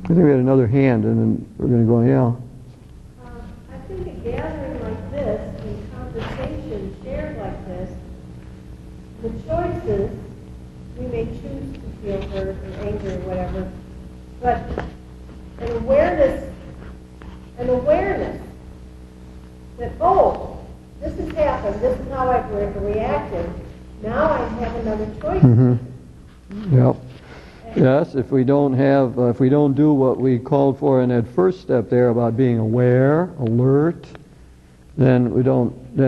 Speaker 1: I think we had another hand, and then we're going to go. Yeah.
Speaker 2: I think a gathering like this, and conversation shared like this, the choices, we may choose to feel hurt or angry or whatever, but
Speaker 3: an awareness that, oh, this has happened, this is how I've reacted, now I have another choice.
Speaker 1: Mm-hmm. Yep. Yes, if we don't do what we called for in that first step there about being aware, alert, then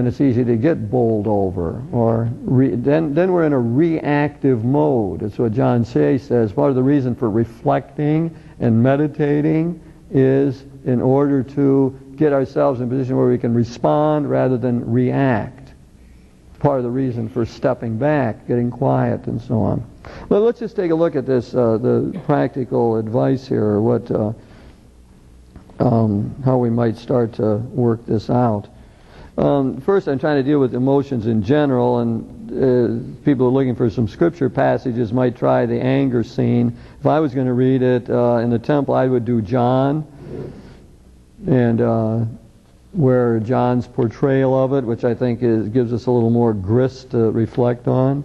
Speaker 1: it's easy to get bowled over, or then we're in a reactive mode. That's what John Shea says. Part of the reason for reflecting and meditating is in order to get ourselves in a position where we can respond rather than react. Part of the reason for stepping back, getting quiet, and so on. Well, let's just take a look at this, the practical advice here, how we might start to work this out. First, I'm trying to deal with emotions in general, and people who are looking for some scripture passages might try the anger scene. If I was going to read it in the temple, I would do John, and where John's portrayal of it, which I think gives us a little more grist to reflect on.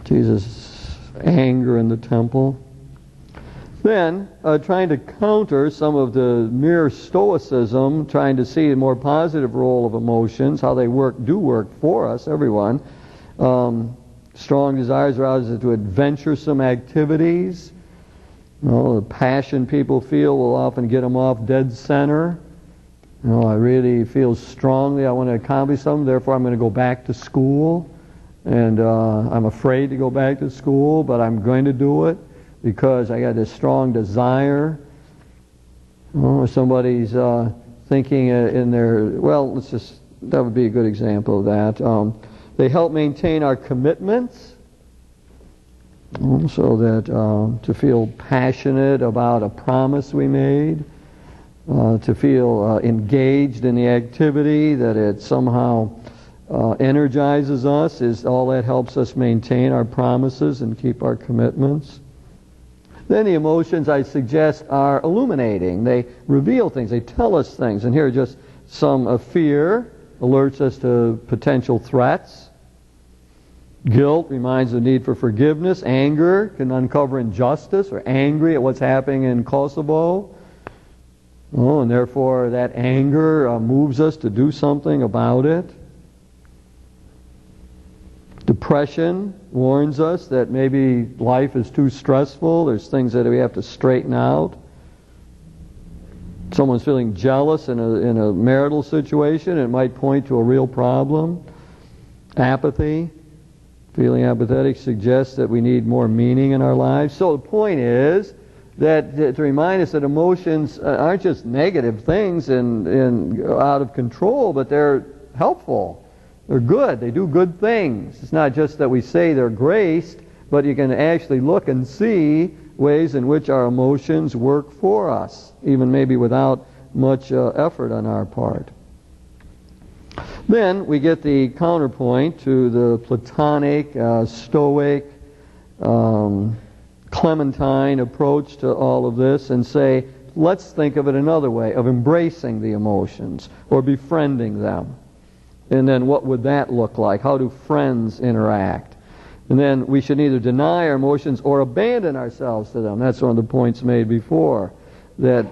Speaker 1: Jesus' anger in the temple. Then, trying to counter some of the mere stoicism, trying to see a more positive role of emotions, how they do work for us, everyone. Strong desires arouse us to adventuresome activities. The passion people feel will often get them off dead center. I really feel strongly I want to accomplish something, therefore I'm going to go back to school. And I'm afraid to go back to school, but I'm going to do it because I got this strong desire. Somebody's thinking in their, that would be a good example of that. They help maintain our commitments, so that to feel passionate about a promise we made, to feel engaged in the activity, that it somehow energizes us, all that helps us maintain our promises and keep our commitments. Then the emotions, I suggest, are illuminating. They reveal things. They tell us things. And here are just some. Fear alerts us to potential threats. Guilt reminds the need for forgiveness. Anger can uncover injustice. We're angry at what's happening in Kosovo. And therefore that anger moves us to do something about it. Depression warns us that maybe life is too stressful. There's things that we have to straighten out. Someone's feeling jealous in a marital situation. It might point to a real problem. Apathy, feeling apathetic, suggests that we need more meaning in our lives. So the point is that to remind us that emotions aren't just negative things and out of control, but they're helpful. They're good. They do good things. It's not just that we say they're graced, but you can actually look and see ways in which our emotions work for us, even maybe without much effort on our part. Then we get the counterpoint to the Platonic, Stoic, Clementine approach to all of this and say, let's think of it another way, of embracing the emotions or befriending them. And then what would that look like? How do friends interact? And then we should neither deny our emotions or abandon ourselves to them. That's one of the points made before. That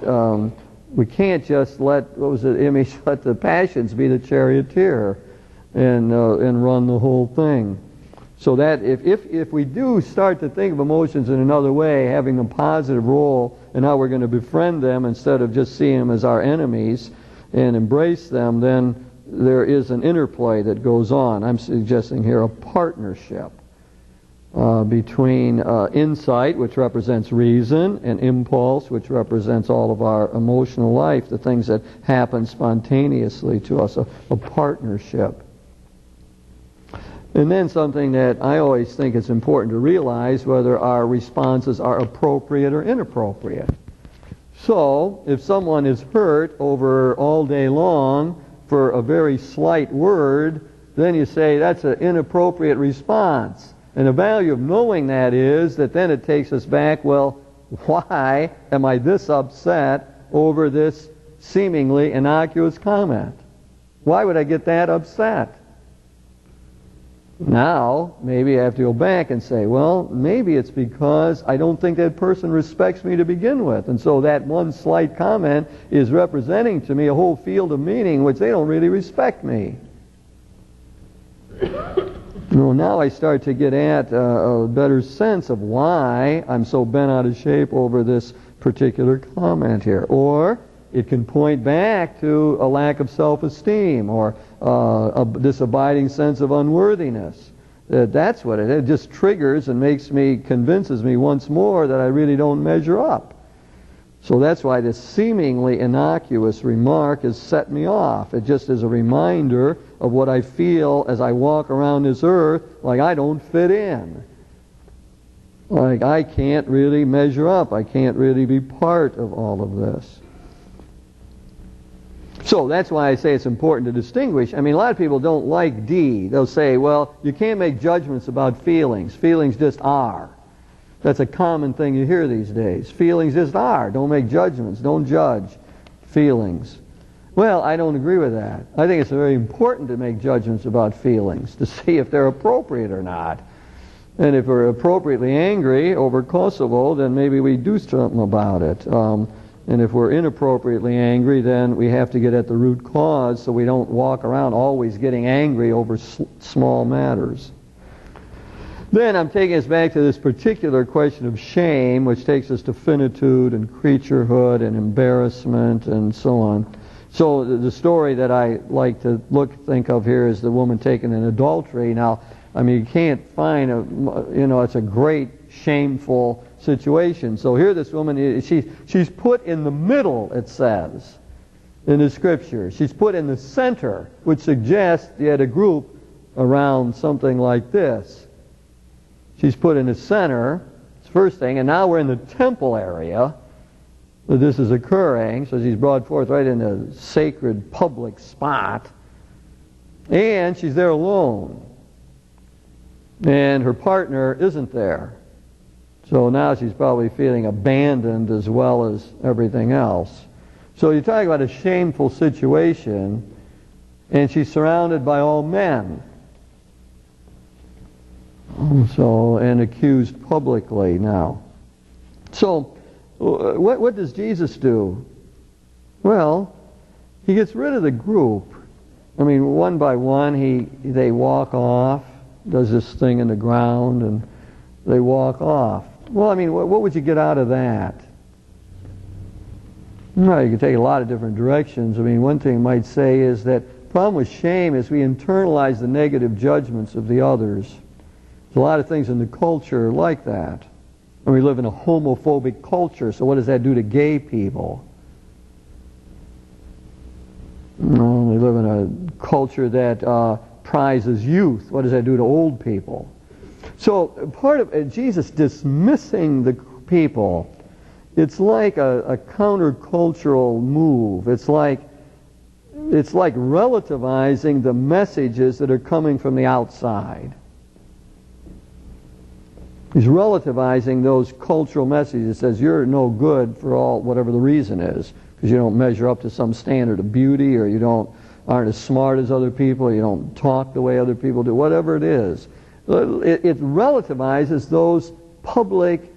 Speaker 1: we can't just let the passions be the charioteer and run the whole thing. So that if we do start to think of emotions in another way, having a positive role in how we're going to befriend them instead of just seeing them as our enemies and embrace them, then there is an interplay that goes on. I'm suggesting here a partnership between insight, which represents reason, and impulse, which represents all of our emotional life, the things that happen spontaneously to us, a partnership. And then something that I always think is important to realize, whether our responses are appropriate or inappropriate. So, if someone is hurt over all day long for a very slight word, then you say that's an inappropriate response. And the value of knowing that is that then it takes us back, well, why am I this upset over this seemingly innocuous comment? Why would I get that upset? Now, maybe I have to go back and say, well, maybe it's because I don't think that person respects me to begin with. And so that one slight comment is representing to me a whole field of meaning which they don't really respect me. Well, now I start to get at a better sense of why I'm so bent out of shape over this particular comment here. Or it can point back to a lack of self-esteem or this abiding sense of unworthiness. That's what it is. It just triggers and convinces me once more that I really don't measure up. So that's why this seemingly innocuous remark has set me off. It just is a reminder of what I feel as I walk around this earth, like I don't fit in. Like I can't really measure up. I can't really be part of all of this. So that's why I say it's important to distinguish. I mean, a lot of people don't like D. They'll say, well, you can't make judgments about feelings. Feelings just are. That's a common thing you hear these days. Feelings just are. Don't make judgments. Don't judge feelings. Well, I don't agree with that. I think it's very important to make judgments about feelings, to see if they're appropriate or not. And if we're appropriately angry over Kosovo, then maybe we do something about it. And if we're inappropriately angry, then we have to get at the root cause so we don't walk around always getting angry over small matters. Then I'm taking us back to this particular question of shame, which takes us to finitude and creaturehood and embarrassment and so on. So the story that I like to think of here is the woman taken in adultery. Now, I mean, you can't find it's a great shameful situation. So here this woman, she's put in the middle, it says, in the scripture. She's put in the center, which suggests you had a group around something like this. She's put in the center, it's the first thing, and now we're in the temple area where this is occurring, so she's brought forth right in a sacred public spot, and she's there alone. And her partner isn't there. So now she's probably feeling abandoned as well as everything else. So you talk about a shameful situation, and she's surrounded by all men. And accused publicly now. So what does Jesus do? Well, he gets rid of the group. I mean, one by one, they walk off, does this thing in the ground, and they walk off. Well, I mean, what would you get out of that? Well, you can take a lot of different directions. I mean, one thing you might say is that the problem with shame is we internalize the negative judgments of the others. There's a lot of things in the culture like that. And we live in a homophobic culture, so what does that do to gay people? Well, we live in a culture that prizes youth. What does that do to old people? So part of Jesus dismissing the people, it's like a countercultural move. It's like relativizing the messages that are coming from the outside. He's relativizing those cultural messages. It says you're no good for whatever the reason is, because you don't measure up to some standard of beauty, or you aren't as smart as other people, or you don't talk the way other people do, whatever it is. It relativizes those public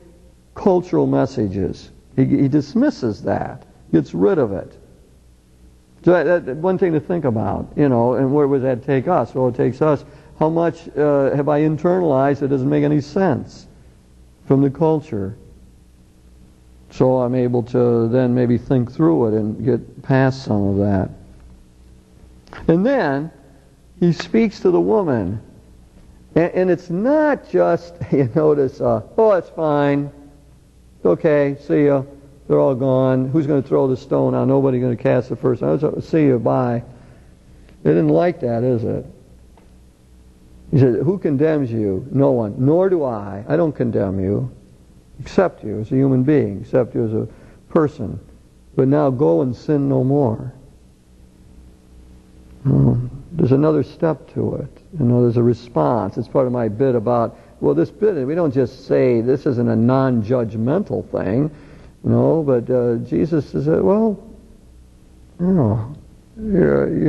Speaker 1: cultural messages. He dismisses that, gets rid of it. So that's one thing to think about, and where would that take us? Well, it takes us, how much have I internalized that doesn't make any sense from the culture? So I'm able to then maybe think through it and get past some of that. And then he speaks to the woman. And it's not just, you notice, it's fine. Okay, see ya. They're all gone. Who's going to throw the stone out? Nobody's going to cast the first stone. See you, bye. They didn't like that, is it? He said, who condemns you? No one. Nor do I. I don't condemn you. Accept you as a human being. Accept you as a person. But now go and sin no more. There's another step to it. There's a response. It's part of my bit about, this bit, we don't just say this isn't a non-judgmental thing, but Jesus says, you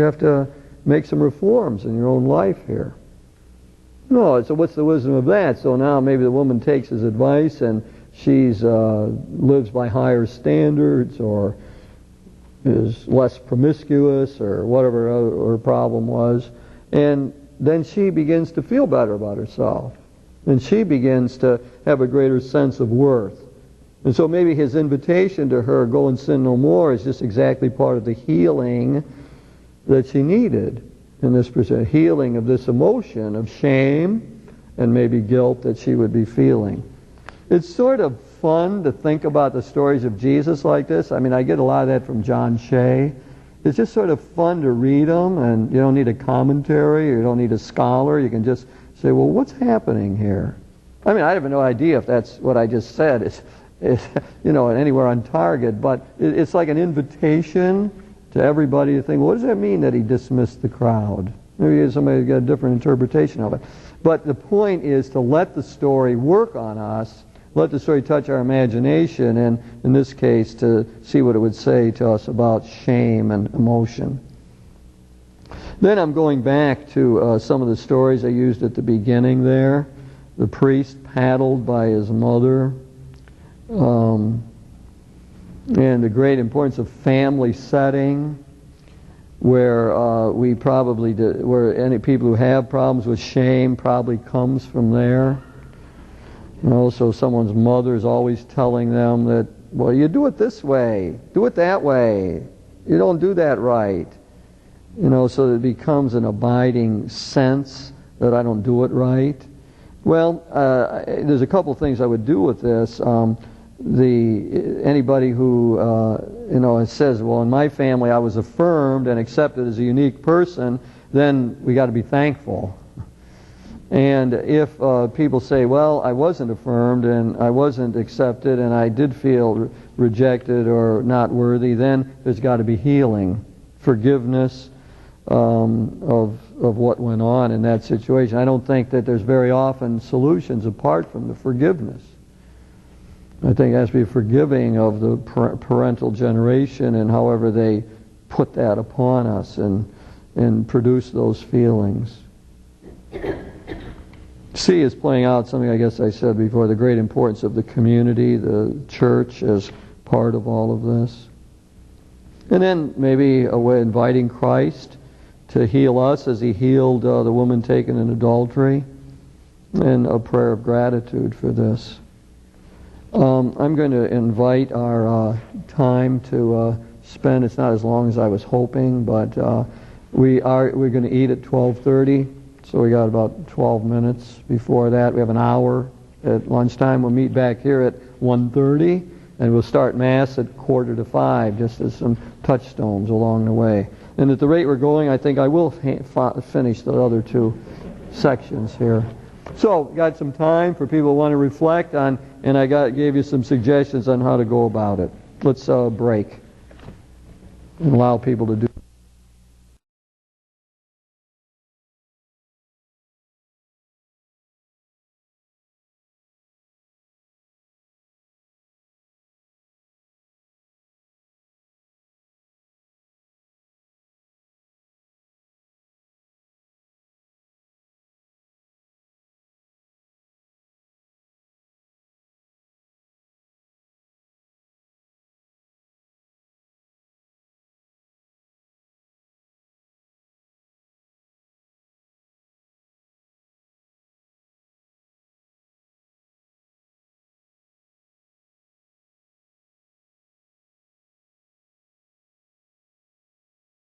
Speaker 1: have to make some reforms in your own life here. No, so what's the wisdom of that? So now maybe the woman takes his advice and she's lives by higher standards, or is less promiscuous, or whatever her problem was, and then she begins to feel better about herself, and she begins to have a greater sense of worth. And so maybe his invitation to her, go and sin no more, is just exactly part of the healing that she needed in this healing of this emotion of shame and maybe guilt that she would be feeling. It's sort of fun to think about the stories of Jesus like this. I mean, I get a lot of that from John Shea. It's just sort of fun to read them, and you don't need a commentary, or you don't need a scholar. You can just say, well, what's happening here? I mean, I have no idea if that's what I just said is anywhere on target, but it's like an invitation to everybody to think, well, what does that mean that he dismissed the crowd? Maybe somebody's got a different interpretation of it. But the point is to let the story work on us, let the story touch our imagination, and in this case to see what it would say to us about shame and emotion. Then I'm going back to some of the stories I used at the beginning there. The priest paddled by his mother. And the great importance of family setting, where where any people who have problems with shame probably comes from there. So someone's mother is always telling them that, well, you do it this way, do it that way, you don't do that right. So that it becomes an abiding sense that I don't do it right. Well, there's a couple things I would do with this. Anybody who says, well, in my family I was affirmed and accepted as a unique person, then we got to be thankful. And if people say, well, I wasn't affirmed and I wasn't accepted and I did feel rejected or not worthy, then there's got to be healing, forgiveness of what went on in that situation. I don't think that there's very often solutions apart from the forgiveness. I think it has to be forgiving of the parental generation and however they put that upon us and produce those feelings. C is playing out something I guess I said before, the great importance of the community, the church as part of all of this. And then maybe a way inviting Christ to heal us as he healed the woman taken in adultery, and a prayer of gratitude for this. I'm going to invite our time to spend. It's not as long as I was hoping, but we're going to eat at 12:30, so we got about 12 minutes before that. We have an hour at lunchtime. We'll meet back here at 1:30, and we'll start Mass at 4:45, just as some touchstones along the way. And at the rate we're going, I think I will finish the other two sections here. So, got some time for people who want to reflect on, and I gave you some suggestions on how to go about it. Let's break and allow people to do